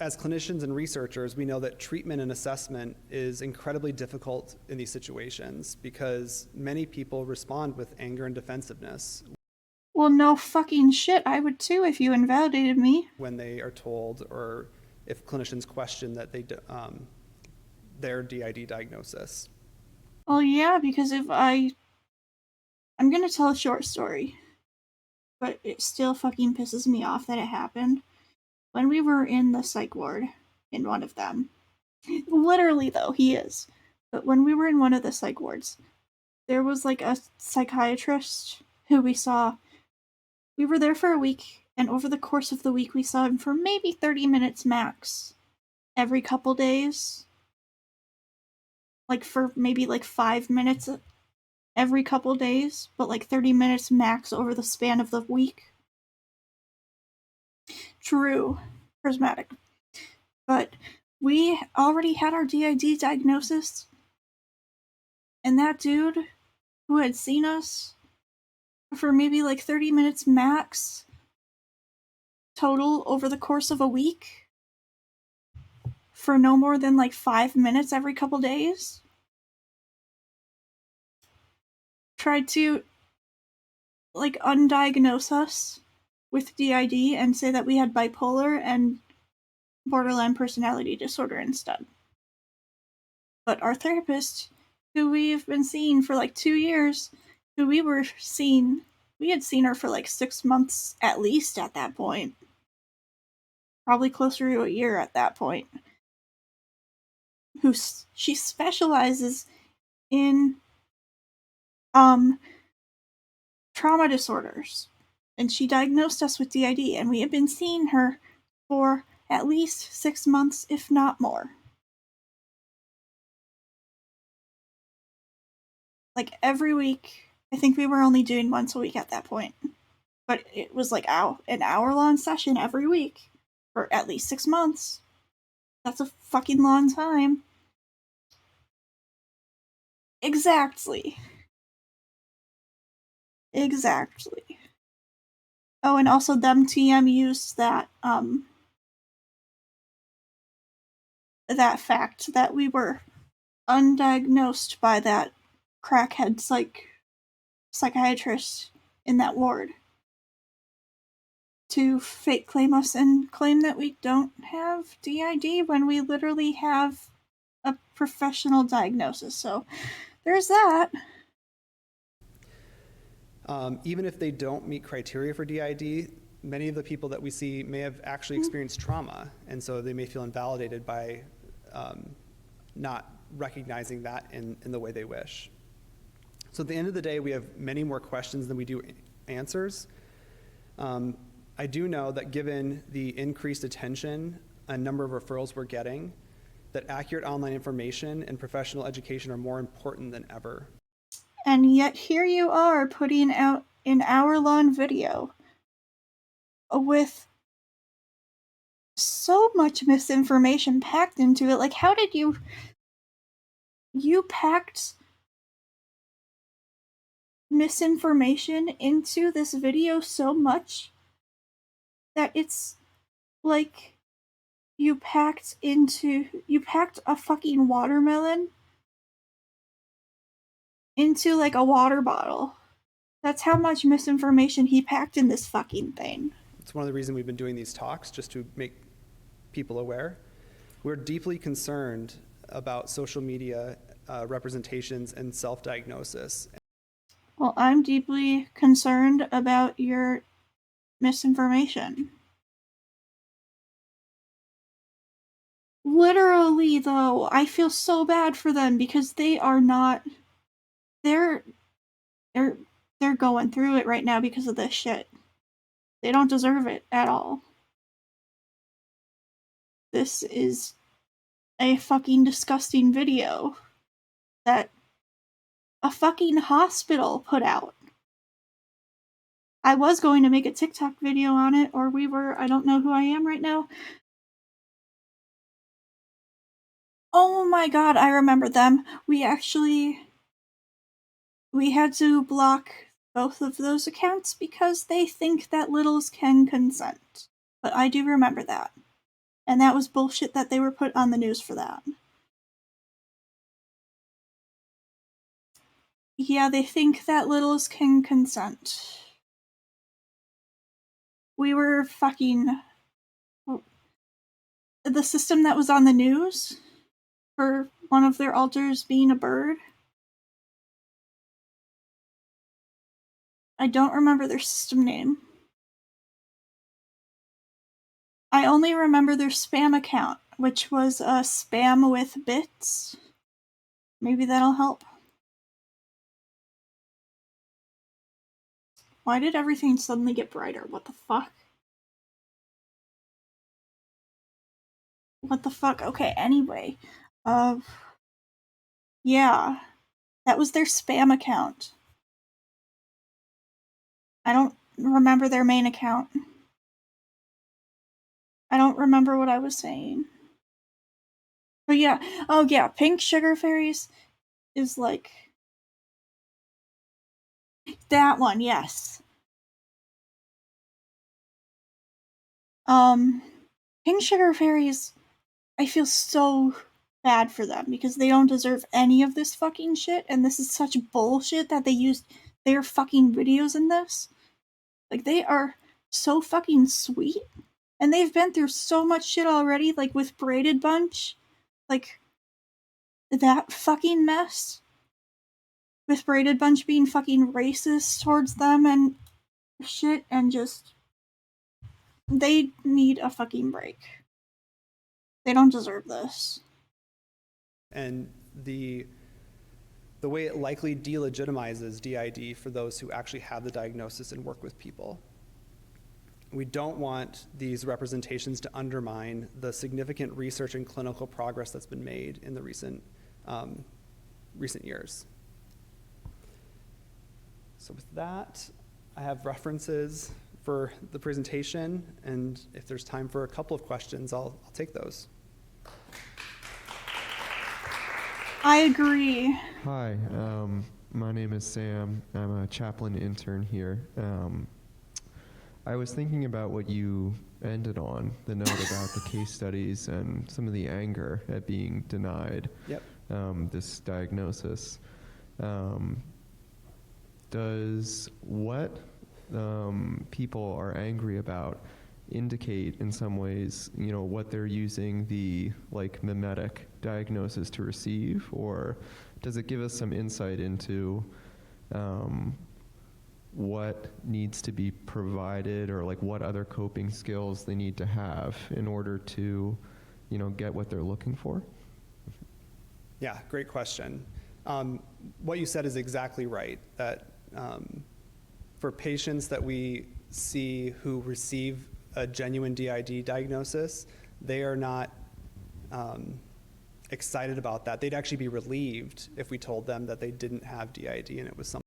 As clinicians and researchers, we know that treatment and assessment is incredibly difficult in these situations because many people respond with anger and defensiveness. Well, no fucking shit. I would too if you invalidated me. When they are told, or if clinicians question that their DID diagnosis. Well, yeah, because I'm gonna tell a short story, but it still fucking pisses me off that it happened. When we were in the psych ward, in one of them, literally though, he is. But when we were in one of the psych wards, there was like a psychiatrist who we saw. We were there for a week, and over the course of the week, we saw him for maybe 30 minutes max every couple days. Like for maybe like 5 minutes every couple days, but like 30 minutes max over the span of the week. True. Prismatic. But we already had our DID diagnosis, and that dude who had seen us for maybe like 30 minutes max total over the course of a week for no more than like 5 minutes every couple days tried to like undiagnose us with DID and say that we had bipolar and borderline personality disorder instead. But our therapist, who we've been seeing for like 2 years, who we had seen her for like 6 months at least at that point. Probably closer to a year at that point. She specializes in trauma disorders. And she diagnosed us with DID, and we have been seeing her for at least 6 months, if not more. Like every week. I think we were only doing once a week at that point. But it was like an hour-long session every week for at least 6 months. That's a fucking long time. Exactly. Oh, and also them TM used that fact that we were undiagnosed by that crackhead psychiatrist in that ward to fake claim us and claim that we don't have DID when we literally have a professional diagnosis. So there's that. Even if they don't meet criteria for DID, many of the people that we see may have actually experienced trauma, and so they may feel invalidated by not recognizing that in the way they wish. So at the end of the day, we have many more questions than we do answers. I do know that given the increased attention and number of referrals we're getting, that accurate online information and professional education are more important than ever. And yet here you are putting out an hour-long video with so much misinformation packed into it. Like, how did you packed misinformation into this video so much that it's like you packed a fucking watermelon into like a water bottle. That's how much misinformation he packed in this fucking thing. It's one of the reasons we've been doing these talks, just to make people aware. We're deeply concerned about social media representations and self-diagnosis. Well, I'm deeply concerned about your misinformation. Literally, though, I feel so bad for them because they are not. They're going through it right now because of this shit. They don't deserve it at all. This is a fucking disgusting video that a fucking hospital put out. I was going to make a TikTok video on it, or we were. I don't know who I am right now. Oh my god, I remember them. We had to block both of those accounts because they think that littles can consent. But I do remember that. And that was bullshit that they were put on the news for that. Yeah, they think that littles can consent. We were fucking... The system that was on the news for one of their alters being a bird. I don't remember their system name. I only remember their spam account, which was spam with bits. Maybe that'll help. Why did everything suddenly get brighter? What the fuck? What the fuck? Okay, anyway. Yeah. That was their spam account. I don't remember their main account. I don't remember what I was saying. But yeah. Oh yeah, Pink Sugar Fairies is like... That one, yes. Pink Sugar Fairies, I feel so bad for them because they don't deserve any of this fucking shit, and this is such bullshit that they used their fucking videos in this. Like, they are so fucking sweet, and they've been through so much shit already, like with Braided Bunch, like that fucking mess with Braided Bunch being fucking racist towards them and shit, and just they need a fucking break. They don't deserve this. And the way it likely delegitimizes DID for those who actually have the diagnosis and work with people. We don't want these representations to undermine the significant research and clinical progress that's been made in the recent years. So with that, I have references for the presentation, and if there's time for a couple of questions, I'll take those. I agree. Hi, my name is Sam. I'm a chaplain intern here. I was thinking about what you ended on, the note about the case studies and some of the anger at being denied this diagnosis. Does what people are angry about indicate in some ways, you know, what they're using the like mimetic diagnosis to receive, or does it give us some insight into what needs to be provided, or like what other coping skills they need to have in order to, you know, get what they're looking for? Yeah, great question. What you said is exactly right, that for patients that we see who receive a genuine DID diagnosis, they are not excited about that. They'd actually be relieved if we told them that they didn't have DID and it was something.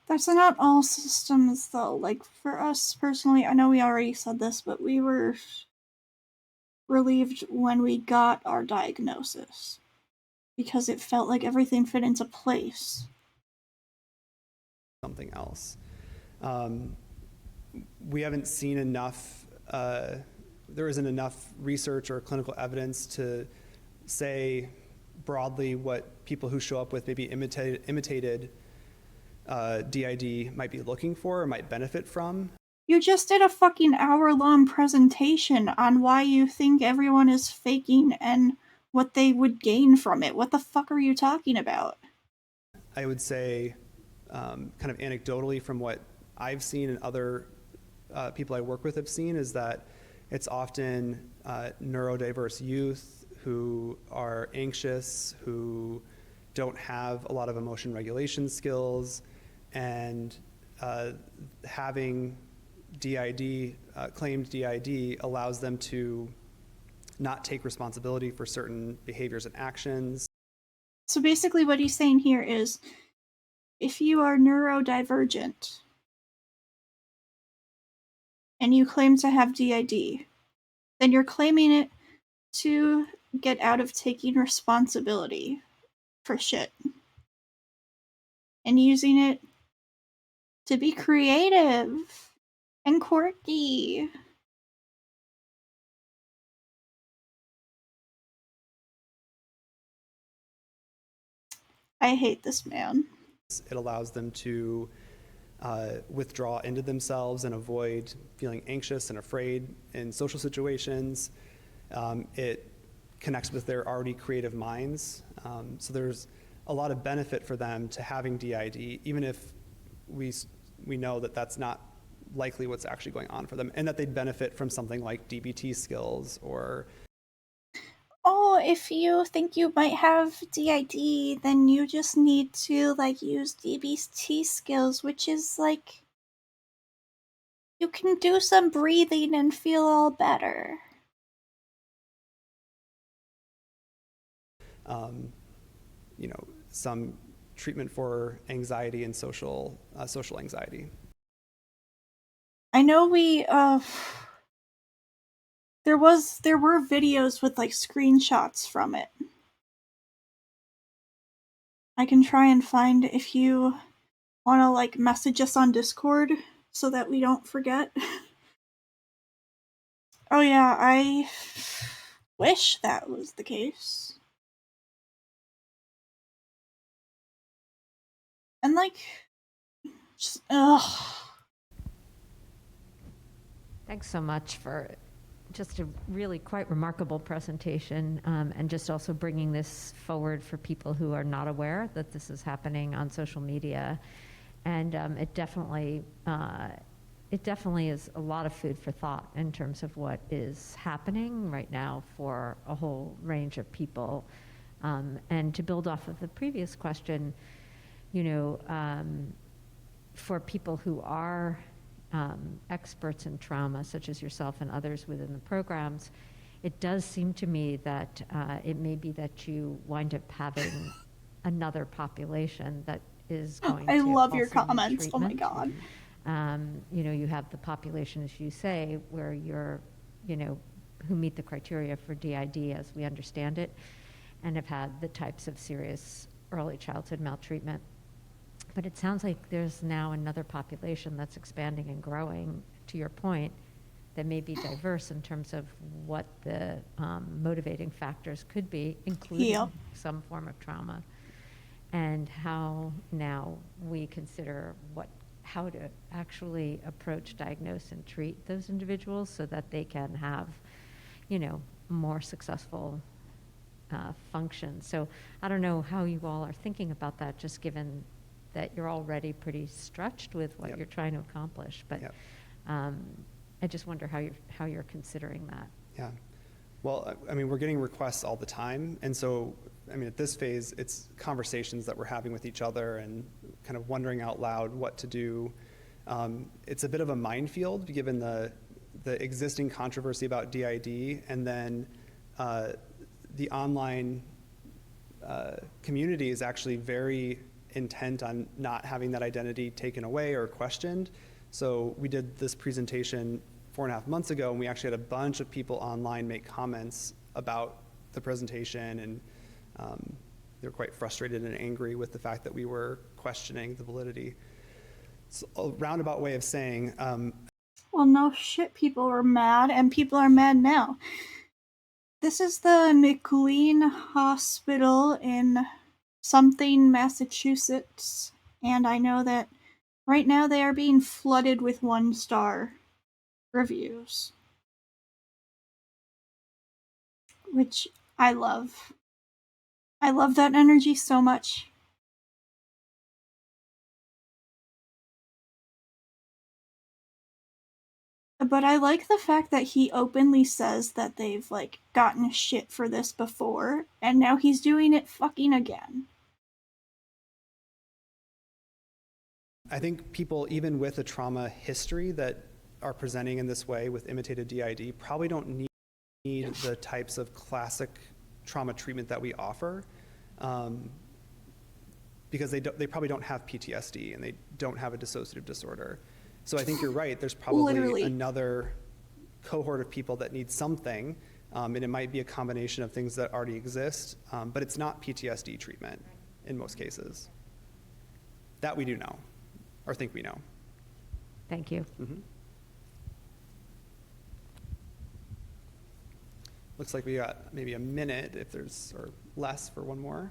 That's not all systems, though. Like, for us personally, I know we already said this, but we were relieved when we got our diagnosis because it felt like everything fit into place. Something else. We haven't seen enough, there isn't enough research or clinical evidence to say broadly what people who show up with maybe imitated DID might be looking for or might benefit from. You just did a fucking hour-long presentation on why you think everyone is faking and what they would gain from it. What the fuck are you talking about? I would say, kind of anecdotally from what I've seen and other people I work with have seen, is that it's often neurodiverse youth who are anxious, who don't have a lot of emotion regulation skills, and having DID, claimed DID, allows them to not take responsibility for certain behaviors and actions. So basically what he's saying here is, if you are neurodivergent and you claim to have DID, then you're claiming it to get out of taking responsibility for shit and using it to be creative and quirky. I hate this man. It allows them to withdraw into themselves and avoid feeling anxious and afraid in social situations. It connects with their already creative minds. So there's a lot of benefit for them to having DID, even if we know that that's not likely what's actually going on for them, and that they'd benefit from something like DBT skills or... Oh, if you think you might have DID, then you just need to, like, use DBT skills, which is, like, you can do some breathing and feel all better. Some treatment for anxiety and social anxiety. I know there were videos with, like, screenshots from it. I can try and find if you want to, like, message us on Discord so that we don't forget. Oh yeah, I wish that was the case. And, like, just, ugh. Thanks so much for just a really quite remarkable presentation, and just also bringing this forward for people who are not aware that this is happening on social media. And it definitely is a lot of food for thought in terms of what is happening right now for a whole range of people. And to build off of the previous question, for people who are experts in trauma, such as yourself and others within the programs, it does seem to me that it may be that you wind up having another population that is going I to love your also need comments. Oh my treatment. god. You have the population, as you say, where you're, who meet the criteria for DID as we understand it, and have had the types of serious early childhood maltreatment. But it sounds like there's now another population that's expanding and growing, to your point, that may be diverse in terms of what the motivating factors could be, including some form of trauma, and how now we consider how to actually approach, diagnose, and treat those individuals so that they can have, more successful function. So I don't know how you all are thinking about that, just given that you're already pretty stretched with what you're trying to accomplish. But I just wonder how you're considering that. Yeah. Well, I mean, we're getting requests all the time. And so, I mean, at this phase, it's conversations that we're having with each other and kind of wondering out loud what to do. It's a bit of a minefield given the existing controversy about DID, and then the online community is actually very intent on not having that identity taken away or questioned. So we did this presentation 4.5 months ago, and we actually had a bunch of people online make comments about the presentation, and they were quite frustrated and angry with the fact that we were questioning the validity. It's a roundabout way of saying... well, no shit, people were mad, and people are mad now. This is the McLean Hospital in something, Massachusetts, and I know that right now they are being flooded with 1-star reviews, which I love. I love that energy so much. But I like the fact that he openly says that they've, like, gotten shit for this before, and now he's doing it fucking again. I think people, even with a trauma history that are presenting in this way with imitated DID, probably don't need the types of classic trauma treatment that we offer, because they probably don't have PTSD and they don't have a dissociative disorder. So I think you're right, there's probably another cohort of people that need something, and it might be a combination of things that already exist, but it's not PTSD treatment in most cases. That we do know, or think we know. Thank you. Mm-hmm. Looks like we got maybe a minute, if there's, or less, for one more.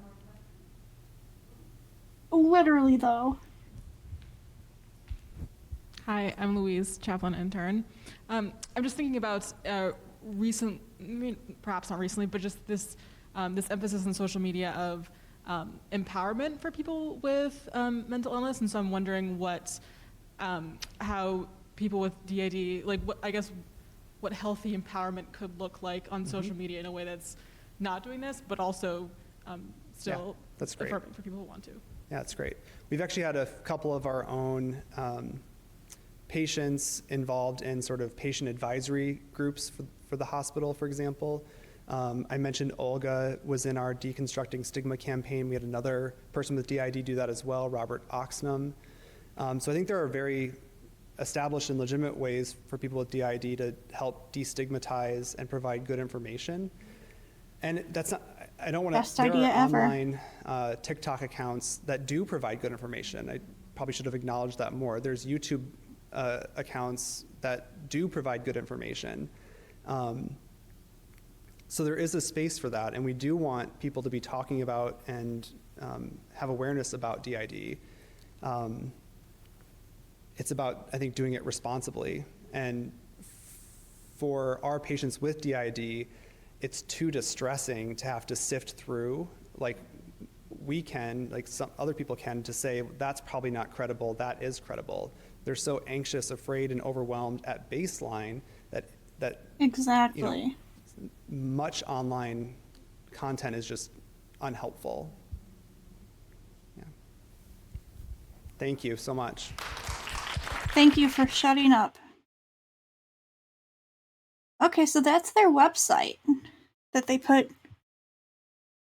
Literally, though. Hi, I'm Louise, chaplain intern. I'm just thinking about perhaps not recently, but just this this emphasis on social media of empowerment for people with mental illness, and so I'm wondering how people with DID, like what healthy empowerment could look like on social media in a way that's not doing this, but also still that's great. affirming for people who want to. Yeah, that's great. We've actually had a couple of our own patients involved in sort of patient advisory groups for the hospital, for example. I mentioned Olga was in our Deconstructing Stigma campaign. We had another person with DID do that as well, Robert Oxnam. So I think there are very established and legitimate ways for people with DID to help destigmatize and provide good information. And that's not, I don't want to, Best idea ever. Online TikTok accounts that do provide good information. I probably should have acknowledged that more. There's YouTube accounts that do provide good information. So there is a space for that, and we do want people to be talking about and have awareness about DID. It's about, I think, doing it responsibly. And for our patients with DID, it's too distressing to have to sift through, like we can, like some other people can, to say, that's probably not credible, that is credible. They're so anxious, afraid, and overwhelmed at baseline that exactly. Much online content is just unhelpful. Yeah. Thank you so much. Thank you for shutting up. Okay, so that's their website that they put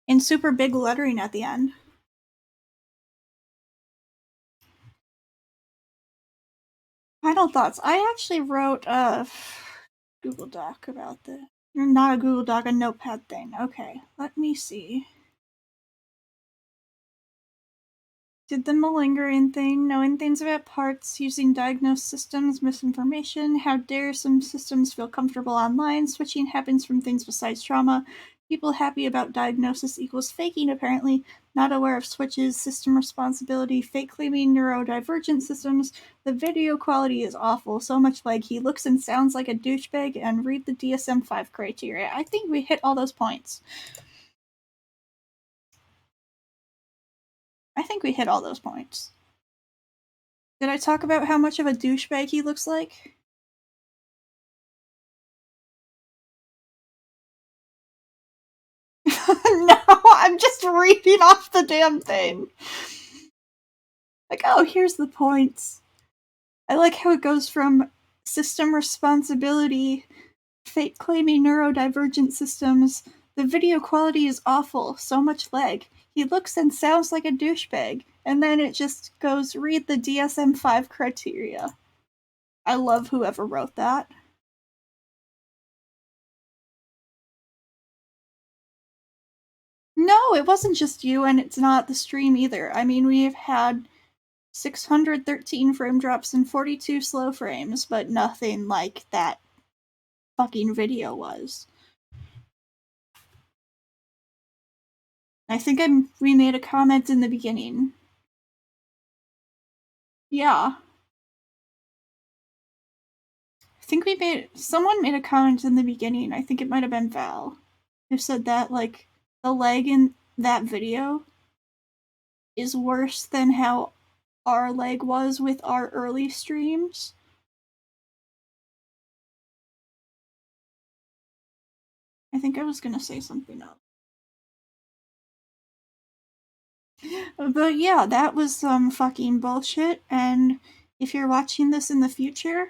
in super big lettering at the end. Final thoughts. I actually wrote a Google Doc about this. Not a Google Doc, a notepad thing. Okay, let me see. Did the malingering thing, knowing things about parts, using diagnosed systems, misinformation, how dare some systems feel comfortable online, switching happens from things besides trauma, people happy about diagnosis equals faking apparently, not aware of switches, system responsibility, fake claiming neurodivergent systems, the video quality is awful, so much like he looks and sounds like a douchebag, and read the DSM-5 criteria. I think we hit all those points. Did I talk about how much of a douchebag he looks like? No, I'm just reading off the damn thing. Like, oh, here's the points. I like how it goes from system responsibility, fake claiming neurodivergent systems, the video quality is awful, so much lag. He looks and sounds like a douchebag. And then it just goes, read the DSM-5 criteria. I love whoever wrote that. No, it wasn't just you, and it's not the stream either. I mean, we've had 613 frame drops and 42 slow frames, but nothing like that fucking video was. I think we made a comment in the beginning. Yeah. I think someone made a comment in the beginning, I think it might have been Val, who said that, like, the lag in that video is worse than how our lag was with our early streams. I think I was gonna say something else. But yeah, that was some fucking bullshit, and if you're watching this in the future,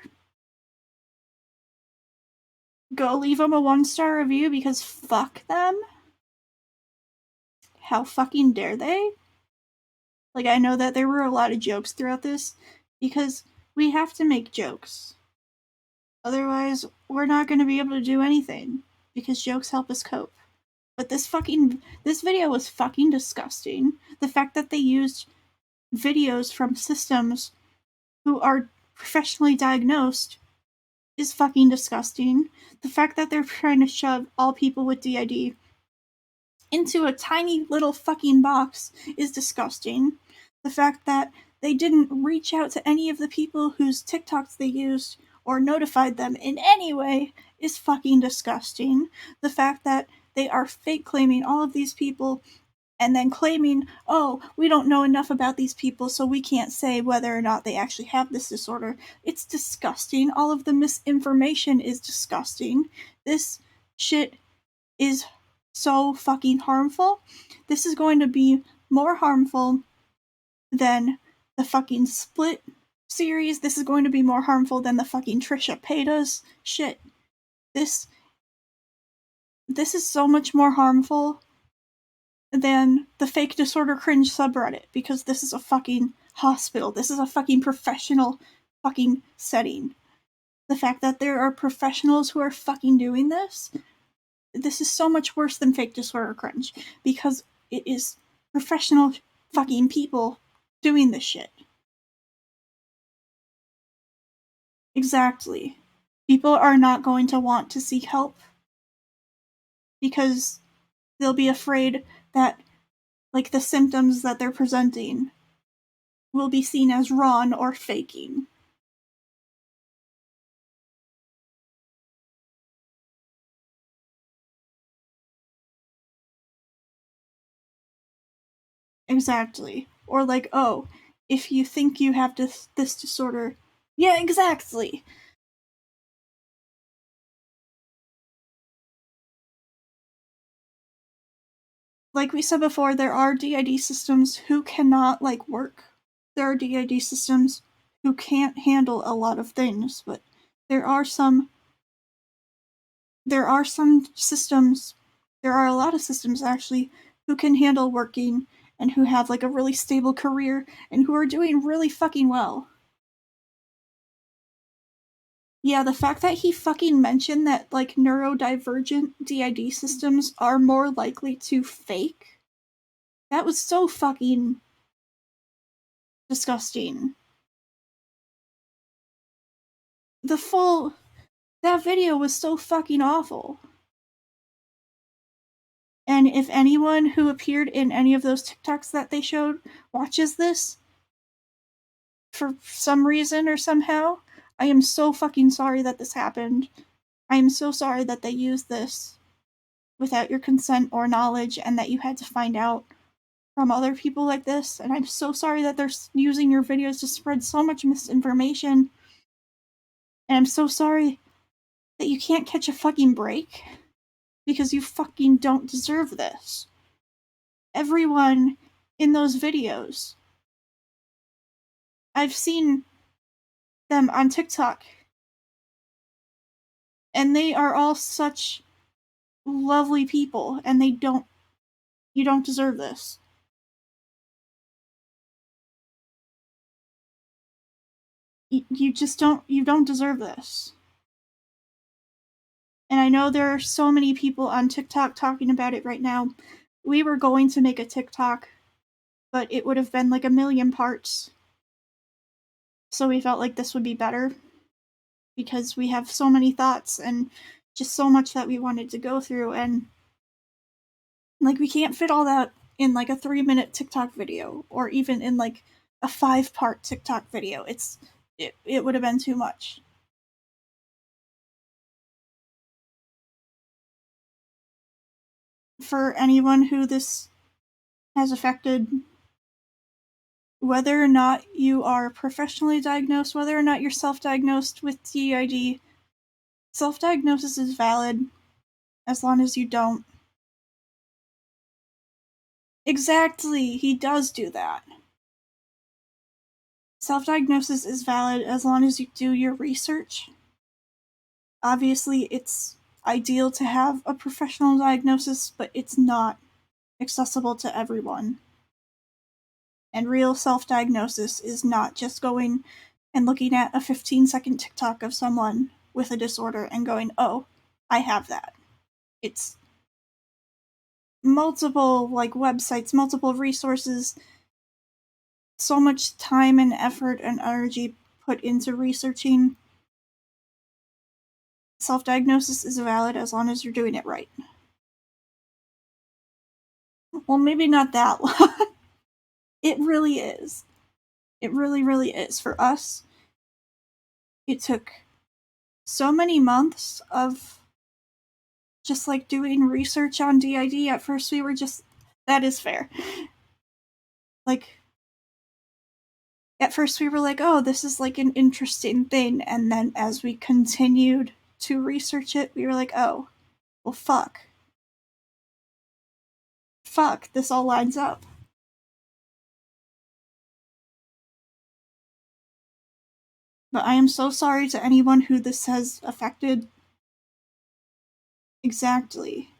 go leave them a 1-star review because fuck them. How fucking dare they? Like, I know that there were a lot of jokes throughout this, because we have to make jokes. Otherwise, we're not going to be able to do anything, because jokes help us cope. But this video was fucking disgusting. The fact that they used videos from systems who are professionally diagnosed is fucking disgusting. The fact that they're trying to shove all people with DID into a tiny little fucking box is disgusting. The fact that they didn't reach out to any of the people whose TikToks they used or notified them in any way is fucking disgusting. The fact that They are fake claiming all of these people and then claiming, oh, we don't know enough about these people, so we can't say whether or not they actually have this disorder. It's disgusting. All of the misinformation is disgusting. This shit is so fucking harmful. This is going to be more harmful than the fucking Split series. This is going to be more harmful than the fucking Trisha Paytas shit. This is so much more harmful than the fake disorder cringe subreddit, because this is a fucking hospital. This is a fucking professional fucking setting. The fact that there are professionals who are fucking doing this is so much worse than fake disorder cringe, because it is professional fucking people doing this shit. Exactly. People are not going to want to seek help because they'll be afraid that, like, the symptoms that they're presenting will be seen as wrong or faking. Exactly. Or like, oh, if you think you have this disorder, yeah, exactly. Like we said before, there are DID systems who cannot, like, work. There are DID systems who can't handle a lot of things, but there are some systems, there are a lot of systems actually, who can handle working and who have, like, a really stable career and who are doing really fucking well. Yeah, the fact that he fucking mentioned that, like, neurodivergent DID systems are more likely to fake, that was so fucking disgusting. That video was so fucking awful. And if anyone who appeared in any of those TikToks that they showed watches this, for some reason or somehow, I am so fucking sorry that this happened. I am so sorry that they used this without your consent or knowledge and that you had to find out from other people like this. And I'm so sorry that they're using your videos to spread so much misinformation. And I'm so sorry that you can't catch a fucking break because you fucking don't deserve this. Everyone in those videos, I've seen them on TikTok, and they are all such lovely people, and you don't deserve this. You don't deserve this. And I know there are so many people on TikTok talking about it right now. We were going to make a TikTok, but it would have been like 1,000,000 parts. So we felt like this would be better because we have so many thoughts and just so much that we wanted to go through, and, like, we can't fit all that in, like, a 3-minute TikTok video or even in, like, a 5-part TikTok video. It would have been too much. For anyone who this has affected, whether or not you are professionally diagnosed, whether or not you're self-diagnosed with DID, self-diagnosis is valid as long as you don't. Exactly, he does do that. Self-diagnosis is valid as long as you do your research. Obviously, it's ideal to have a professional diagnosis, but it's not accessible to everyone. And real self-diagnosis is not just going and looking at a 15-second TikTok of someone with a disorder and going, oh, I have that. It's multiple, like, websites, multiple resources, so much time and effort and energy put into researching. Self-diagnosis is valid as long as you're doing it right. Well, maybe not that long. It really is. It really, really is. For us, it took so many months of just like doing research on DID, at first we were just, that is fair. Like, at first we were like, oh, this is like an interesting thing. And then as we continued to research it, we were like, oh, well, fuck. Fuck, this all lines up. But I am so sorry to anyone who this has affected. Exactly.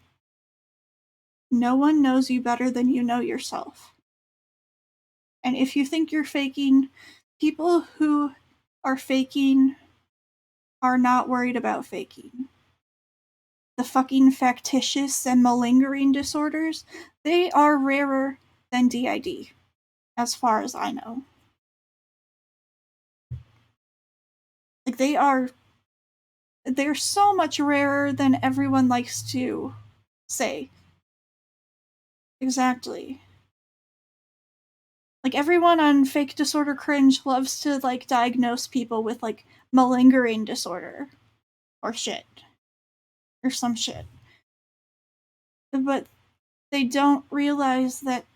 No one knows you better than you know yourself. And if you think you're faking, people who are faking are not worried about faking. The fucking factitious and malingering disorders, they are rarer than DID, as far as I know. Like, they're so much rarer than everyone likes to say. Exactly. Like, everyone on Fake Disorder Cringe loves to, like, diagnose people with, like, malingering disorder. Or shit. Or some shit. But they don't realize that,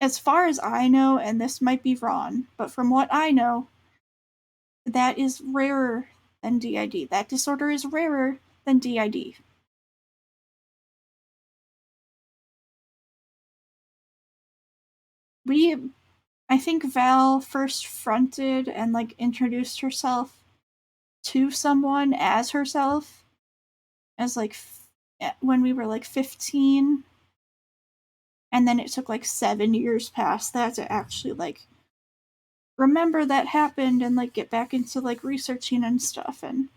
as far as I know, and this might be wrong, but from what I know, that is rarer than DID. That disorder is rarer than DID. I think Val first fronted and, like, introduced herself to someone as herself, as, like, when we were, like, 15. And then it took, like, 7 years past that to actually, like, remember that happened and, like, get back into, like, researching and stuff. And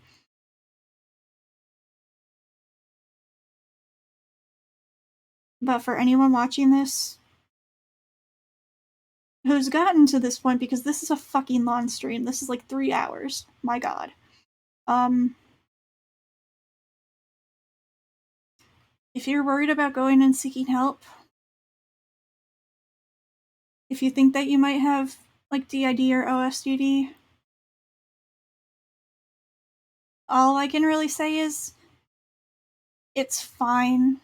but for anyone watching this who's gotten to this point, because this is a fucking long stream, this is like 3 hours, my god. If you're worried about going and seeking help, if you think that you might have, like, DID or OSDD, all I can really say is it's fine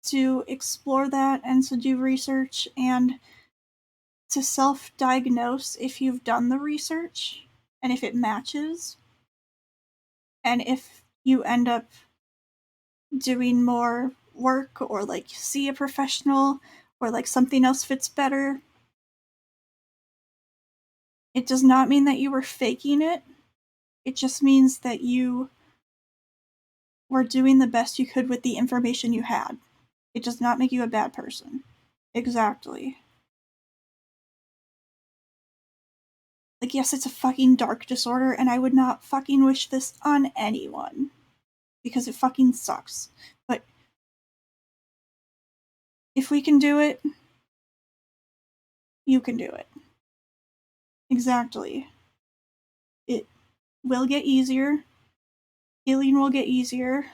to explore that and to do research and to self-diagnose if you've done the research and if it matches. And if you end up doing more work or, like, see a professional or, like, something else fits better, it does not mean that you were faking it. It just means that you were doing the best you could with the information you had. It does not make you a bad person. Exactly. Like, yes, it's a fucking dark disorder, and I would not fucking wish this on anyone. Because it fucking sucks. But if we can do it, you can do it. Exactly. It will get easier. Healing will get easier.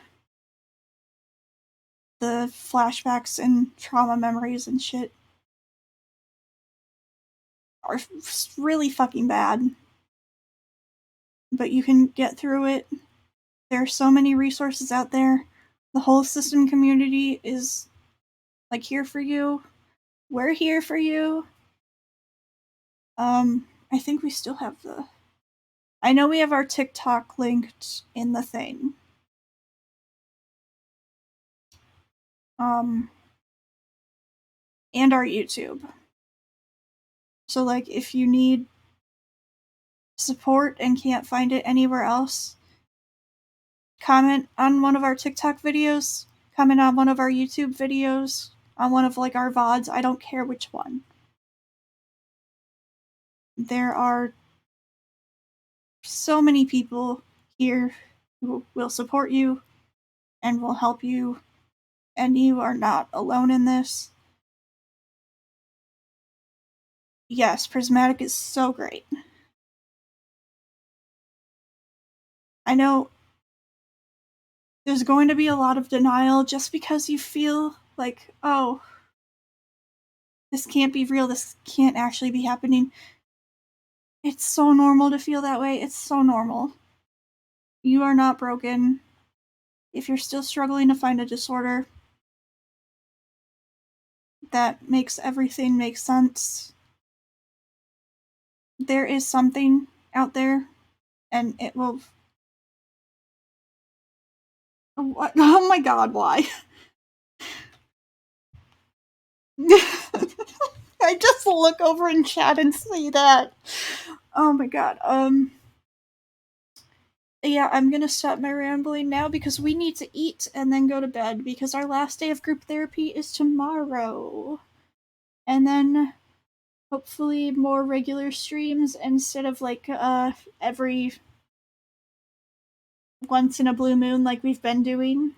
The flashbacks and trauma memories and shit are really fucking bad. But you can get through it. There are so many resources out there. The whole system community is, like, here for you. We're here for you. I think we still have I know we have our TikTok linked in the thing. And our YouTube. So, like, if you need support and can't find it anywhere else, comment on one of our TikTok videos, comment on one of our YouTube videos, on one of, like, our VODs. I don't care which one. There are so many people here who will support you and will help you, and you are not alone in this. Yes, Prismatic is so great. I know there's going to be a lot of denial just because you feel like, oh, this can't be real, this can't actually be happening. It's so normal to feel that way. It's so normal. You are not broken. If you're still struggling to find a disorder that makes everything make sense, there is something out there, and it will. What? Oh my god, why? I just look over in chat and see that. Oh my god. Yeah, I'm gonna stop my rambling now because we need to eat and then go to bed because our last day of group therapy is tomorrow. And then hopefully more regular streams instead of like every once in a blue moon like we've been doing.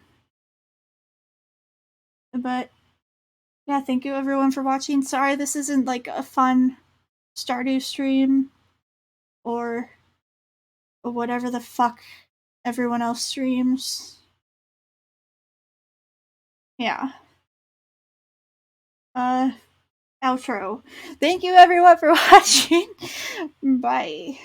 But yeah, thank you everyone for watching. Sorry this isn't like a fun Stardew stream or whatever the fuck everyone else streams. Yeah. Outro. Thank you everyone for watching. Bye.